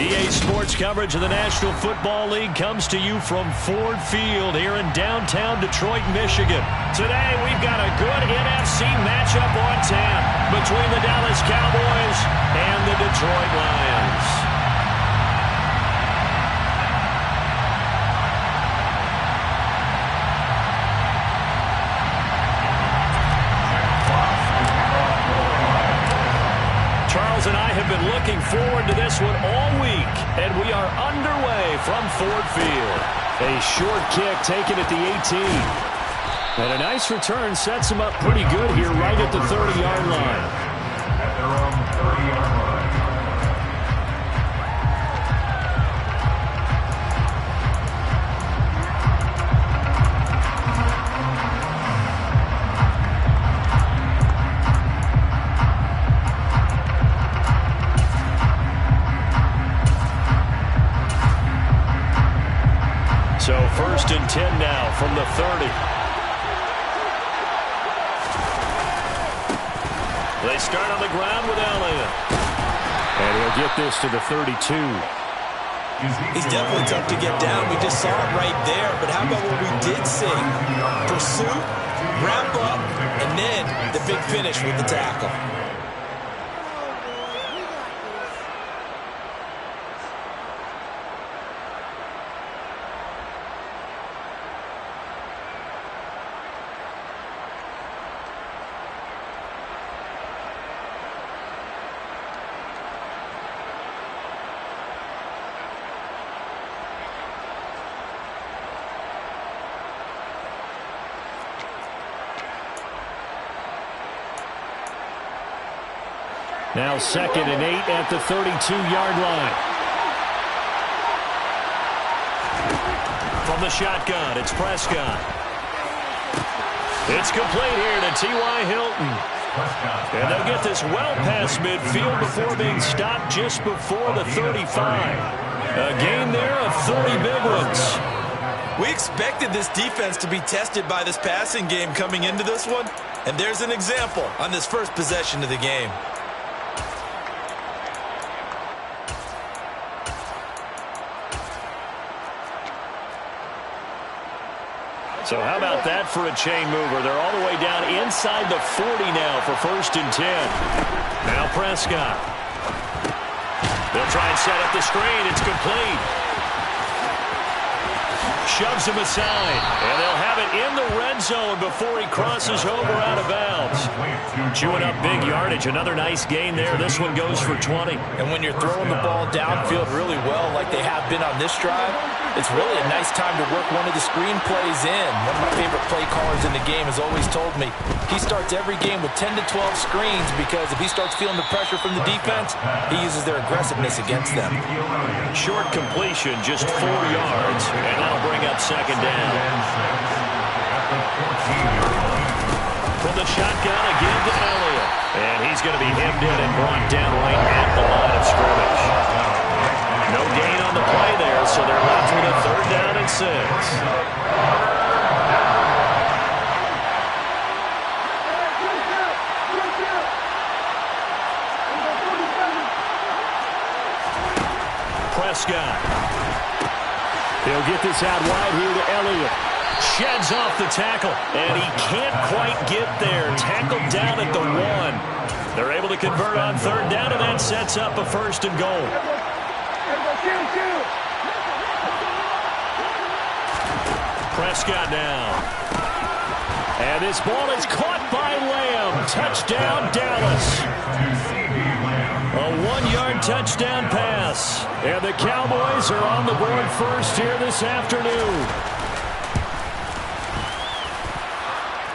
EA Sports coverage of the National Football League comes to you from Ford Field here in downtown Detroit, Michigan. Today, we've got a good NFC matchup on tap between the Dallas Cowboys and the Detroit Lions. Charles and I have been looking forward to this one all week, and we are underway from Ford Field. A short kick taken at the 18. And a nice return sets him up pretty good here right at the 30-yard line. At their own 30-yard line. So 1st and 10 now from the 30. They start on the ground with Elliott. And he'll get this to the 32. He's definitely tough to get down. We just saw it right there. But how about what we did see? Pursuit, wrap up, and then the big finish with the tackle. Now 2nd and 8 at the 32-yard line. From the shotgun, it's Prescott. It's complete here to T.Y. Hilton. And they'll get this well past midfield before being stopped just before the 35. A gain there of 30 big ones. We expected this defense to be tested by this passing game coming into this one. And there's an example on this first possession of the game. So how about that for a chain mover? They're all the way down inside the 40 now for 1st and 10. Now Prescott. They'll try and set up the screen. It's complete. Shoves him aside. And they'll have it in the red zone before he crosses over out of bounds. Chewing up big yardage. Another nice gain there. This one goes for 20. And when you're throwing the ball downfield really well like they have been on this drive, it's really a nice time to work one of the screen plays in. One of my favorite play callers in the game has always told me he starts every game with 10 to 12 screens because if he starts feeling the pressure from the defense, he uses their aggressiveness against them. Short completion, just 4 yards, and that'll bring up 2nd down. From the shotgun again to Elliott. And he's going to be hemmed in and brought down right at the line of scrimmage. No gain on the play there, so they're left with a 3rd down and 6. Prescott. He'll get this out wide here to Elliott. Sheds off the tackle, and he can't quite get there. Tackled down at the 1. They're able to convert on 3rd down, and that sets up a 1st and goal. Prescott now. And this ball is caught by Lamb. Touchdown, Dallas. A 1-yard touchdown pass. And the Cowboys are on the board first here this afternoon.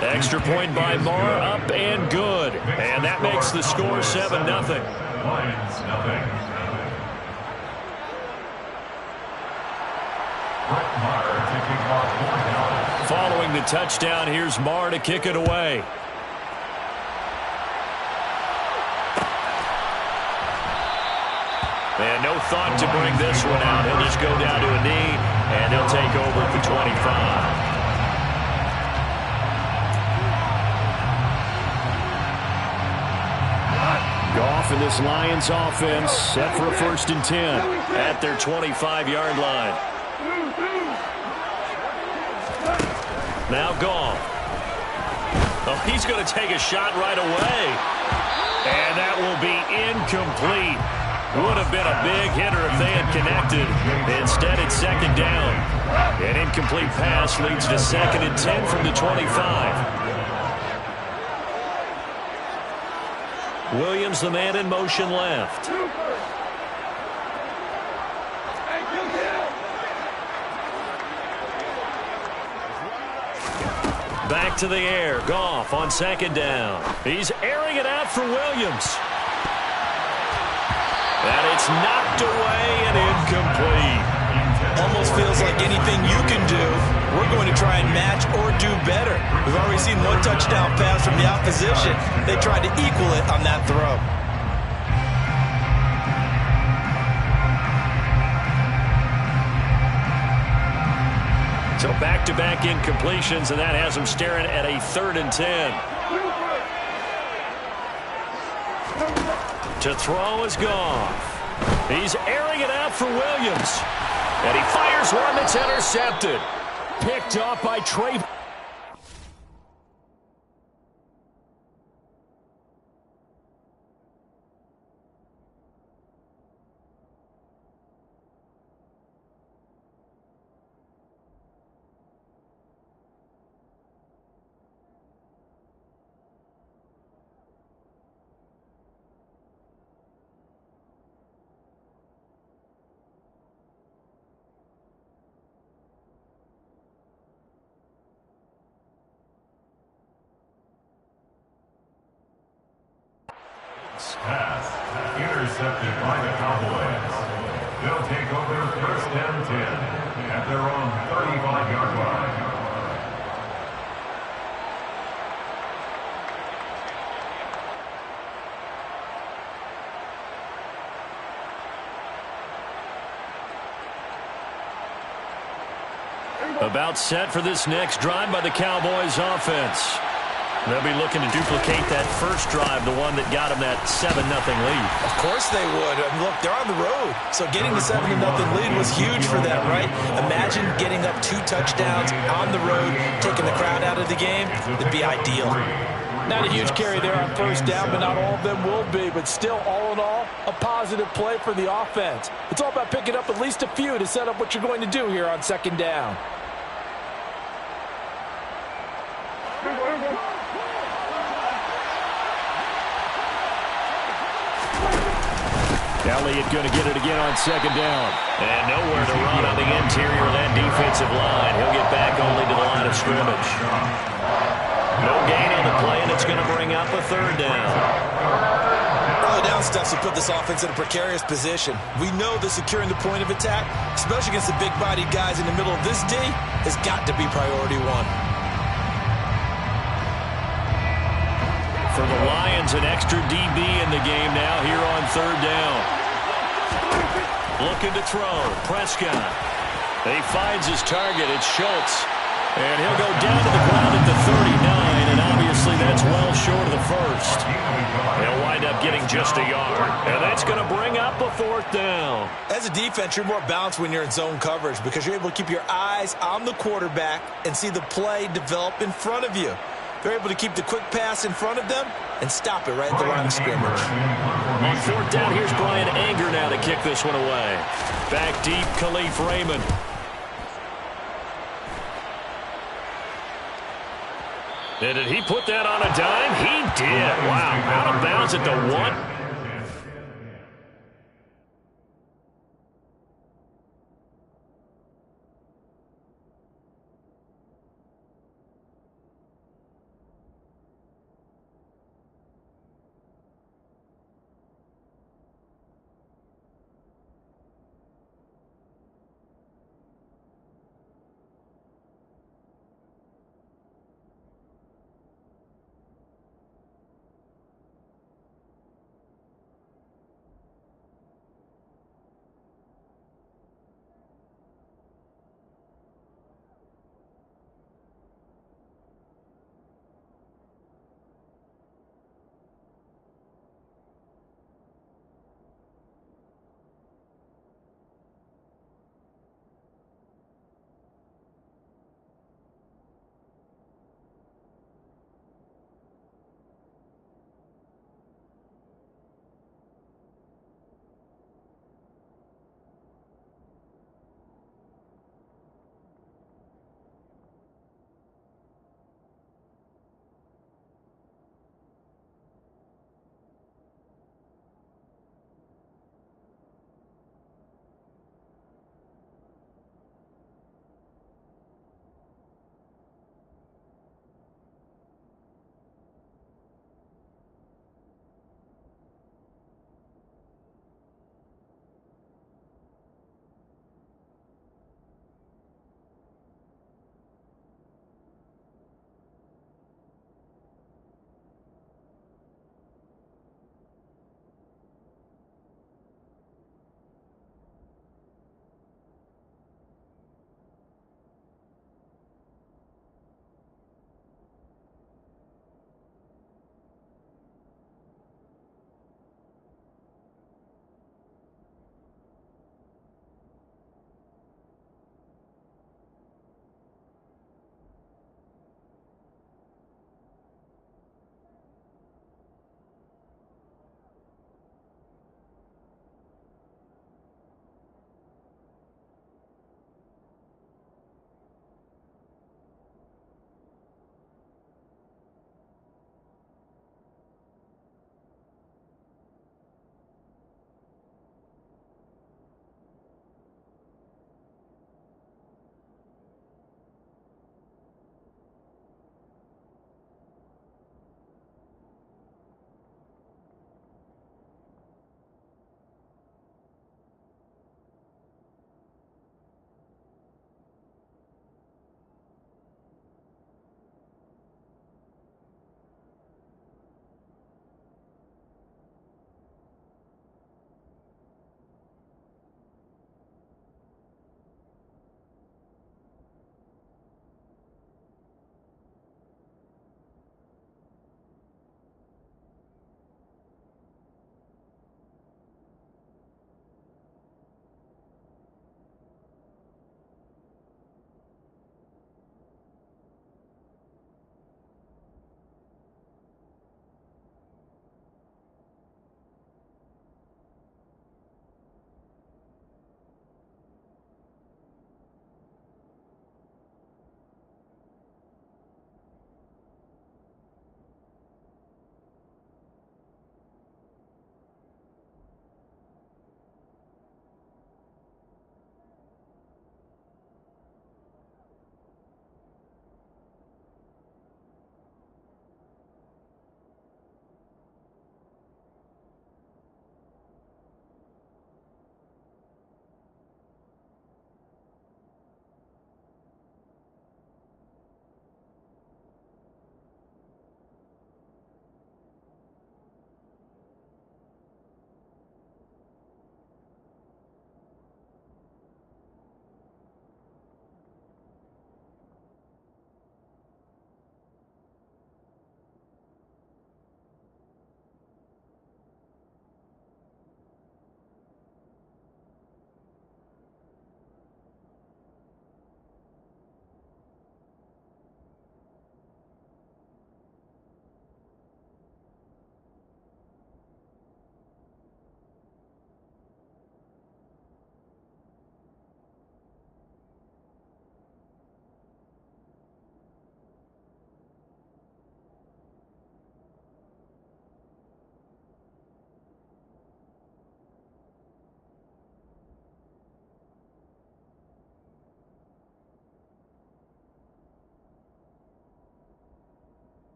Extra point by Marr, up and good. And that makes the score 7-0. Lions, nothing. Following the touchdown, here's Marr to kick it away. And no thought to bring this one out. He'll just go down to a knee, and they'll take over at the 25. Goff for this Lions offense, set for a 1st and 10. At their 25-yard line. Now Goff. Oh, he's going to take a shot right away. And that will be incomplete. Would have been a big hitter if they had connected. Instead, it's 2nd down. An incomplete pass leads to 2nd and 10 from the 25. Williams, the man in motion left. Back to the air. Goff on 2nd down. He's airing it out for Williams. And it's knocked away and incomplete. Almost feels like anything you can do, we're going to try and match or do better. We've already seen one touchdown pass from the opposition. They tried to equal it on that throw. So back-to-back incompletions, and that has them staring at a 3rd and 10. To throw is Goff. He's airing it out for Williams. And he fires one that's intercepted. Picked off by Trey. Pass intercepted by the Cowboys. They'll take over 1st and 10 at their own 35-yard line. About set for this next drive by the Cowboys offense. They'll be looking to duplicate that first drive, the one that got them that 7-0 lead. Of course they would. I mean, look, they're on the road. So getting the 7-0 lead was huge for them, right? Imagine getting up 2 touchdowns on the road, taking the crowd out of the game. It'd be ideal. Not a huge carry there on 1st down, but not all of them will be. But still, all in all, a positive play for the offense. It's all about picking up at least a few to set up what you're going to do here on 2nd down. Elliott going to get it again on 2nd down. And nowhere to run on the interior of that defensive line. He'll get back only to the line of scrimmage. No gain on the play, and it's going to bring up a 3rd down. Early down stuff to put this offense in a precarious position. We know that securing the point of attack, especially against the big-bodied guys in the middle of this D, has got to be priority 1. For the Lions, an extra DB in the game now here on 3rd down. Looking to throw. Prescott. He finds his target. It's Schultz. And he'll go down to the ground at the 39, and obviously that's well short of the first. He'll wind up getting just a yard, and that's going to bring up a 4th down. As a defense, you're more balanced when you're in zone coverage because you're able to keep your eyes on the quarterback and see the play develop in front of you. They're able to keep the quick pass in front of them and stop it right at the line of scrimmage. On 4th down, here's Brian Anger now to kick this one away. Back deep, Khalif Raymond. And did he put that on a dime? He did. Wow, out of bounds at the 1.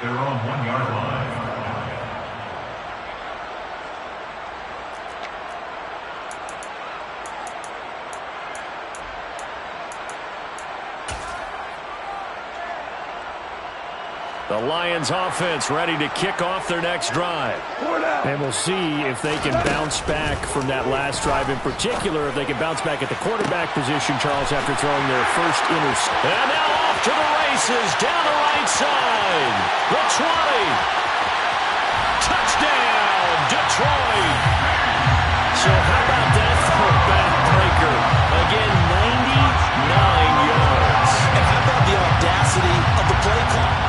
their own 1-yard line. The Lions offense ready to kick off their next drive. And we'll see if they can bounce back from that last drive. In particular, if they can bounce back at the quarterback position, Charles, after throwing their first interception. And now off to the races, down the right side. The 20. Touchdown, Detroit. So how about that for a backbreaker? Again, 99 yards. And how about the audacity of the play call?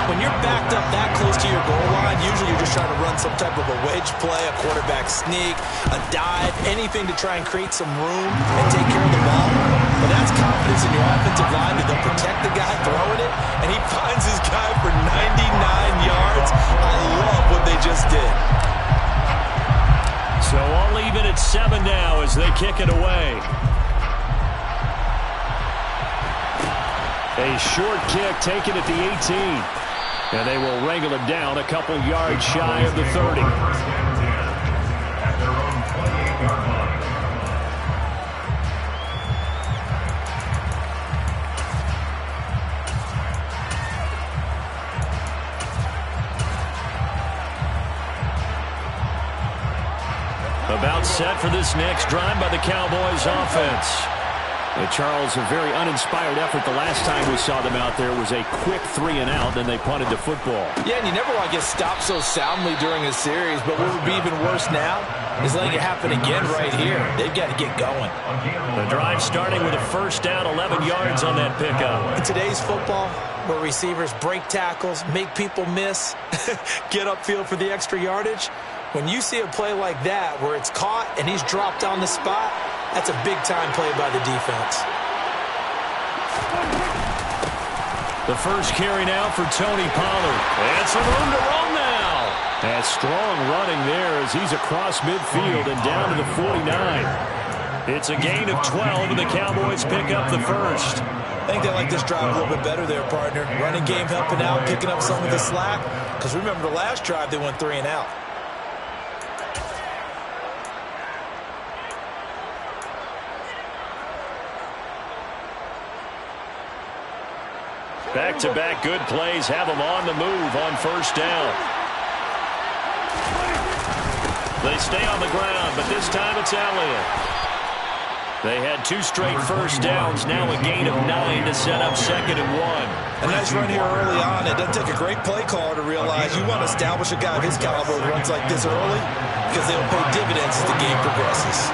When you're backed up that close to your goal line, usually you're just trying to run some type of a wedge play, a quarterback sneak, a dive, anything to try and create some room and take care of the ball. But that's confidence in your offensive line that they'll protect the guy throwing it, and he finds his guy for 99 yards. I love what they just did. So all even at 7 now as they kick it away. A short kick taken at the 18. And they will wrangle it down a couple yards shy of the 30. First and 10 at their own 28-yard line. About set for this next drive by the Cowboys offense. Charles, a very uninspired effort the last time we saw them out there was a quick 3-and-out, then they punted the football. Yeah, and you never want to get stopped so soundly during a series, but what would be even worse now is letting it happen again right here. They've got to get going. The drive starting with a first down, 11 yards on that pickup. In today's football, where receivers break tackles, make people miss, get upfield for the extra yardage, when you see a play like that where it's caught and he's dropped on the spot, that's a big-time play by the defense. The first carry now for Tony Pollard. And some room to run now. And strong running there as he's across midfield and down to the 49. It's a gain of 12, and the Cowboys pick up the first. I think they like this drive a little bit better there, partner. Running game helping out, picking up some of the slack. Because remember the last drive, they went 3-and-out. Back-to-back good plays have them on the move on first down. They stay on the ground, but this time it's Elliott. They had 2 straight first downs, now a gain of 9 to set up 2nd and 1. A nice run here early on. It doesn't take a great play caller to realize you want to establish a guy of his caliber who runs like this early because they'll pay dividends as the game progresses.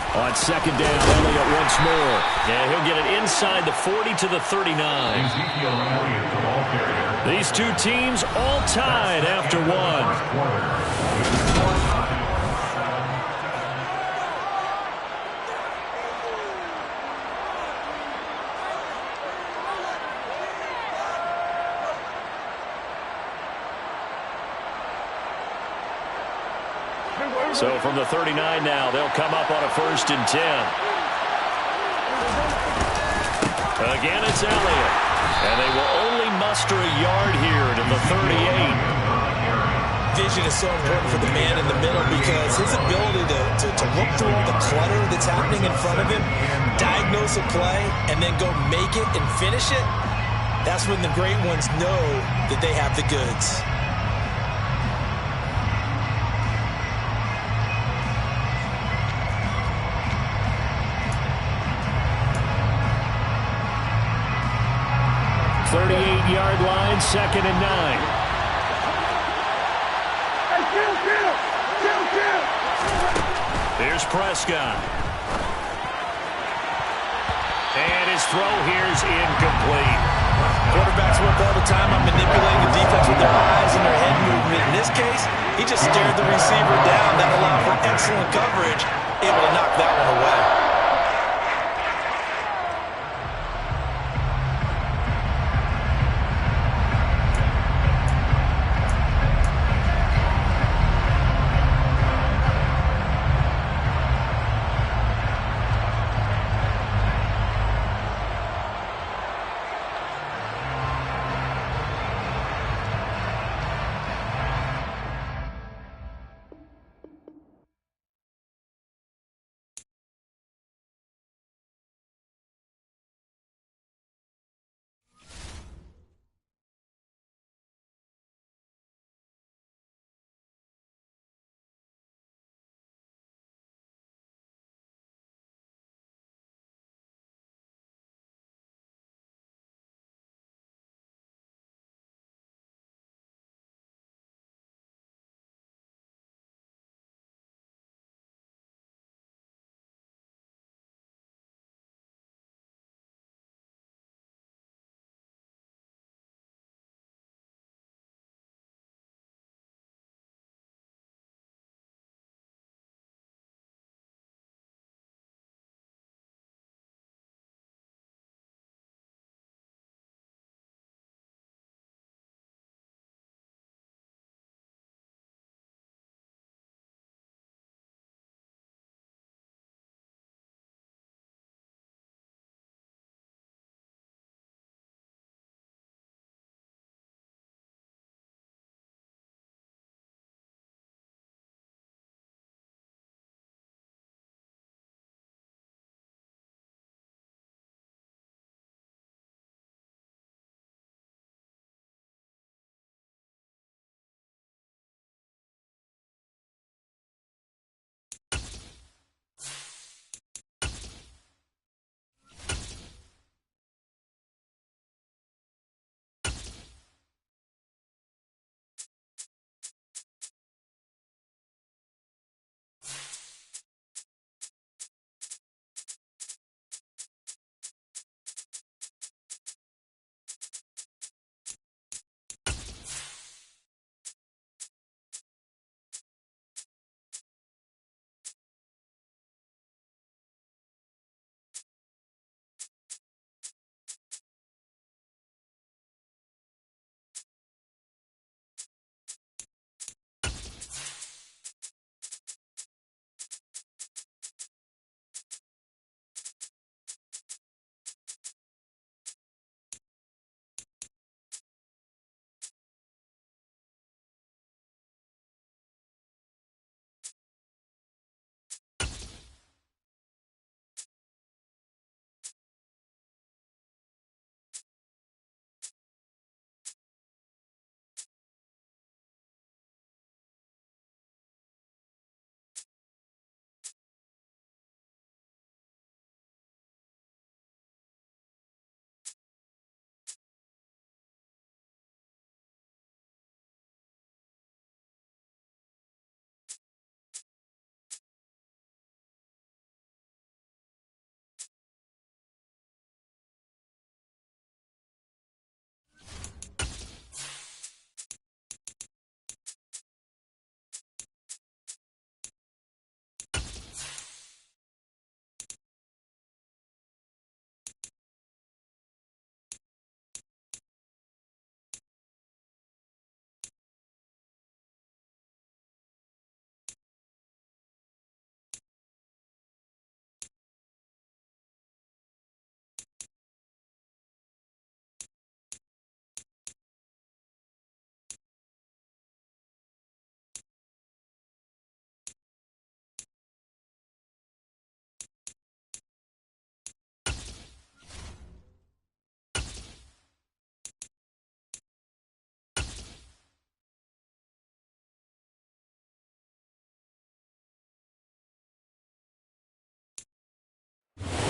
On second down, Elliott once more. And he'll get it inside the 40 to the 39. Ezekiel Elliott, the ball carrier. These two teams all tied after 1. So from the 39 now, they'll come up on a 1st and 10. Again, it's Elliott. And they will only muster a yard here to the 38. Vision is so important for the man in the middle because his ability to look through all the clutter that's happening in front of him, diagnose a play, and then go make it and finish it, that's when the great ones know that they have the goods. Yard line, 2nd and 9. Here's Prescott. And his throw here's incomplete. Quarterbacks work all the time on manipulating the defense with their eyes and their head movement. In this case, he just stared the receiver down. That allowed for excellent coverage, able to knock that one away.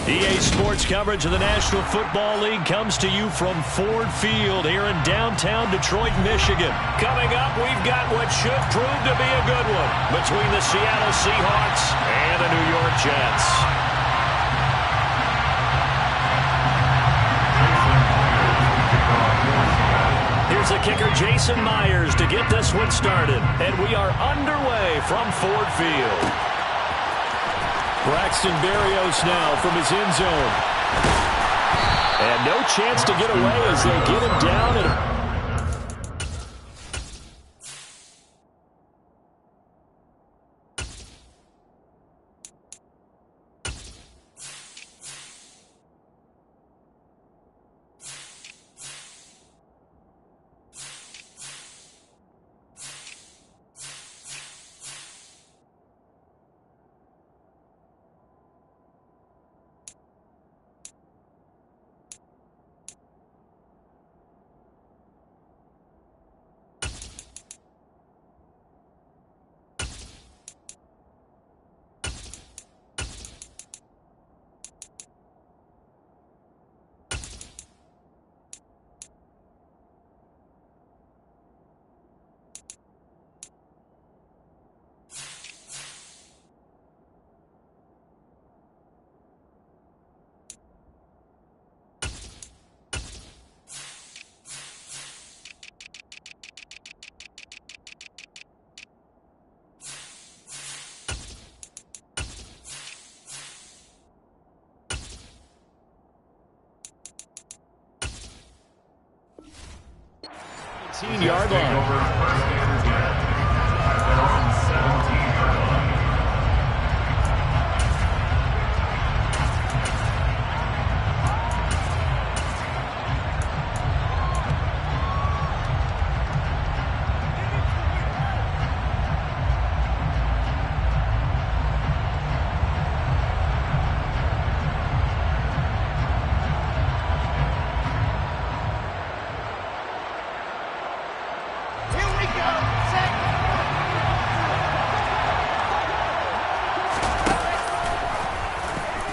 EA Sports coverage of the National Football League comes to you from Ford Field here in downtown Detroit, Michigan. Coming up, we've got what should prove to be a good one between the Seattle Seahawks and the New York Jets. Here's the kicker, Jason Myers, to get this one started. And we are underway from Ford Field. Braxton Berrios now from his end zone. And no chance to get away as they get him down at yard line.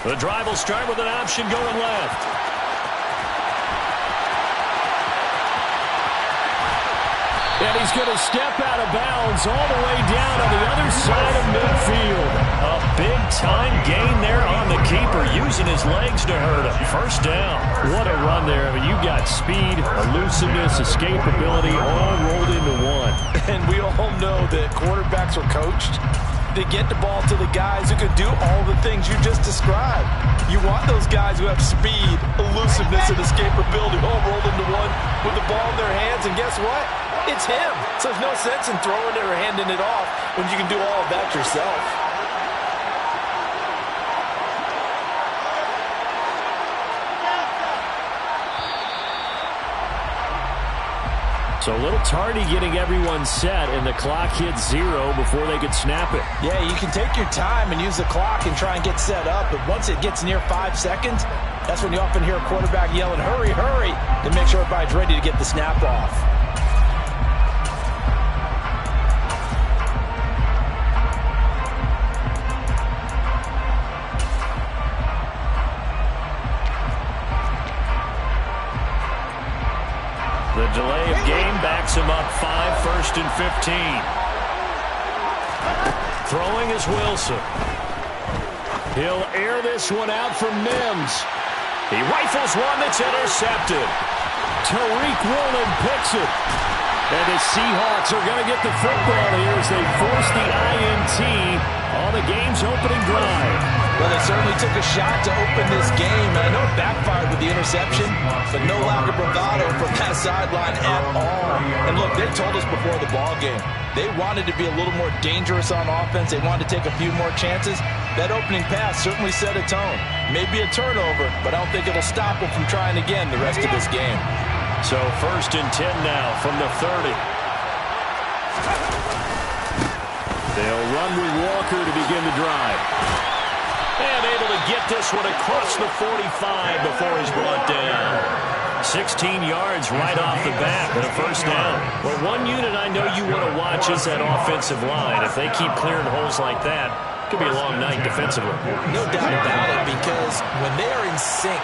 The drive will start with an option going left. And he's going to step out of bounds all the way down on the other side of midfield. A big-time gain there on the keeper, using his legs to hurt him. First down. What a run there. I mean, you've got speed, elusiveness, escapability, all rolled into one. And we all know that quarterbacks are coached to get the ball to the guys who can do all the things you just described. You want those guys who have speed, elusiveness, and escapability all rolled into one with the ball in their hands, and guess what? It's him. So there's no sense in throwing it or handing it off when you can do all of that yourself. So a little tardy getting everyone set, and the clock hits 0 before they could snap it. Yeah, you can take your time and use the clock and try and get set up, but once it gets near 5 seconds, that's when you often hear a quarterback yelling, hurry, hurry, to make sure everybody's ready to get the snap off. The delay of game backs him up 5, 1st and 15. Throwing is Wilson. He'll air this one out from Mims. He rifles one that's intercepted. Tariq Woolen picks it. And the Seahawks are going to get the football here as they force the INT on the game's opening drive. Well, they certainly took a shot to open this game. I know it backfired with the interception, but no lack of bravado from that sideline at all. And look, they told us before the ball game, they wanted to be a little more dangerous on offense. They wanted to take a few more chances. That opening pass certainly set a tone. Maybe a turnover, but I don't think it'll stop them from trying again the rest of this game. So 1st and 10 now from the 30. They'll run with Walker to begin the drive. And able to get this one across the 45 before he's brought down. 16 yards right off the bat and a first down. Well, one unit I know you want to watch is that offensive line. If they keep clearing holes like that, Could be a long night defensively. No doubt about it, because when they are in sync,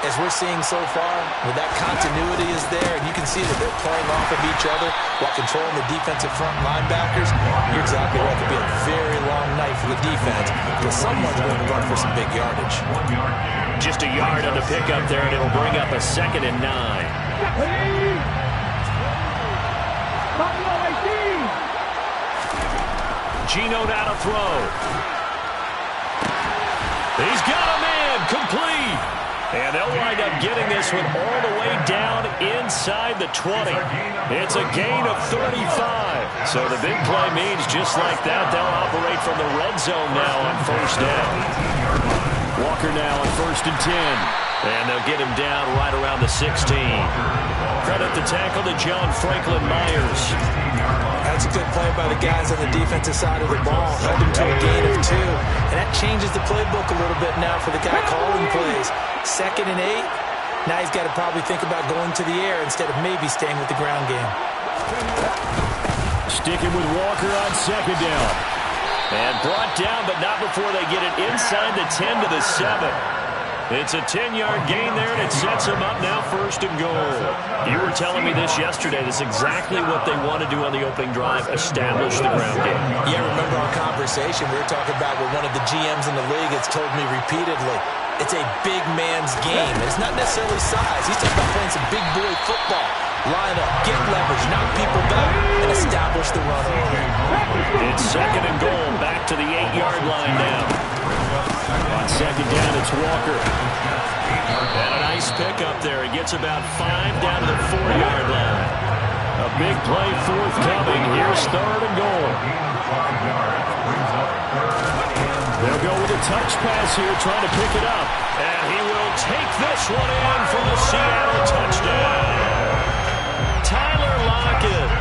as we're seeing so far, when that continuity is there, and you can see that they're playing off of each other while controlling the defensive front linebackers, you're exactly right. It could be a very long night for the defense because someone's going to run for some big yardage. Just a yard on the pickup there, and it'll bring up a 2nd and 9. Geno now to throw. He's got a man complete. And they'll wind up getting this one all the way down inside the 20. It's a gain of 35. So the big play means just like that, they'll operate from the red zone now on 1st down. Walker now on 1st and 10. And they'll get him down right around the 16. Credit the tackle to John Franklin Myers. That's a good play by the guys on the defensive side of the ball. Held him to a gain of 2. And that changes the playbook a little bit now for the guy calling plays. 2nd and 8. Now he's got to probably think about going to the air instead of maybe staying with the ground game. Sticking with Walker on 2nd down. And brought down, but not before they get it inside the 10 to the 7. It's a 10-yard gain there, and it sets them up now 1st and goal. You were telling me this yesterday. That's exactly what they want to do on the opening drive, establish the ground game. Yeah, remember our conversation? We were talking about what one of the GMs in the league has told me repeatedly. It's a big man's game. It's not necessarily size. He's talking about playing some big boy football. Line up, get leverage, knock people back, and establish the run early. It's 2nd and goal, back to the 8-yard line now. On 2nd down, it's Walker. And a nice pickup there. He gets about 5 down to the 4-yard line. A big play forthcoming. Here's 3rd and goal. They'll go with a touch pass here, trying to pick it up. And he will take this one in for the Seattle touchdown. Tyler Lockett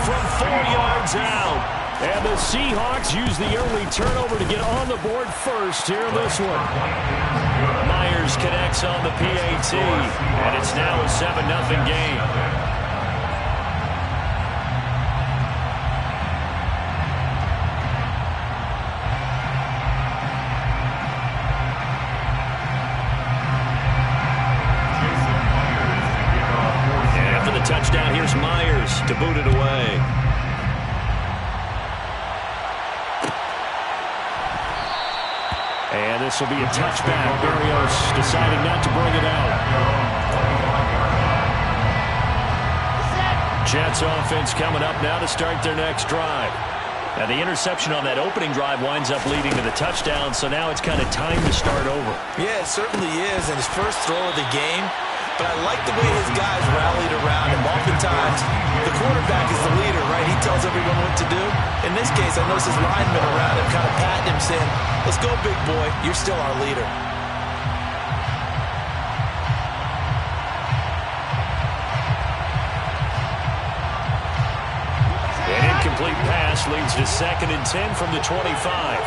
from 4 yards out. And the Seahawks use the early turnover to get on the board first here in this one. Myers connects on the PAT, and it's now a 7-0 game. Touchdown, here's Myers to boot it away. And this will be a touchback. Berrios deciding not to bring it out. Jets offense coming up now to start their next drive. Now the interception on that opening drive winds up leading to the touchdown, so now it's kind of time to start over. Yeah, it certainly is, and his first throw of the game. But I like the way his guys rallied around him. Oftentimes, the quarterback is the leader, right? He tells everyone what to do. In this case, I noticed his linemen around him kind of patting him, saying, "Let's go, big boy. You're still our leader." An incomplete pass leads to 2nd and 10 from the 25.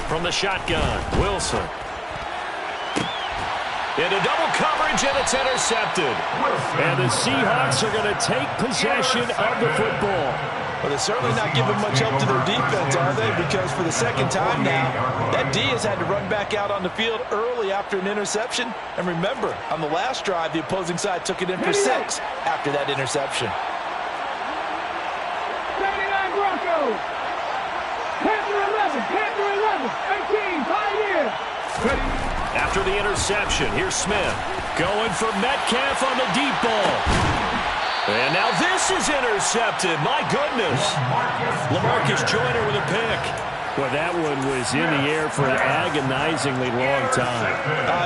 From the shotgun, Wilson. Into double coverage, and it's intercepted. And the Seahawks are going to take possession of the football. Well, they're certainly not giving much help to their defense, are they? Because for the 2nd time now, that D has had to run back out on the field early after an interception. And remember, on the last drive, the opposing side took it in for 6 after that interception. 79 Broncos. Panther 11, Panther 11, 18, Pioneer. After the interception, here's Smith. Going for Metcalf on the deep ball. And now this is intercepted. My goodness. LaMarcus Joyner with a pick. Well, that one was in the air for an agonizingly long time.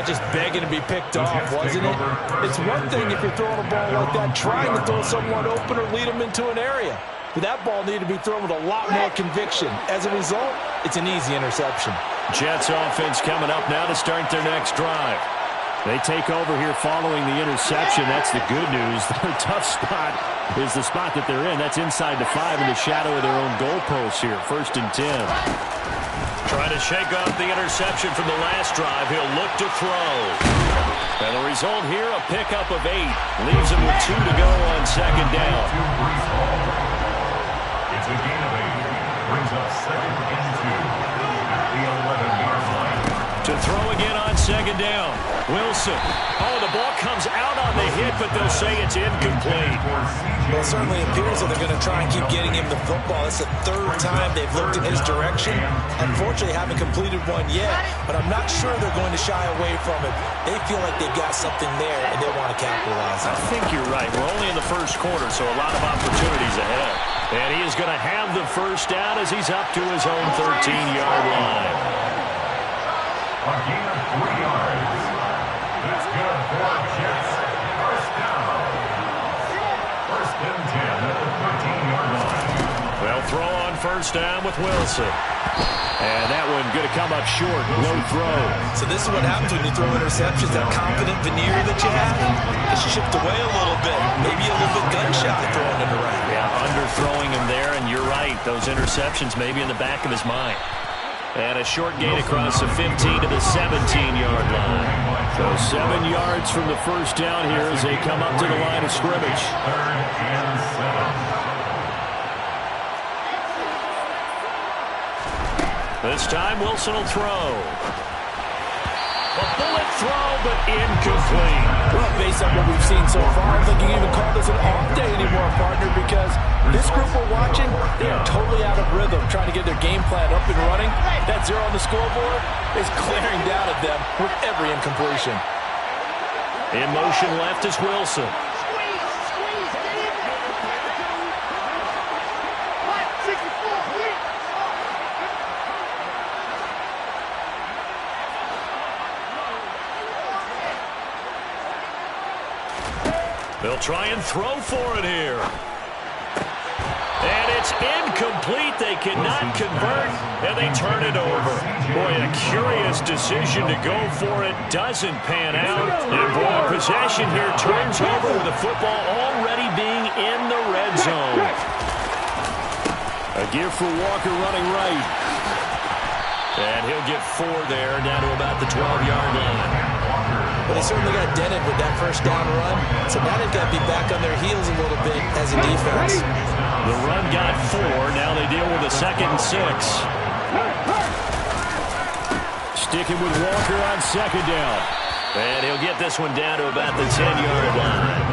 Just begging to be picked off, wasn't it? It's one thing if you're throwing a ball like that, trying to throw someone open or lead them into an area. But that ball needed to be thrown with a lot more conviction. As a result, it's an easy interception. Jets offense coming up now to start their next drive. They take over here following the interception. That's the good news. Their tough spot is the spot that they're in. That's inside the 5 in the shadow of their own goalposts here. 1st and 10. Trying to shake off the interception from the last drive. He'll look to throw. And the result here, a pickup of 8. Leaves him with 2 to go on 2nd down. It's a gain of 8. Brings up 2nd and 2 at the 11-yard line. To throw again on 2nd down. Wilson. Oh, the ball comes out on the hit, but they'll say it's incomplete. Well, it certainly appears that they're going to try and keep getting him the football. It's the 3rd time they've looked in his direction. Unfortunately, haven't completed one yet, but I'm not sure they're going to shy away from it. They feel like they've got something there, and they want to capitalize on it. I think you're right. We're only in the 1st quarter, so a lot of opportunities ahead. And he is going to have the 1st down as he's up to his own 13-yard line. A gain of 3 yards. That's good for Jets. 1st down. 1st and 10 at the 13-yard line. They'll throw on 1st down with Wilson. And that one going to come up short. No throw. So this is what happens when you throw interceptions. That confident veneer that you have gets chipped away a little bit. Maybe a little bit gunshot throwing it around. Yeah, underthrowing him there, and you're right. Those interceptions may be in the back of his mind. And a short gain across the 15 to the 17-yard line. So 7 yards from the 1st down here as they come up to the line of scrimmage. 3rd and 7. This time Wilson will throw. A bullet throw, but incomplete. Well, based on what we've seen so far, I don't think you can even call this an off day anymore, partner, because this group we're watching, they are totally out of rhythm, trying to get their game plan up and running. That 0 on the scoreboard is glaring down at them with every incompletion. In motion left is Wilson. They'll try and throw for it here. And it's incomplete. They cannot convert, and they turn it over. Boy, a curious decision to go for it. Doesn't pan out. And boy, possession here turns over with the football already being in the red zone. A give for Walker running right. And he'll get 4 there, down to about the 12-yard line. Well, they certainly got dented with that 1st down run, so now they've got to be back on their heels a little bit as a defense. The run got 4. Now they deal with a 2nd and 6. Sticking with Walker on 2nd down. And he'll get this one down to about the 10-yard line.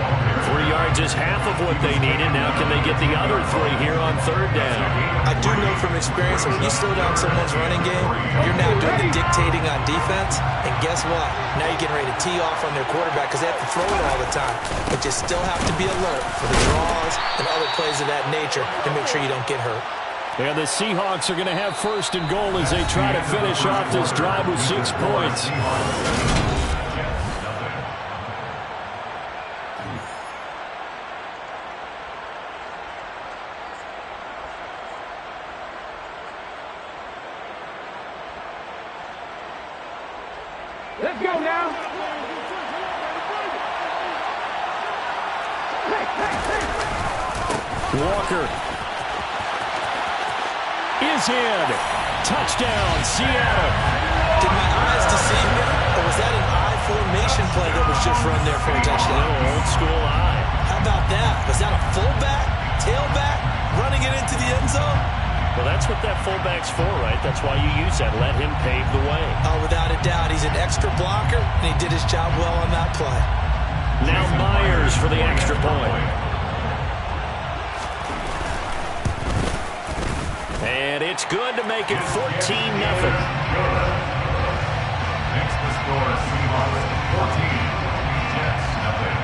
3 yards is half of what they needed. Now can they get the other 3 here on 3rd down? I do know from experience that when you slow down someone's running game, you're now doing the dictating on defense. And guess what? Now you're getting ready to tee off on their quarterback because they have to throw it all the time. But you still have to be alert for the draws and other plays of that nature to make sure you don't get hurt. And the Seahawks are going to have 1st and goal as they try to finish off this drive with 6 points. Let's go now. Walker is in. Touchdown, Seattle. Did my eyes deceive me, or was that an I formation play that was just run there for a touchdown? Old school eye. How about that? Was that a fullback, tailback, running it into the end zone? Well, that's what that fullback's for, right? That's why you use that. Let him pave the way. Oh, without a doubt. He's an extra blocker, and he did his job well on that play. Now Myers for the extra point. And it's good to make it 14-0. Next to score, Seahawks 14. Jets nothing.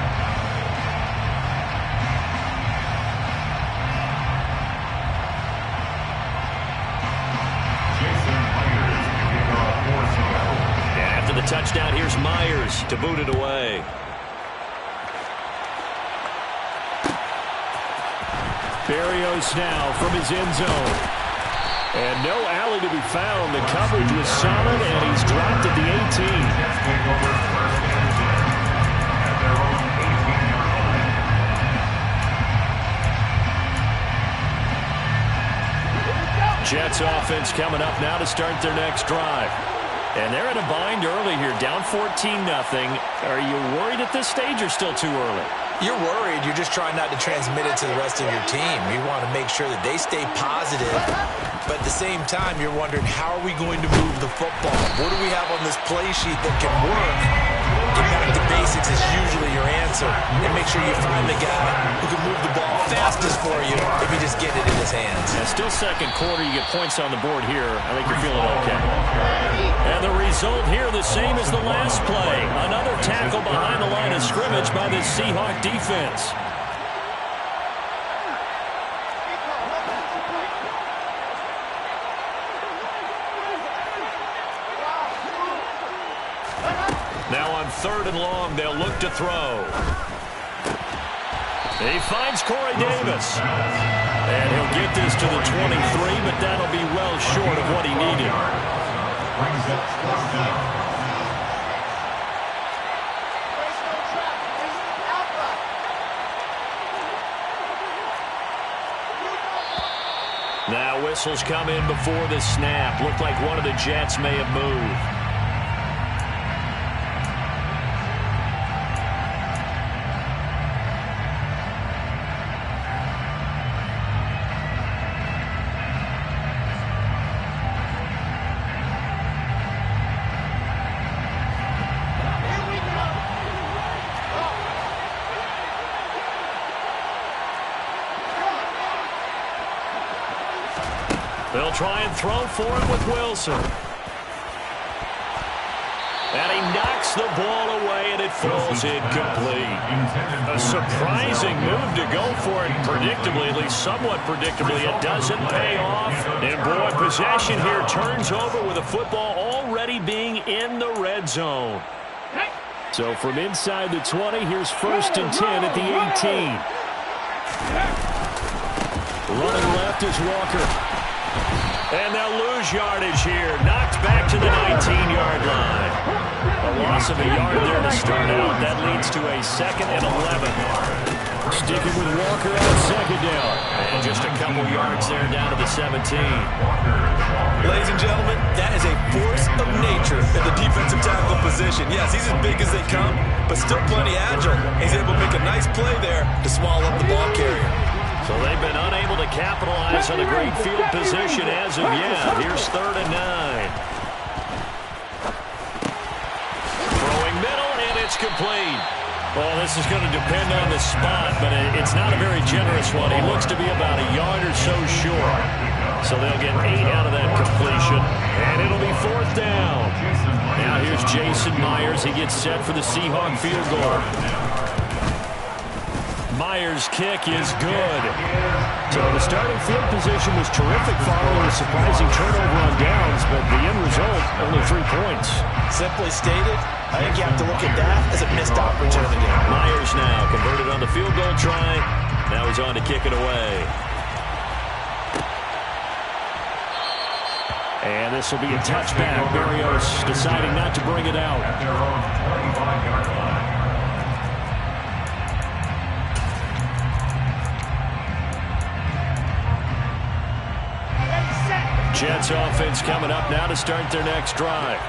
After the touchdown, here's Myers to boot it away. Berrios now from his end zone. And no alley to be found. The coverage was solid, and he's dropped at the 18. Jets offense coming up now to start their next drive. And they're in a bind early here, down 14-0. Are you worried at this stage or still too early? You're worried. You're just trying not to transmit it to the rest of your team. You want to make sure that they stay positive. But at the same time, you're wondering, how are we going to move the football? What do we have on this play sheet that can work? Get back to basics is usually your answer. And make sure you find the guy who can move the ball fastest for you if you just get it in his hands. Yeah, still second quarter. You get points on the board here. I think you're feeling okay. And the result here the same as the last play. Another tackle behind the line of scrimmage by the Seahawk defense. Now on 3rd and long, they'll look to throw. He finds Corey Davis. And he'll get this to the 23, but that'll be well short of what he needed. Now whistles come in before the snap. Looked like one of the Jets may have moved. They'll try and throw for it with Wilson. And he knocks the ball away, and it falls incomplete. A surprising move to go for it predictably, at least somewhat predictably. It doesn't pay off. And, boy, possession here turns over with the football already being in the red zone. So from inside the 20, here's 1st and 10 at the 18. Running left is Walker. And they'll lose yardage here. Knocked back to the 19-yard line. A loss of a yard there to start out. That leads to a 2nd and 11. Sticking with Walker on 2nd down. And just a couple yards there down to the 17. Ladies and gentlemen, that is a force of nature in the defensive tackle position. Yes, he's as big as they come, but still plenty agile. He's able to make a nice play there to swallow up the ball carrier. So they've been unable to capitalize on a great field position as of yet. Here's 3rd and 9. Throwing middle, and it's complete. Well, this is going to depend on the spot, but it's not a very generous one. He looks to be about a yard or so short. So they'll get 8 out of that completion, and it'll be 4th down. Now here's Jason Myers. He gets set for the Seahawk field goal. Myers' kick is good. So the starting field position was terrific following a surprising turnover on downs, but the end result, only 3 points. Simply stated, I think you have to look at that as a missed opportunity. Myers now converted on the field goal try. Now he's on to kick it away. And this will be a touchback. Berrios deciding not to bring it out. At their own 25-yard line. Jets offense coming up now to start their next drive.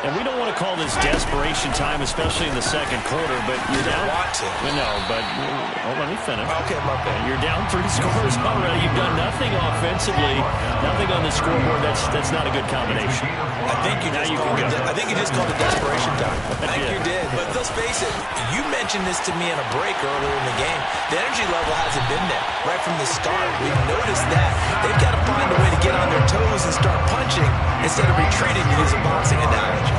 And we don't want to call this desperation time, especially in the second quarter, but you're down. Want to. No, but let me finish. Okay, my bad. You're down 3 scores already. You've done nothing offensively, nothing on the scoreboard. That's not a good combination. I think you just called it desperation time. I think you did. But let's face it, you mentioned this to me in a break earlier in the game. The energy level hasn't been there right from the start. We've noticed that. They've got to find a way to get on their toes and start punching instead of retreating, to use a boxing analogy.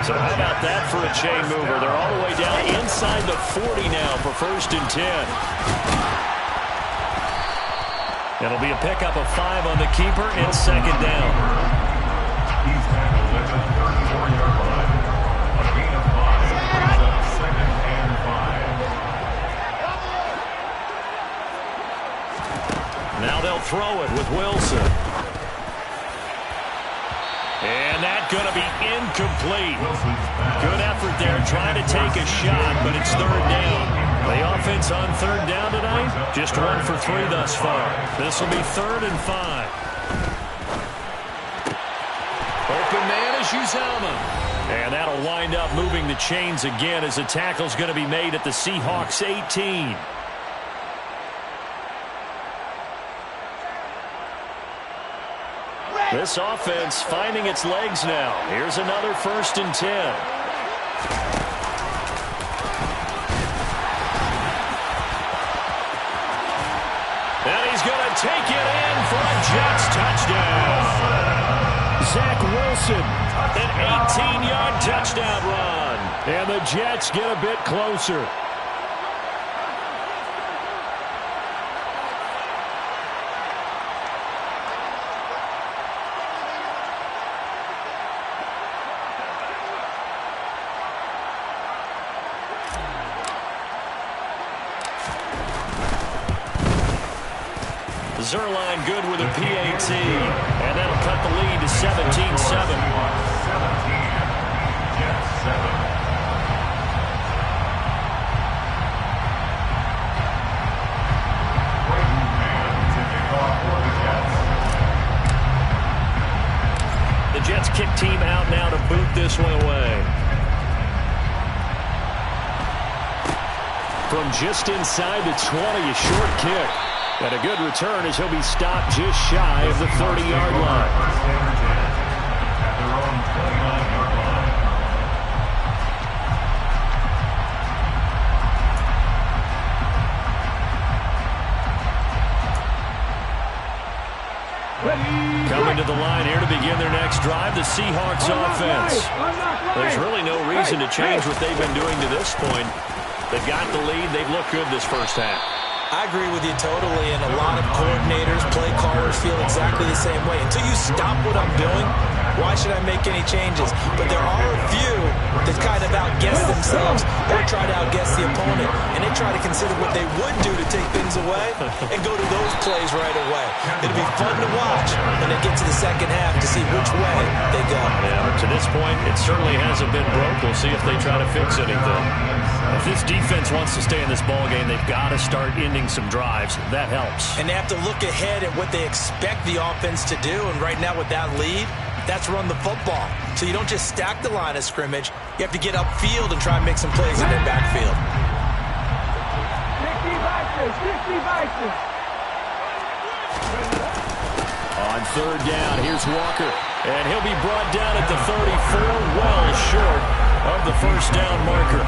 So how about that for a chain mover? They're all the way down inside the 40 now for 1st and 10. It'll be a pickup of 5 on the keeper and 2nd down. He's tackled at the 34-yard line. A gain of 5 brings up 2nd and 5. Now they'll throw it with Wilson. And that's going to be incomplete. Good effort there, trying to take a shot, but it's 3rd down. The offense on 3rd down tonight, just 1 for 3 thus far. This will be 3rd and 5. Uzomah. And that'll wind up moving the chains again as the tackle's going to be made at the Seahawks 18. This offense finding its legs now. Here's another 1st and 10. And he's going to take it in for a Jets touchdown. Zach Wilson. An 18-yard touchdown run. And the Jets get a bit closer. Zuerlein good with a PAT. And that'll cut the lead to 17-7. The Jets kick team out now to boot this one away. From just inside the 20, a short kick. And a good return as he'll be stopped just shy of the 30-yard line. At their own 29-yard line. Coming to the line here to begin their next drive, the Seahawks offense. There's really no reason to change what they've been doing to this point. They've got the lead. They've looked good this first half. I agree with you totally, and a lot of coordinators, play callers feel exactly the same way. Until you stop what I'm doing, why should I make any changes? But there are a few that kind of outguess themselves or try to outguess the opponent, and they try to consider what they would do to take things away and go to those plays right away. It'll be fun to watch when they get to the second half to see which way they go. Yeah, to this point, it certainly hasn't been broke. We'll see if they try to fix anything. If this defense wants to stay in this ballgame, they've got to start ending some drives. That helps. And they have to look ahead at what they expect the offense to do. And right now with that lead, that's run the football. So you don't just stack the line of scrimmage. You have to get upfield and try and make some plays in their backfield. 60 vices. On 3rd down, here's Walker. And he'll be brought down at the 34, well short of the first down marker.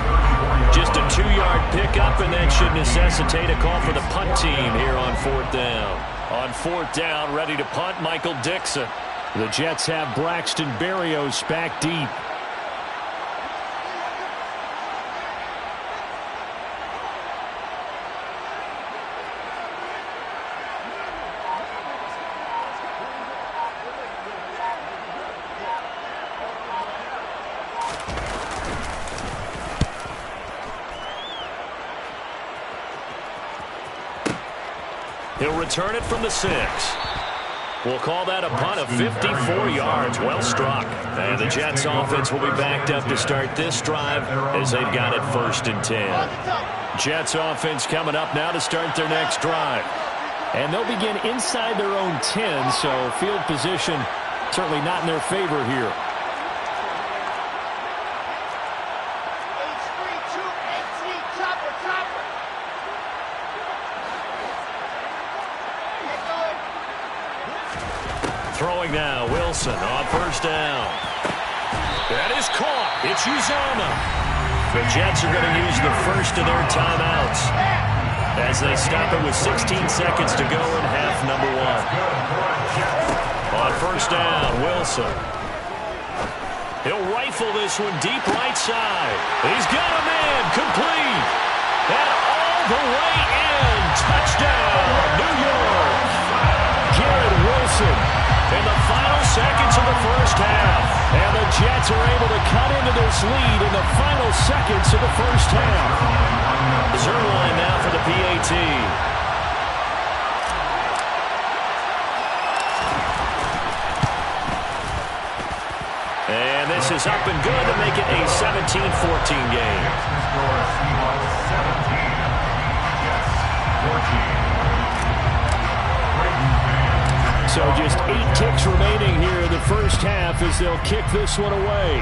Just a 2-yard pickup, and that should necessitate a call for the punt team here on 4th down. On 4th down, ready to punt, Michael Dixon. The Jets have Braxton Berrios back deep. He'll return it from the 6. We'll call that a punt of 54 yards. Well struck. And the Jets offense will be backed up to start this drive as they've got it 1st and 10. Jets offense coming up now to start their next drive. And they'll begin inside their own 10, so field position certainly not in their favor here. Throwing now, Wilson on 1st down. That is caught. It's Uzomah. The Jets are going to use the first of their timeouts as they stop it with 16 seconds to go in half number 1. On 1st down, Wilson. He'll rifle this one deep right side. He's got a man complete. And all the way in. Touchdown, New York. Garrett Wilson. In the final seconds of the first half. And the Jets are able to cut into this lead in the final seconds of the first half. Zuerlein now for the PAT. And this is up and good to make it a 17-14 game. Score Seahawks 17. Jets 14. So just 8 ticks remaining here in the first half as they'll kick this one away.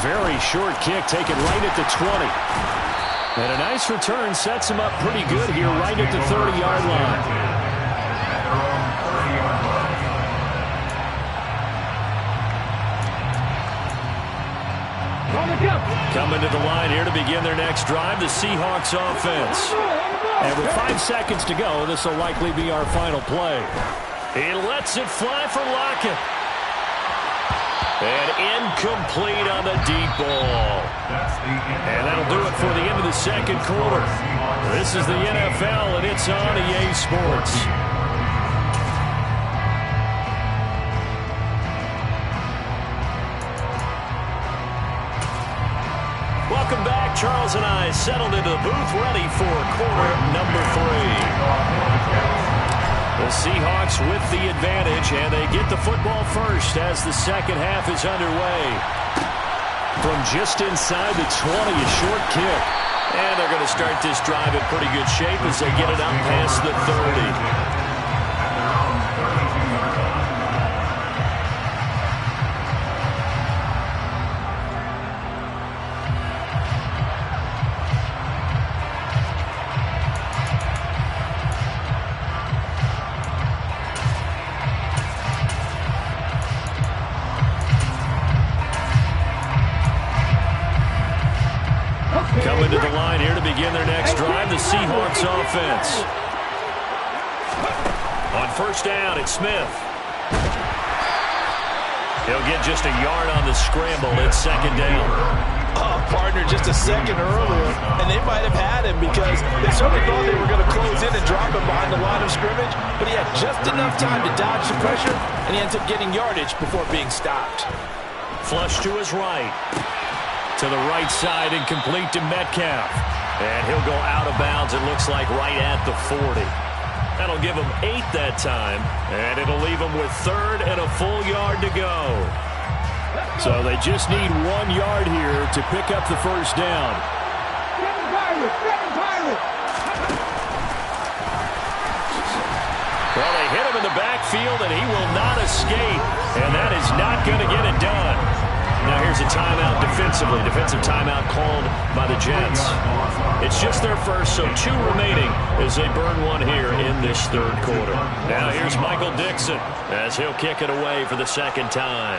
Very short kick taken right at the 20. And a nice return sets him up pretty good here right at the 30-yard line. Coming to the line here to begin their next drive, the Seahawks offense. And with 5 seconds to go, this will likely be our final play. He lets it fly for Lockett. And incomplete on the deep ball. And that'll do it for the end of the second quarter. This is the NFL, and it's on EA Sports. Welcome back. Charles and I settled into the booth, ready for quarter number 3. The Seahawks with the advantage, and they get the football first as the second half is underway. From just inside the 20, a short kick. And they're going to start this drive in pretty good shape as they get it up past the 30. Coming to the line here to begin their next drive, the Seahawks offense. On first down, it's Smith. He'll get just a yard on the scramble. It's second down. Oh, partner, just a second earlier, and they might have had him because they certainly thought they were going to close in and drop him behind the line of scrimmage, but he had just enough time to dodge the pressure, and he ends up getting yardage before being stopped. Flush to his right. To the right side and complete to Metcalf. And he'll go out of bounds, it looks like, right at the 40. That'll give him 8 that time, and it'll leave him with third and a full yard to go. So they just need 1 yard here to pick up the first down. Well, they hit him in the backfield, and he will not escape. And that is not going to get it done. Now here's a timeout defensively. Defensive timeout called by the Jets. It's just their first, so 2 remaining as they burn 1 here in this third quarter. Now here's Michael Dixon as he'll kick it away for the second time.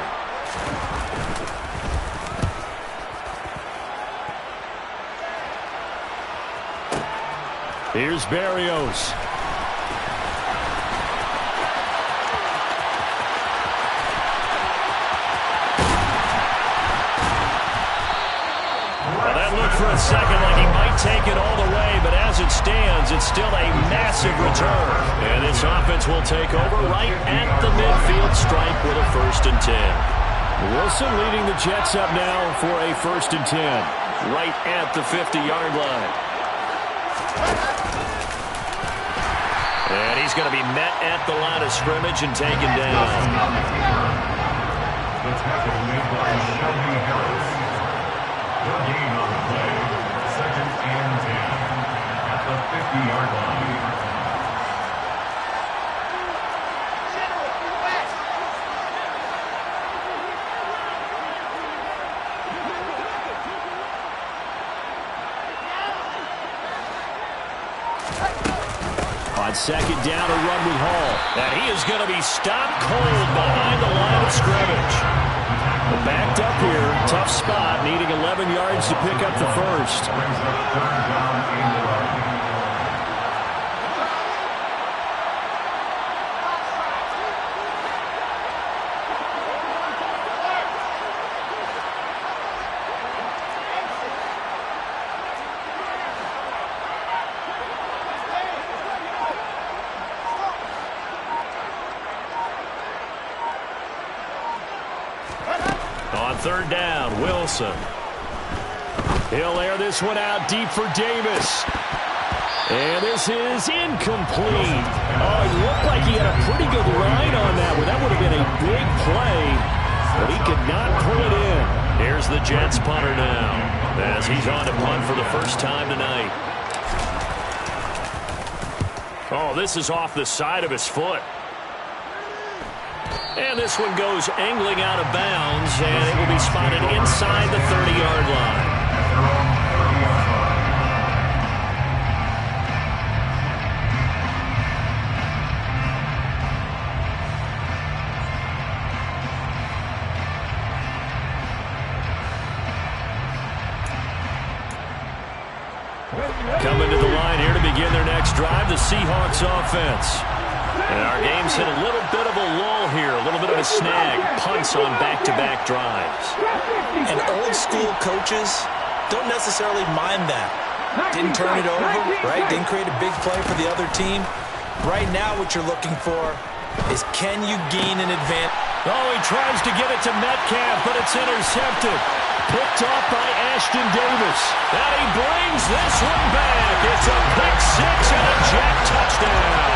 Here's Berrios. For a second like he might take it all the way, but as it stands, it's still a massive return. And this offense will take over right at the midfield stripe with a 1st and 10. Wilson leading the Jets up now for a 1st and 10. Right at the 50-yard line. And he's going to be met at the line of scrimmage and taken down. The tackle made by Shelby Harris. The gain on the play, 2nd and 10 at the 50-yard line. On second down, a run with Hall. And he is going to be stopped cold behind the line of scrimmage. Backed up here, tough spot, needing 11 yards to pick up the first. Brings up 3rd down and 11. On 3rd down, Wilson. He'll air this one out deep for Davis. And this is incomplete. Oh, it looked like he had a pretty good line on that one. That would have been a big play, but he could not pull it in. Here's the Jets punter now as he's on to punt for the first time tonight. Oh, this is off the side of his foot. And this one goes angling out of bounds, and it will be spotted inside the 30-yard line. Coming to the line here to begin their next drive, the Seahawks offense. And our game's hit a little bit of a lull here, a little bit of a snag. Punts on back-to-back drives. And old-school coaches don't necessarily mind that. Didn't turn it over, right? Didn't create a big play for the other team. Right now what you're looking for is, can you gain an advantage? Oh, he tries to get it to Metcalf, but it's intercepted. Picked off by Ashton Davis. And he brings this one back. It's a pick six and a Jack touchdown.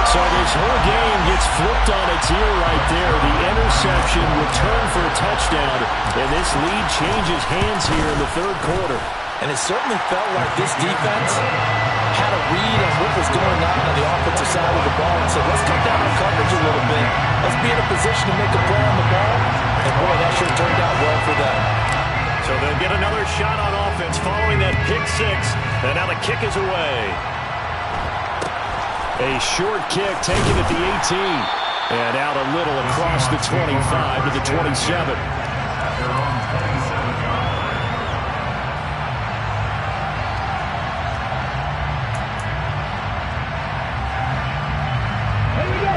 So this whole game gets flipped on its ear right there. The interception returned for a touchdown, and this lead changes hands here in the third quarter. And it certainly felt like this defense had a read on what was going on the offensive side of the ball and said, let's cut down our coverage a little bit. Let's be in a position to make a play on the ball. And boy, that sure turned out well for them. So they'll get another shot on offense following that pick six. And now the kick is away. A short kick taken at the 18. And out a little across the 25 to the 27.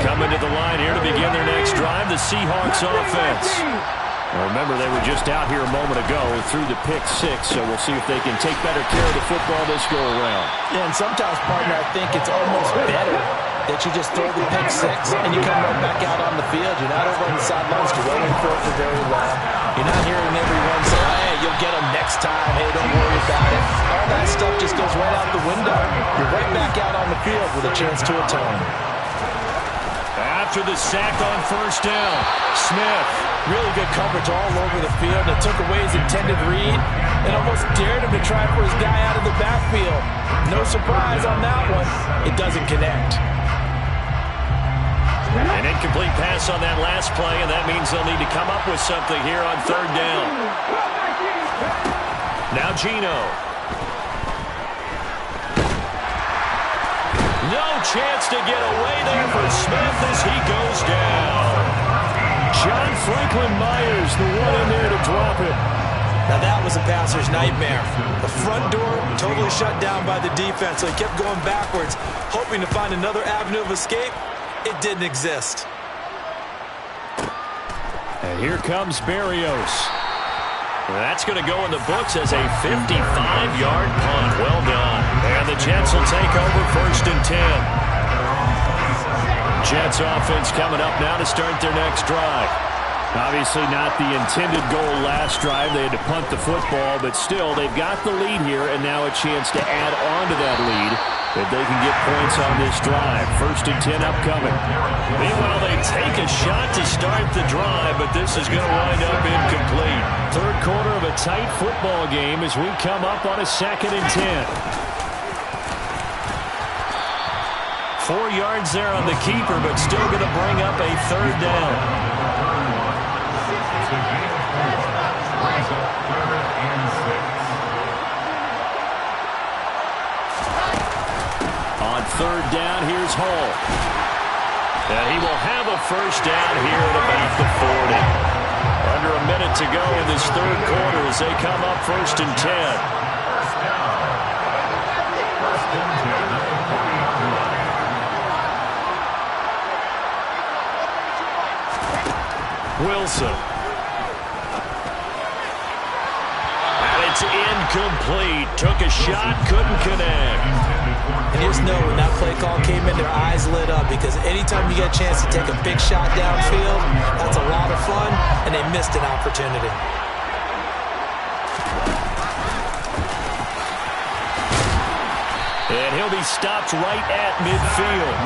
Coming to the line here to begin their next drive, the Seahawks offense. Now remember, they were just out here a moment ago through the pick six, so we'll see if they can take better care of the football this go-around. Yeah, and sometimes, partner, I think it's almost better that you just throw the pick six and you come right back out on the field. You're not over on the sidelines dwelling for it for very long. You're not hearing everyone say, hey, you'll get them next time. Hey, don't worry about it. All that stuff just goes right out the window. You're right back out on the field with a chance to atone. After the sack on first down, Smith. Really good coverage all over the field. It took away his intended read and almost dared him to try for his guy out of the backfield. No surprise on that one. It doesn't connect. An incomplete pass on that last play, and that means they'll need to come up with something here on third down. Now Geno. No chance to get away there for Smith as he goes down. John Franklin Myers, the one in there to drop it. Now that was a passer's nightmare. The front door totally shut down by the defense, so he kept going backwards, hoping to find another avenue of escape. It didn't exist. And here comes Berrios. That's going to go in the books as a 55-yard punt. Well done. And the Jets will take over first and 10. Jets offense coming up now to start their next drive. Obviously not the intended goal last drive. They had to punt the football, but still they've got the lead here and now a chance to add on to that lead if they can get points on this drive. First and 10 upcoming. Meanwhile, they take a shot to start the drive, but this is going to wind up incomplete. Third quarter of a tight football game as we come up on a second and 10. 4 yards there on the keeper, but still going to bring up a third down. On third down, here's Hall. And he will have a first down here at about the 40. Under a minute to go in this third quarter as they come up first and 10. Wilson. And it's incomplete. Took a shot, couldn't connect. And just know when that play call came in, their eyes lit up, because anytime you get a chance to take a big shot downfield, that's a lot of fun, and they missed an opportunity. And he'll be stopped right at midfield.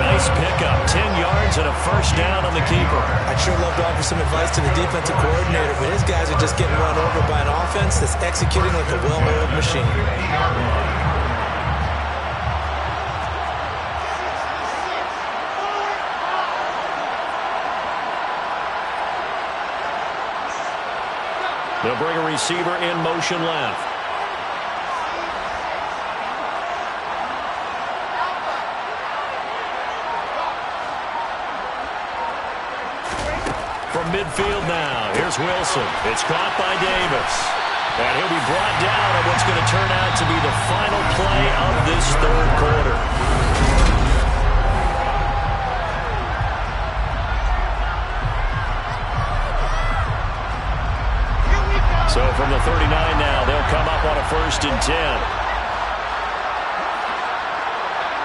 Nice pickup. 10 yards and a first down on the keeper. I'd sure love to offer some advice to the defensive coordinator, but his guys are just getting run over by an offense that's executing like a well-oiled machine. They'll bring a receiver in motion left. From midfield now, here's Wilson. It's caught by Davis. And he'll be brought down on what's going to turn out to be the final play of this third quarter. So from the 39 now, they'll come up on a 1st and 10.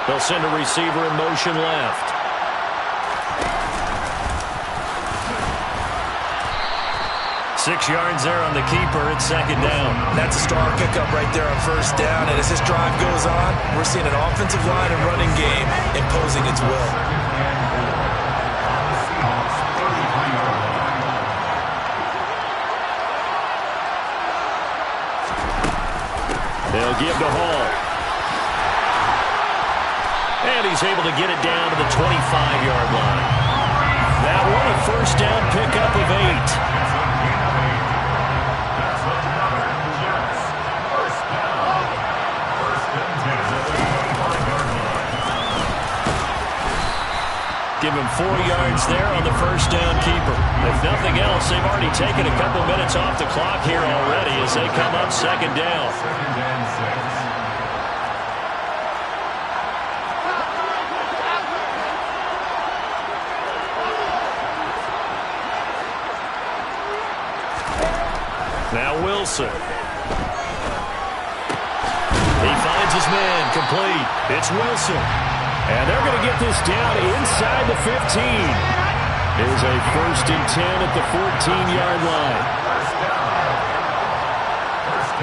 They'll send a receiver in motion left. Six yards there on the keeper. It's 2nd down. That's a star pickup right there on 1st down. And as this drive goes on, we're seeing an offensive line and running game imposing its will. They'll give to Hall. And he's able to get it down to the 25-yard line. That one a 1st down pickup of 8. Give him 4 yards there on the 1st down keeper. If nothing else, they've already taken a couple minutes off the clock here already as they come up 2nd down. 2nd and 6. Now Wilson. He finds his man complete. It's Wilson. And they're going to get this down inside the 15. Here's a 1st and 10 at the 14-yard line.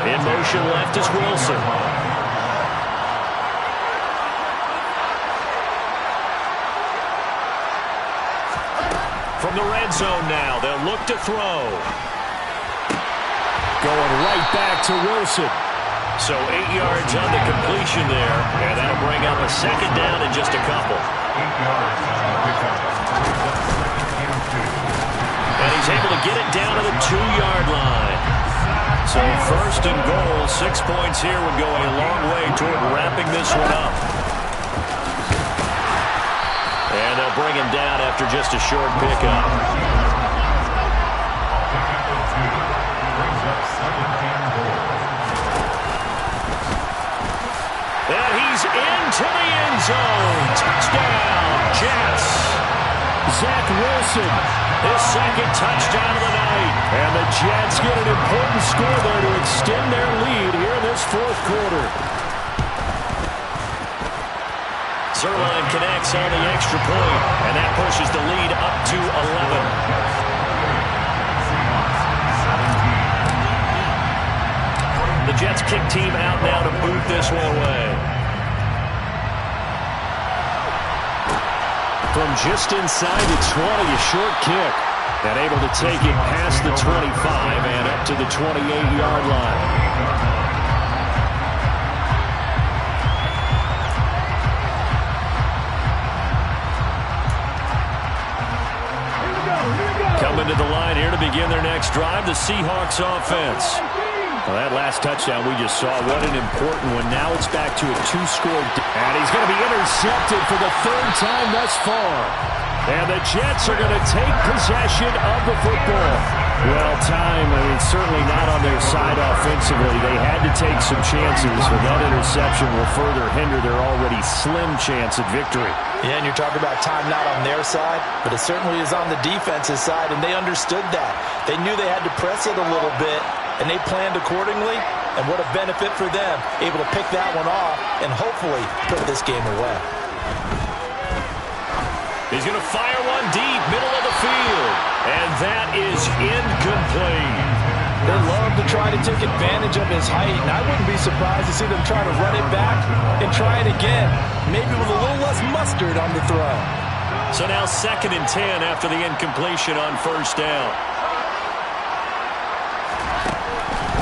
In motion left is Wilson. From the red zone now, they'll look to throw. Going right back to Wilson. So 8 yards on the completion there, and that'll bring up a 2nd down in just a couple. 8 yards on the pickup. And he's able to get it down to the 2-yard line. So 1st and goal, 6 points here would go a long way toward wrapping this one up. And they'll bring him down after just a short pickup. Brings up 2nd and goal. And he's into the end zone. Touchdown, Jets. Zach Wilson, his 2nd touchdown of the night. And the Jets get an important score there to extend their lead here in this 4th quarter. Zuerlein connects on the extra point, and that pushes the lead up to 11. The Jets kick team out now to boot this one away. From just inside the 20, a short kick. And able to take it past the 25 and up to the 28-yard line. Coming to the line here to begin their next drive, the Seahawks offense. Well, that last touchdown we just saw, what an important one. Now it's back to a 2-score. And he's going to be intercepted for the 3rd time thus far. And the Jets are going to take possession of the football. Well, time, certainly not on their side offensively. They had to take some chances, but that interception will further hinder their already slim chance at victory. Yeah, and you're talking about time not on their side, but it certainly is on the defense's side, and they understood that. They knew they had to press it a little bit, and they planned accordingly, and what a benefit for them, able to pick that one off and hopefully put this game away. He's going to fire one deep, middle of the field, and that is incomplete. They love to try to take advantage of his height, and I wouldn't be surprised to see them try to run it back and try it again, maybe with a little less mustard on the throw. So now 2nd and 10 after the incompletion on 1st down.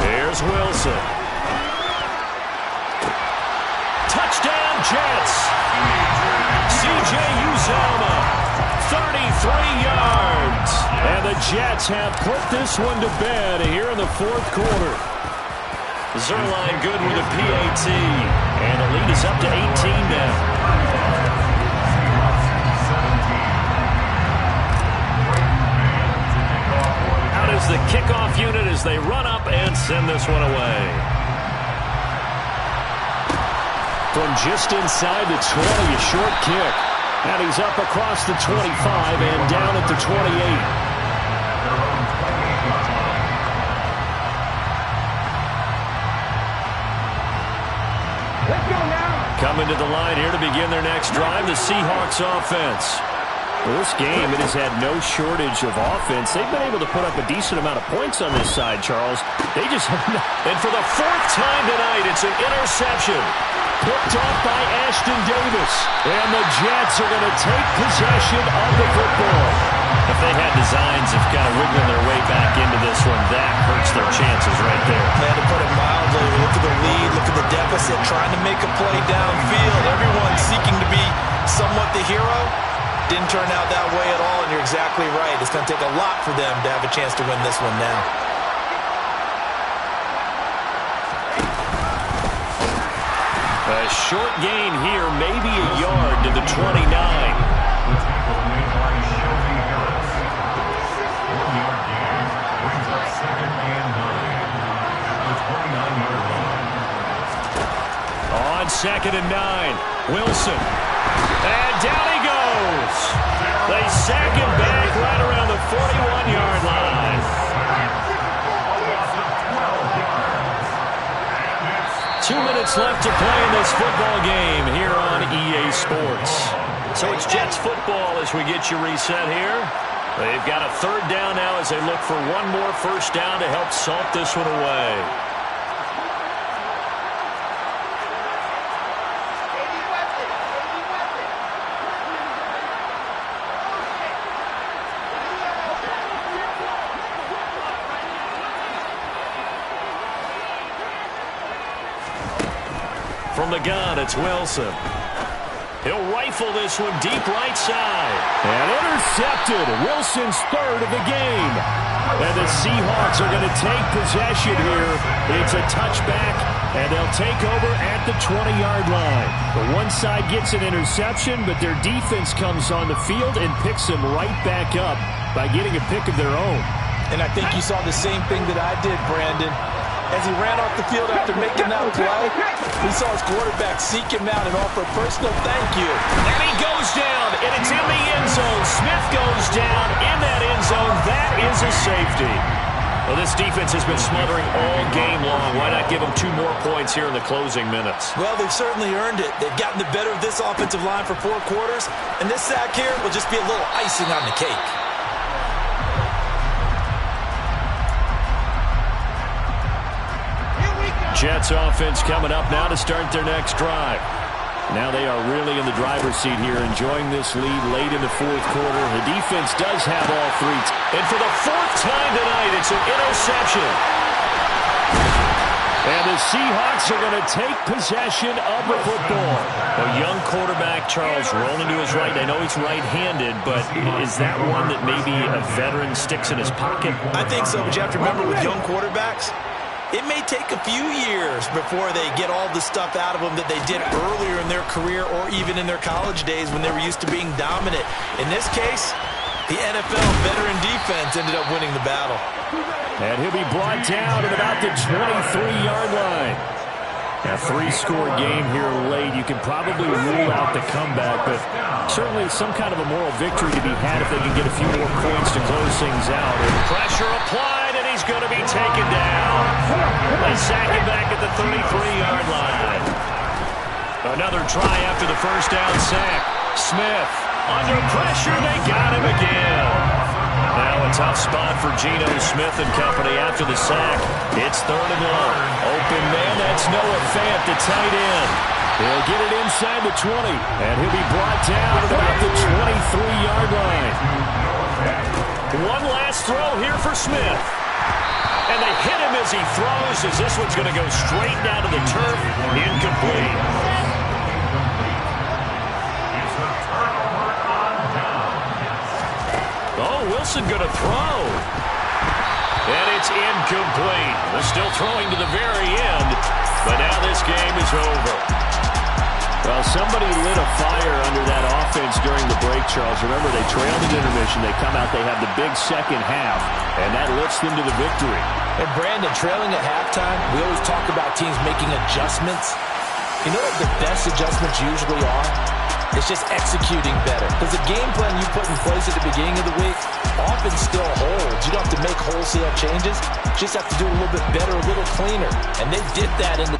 Here's Wilson. Touchdown, Jets. C.J. Uzomah, 33 yards. And the Jets have put this one to bed here in the fourth quarter. Zuerlein good with a PAT. And the lead is up to 18 now. Out is the kickoff unit as they run up and send this one away. From just inside the 20, a short kick. And he's up across the 25 and down at the 28. Coming to the line here to begin their next drive, the Seahawks offense. Well, this game, it has had no shortage of offense. They've been able to put up a decent amount of points on this side, Charles. They just have not. And for the fourth time tonight, it's an interception. Picked off by Ashton Davis. And the Jets are going to take possession of the football. If they had designs of kind of wiggling their way back into this one, that hurts their chances right there. Man, to put it mildly, look at the lead, look at the deficit, trying to make a play downfield. Everyone seeking to be somewhat the hero. Didn't turn out that way at all, and you're exactly right. It's going to take a lot for them to have a chance to win this one now. A short gain here, maybe a yard to the 29. On 2nd and 9, Wilson. And down he goes. They sack him back right around the 41-yard line. 2 minutes left to play in this football game here on EA Sports. So it's Jets football as we get you reset here. They've got a 3rd down now as they look for one more first down to help salt this one away. From the gun, it's Wilson. He'll rifle this one deep right side. And intercepted. Wilson's 3rd of the game. And the Seahawks are going to take possession here. It's a touchback, and they'll take over at the 20-yard line. The one side gets an interception, but their defense comes on the field and picks them right back up by getting a pick of their own. And I think you saw the same thing that I did, Brandon. As he ran off the field after making that play, he saw his quarterback seek him out and offer a personal thank you. And he goes down, and it's in the end zone. Smith goes down in that end zone. That is a safety. Well, this defense has been smothering all game long. Why not give them 2 more points here in the closing minutes? Well, they've certainly earned it. They've gotten the better of this offensive line for 4 quarters, and this sack here will just be a little icing on the cake. Jets offense coming up now to start their next drive. Now they are really in the driver's seat here, enjoying this lead late in the fourth quarter. The defense does have all 3. And for the 4th time tonight, it's an interception. And the Seahawks are going to take possession of the football. A young quarterback, Charles, rolling to his right. I know he's right-handed, but is that one that maybe a veteran sticks in his pocket? I think so, but you have to remember with young quarterbacks, it may take a few years before they get all the stuff out of them that they did earlier in their career or even in their college days when they were used to being dominant. In this case, the NFL veteran defense ended up winning the battle. And he'll be brought down at about the 23-yard line. A 3-score game here late. You can probably rule out the comeback, but certainly some kind of a moral victory to be had if they can get a few more points to close things out. Pressure applied, and he's going to be taken down. They sack him back at the 33-yard line. Another try after the first down sack. Smith under pressure. They got him again. Now a tough spot for Geno Smith and company after the sack. It's 3rd and long. Open man, that's Noah Fant, the tight end. He'll get it inside the 20, and he'll be brought down at about the 23-yard line. One last throw here for Smith. And they hit him as he throws, as this one's going to go straight down to the turf. Incomplete. Wilson going to throw. And it's incomplete. They're still throwing to the very end, but now this game is over. Well, somebody lit a fire under that offense during the break, Charles. Remember, they trailed in intermission. They come out, they have the big second half, and that lifts them to the victory. And Brandon, trailing at halftime, we always talk about teams making adjustments. You know what the best adjustments usually are? It's just executing better. Because the game plan you put in place at the beginning of the week often still holds. You don't have to make wholesale changes. You just have to do it a little bit better, a little cleaner. And they did that in the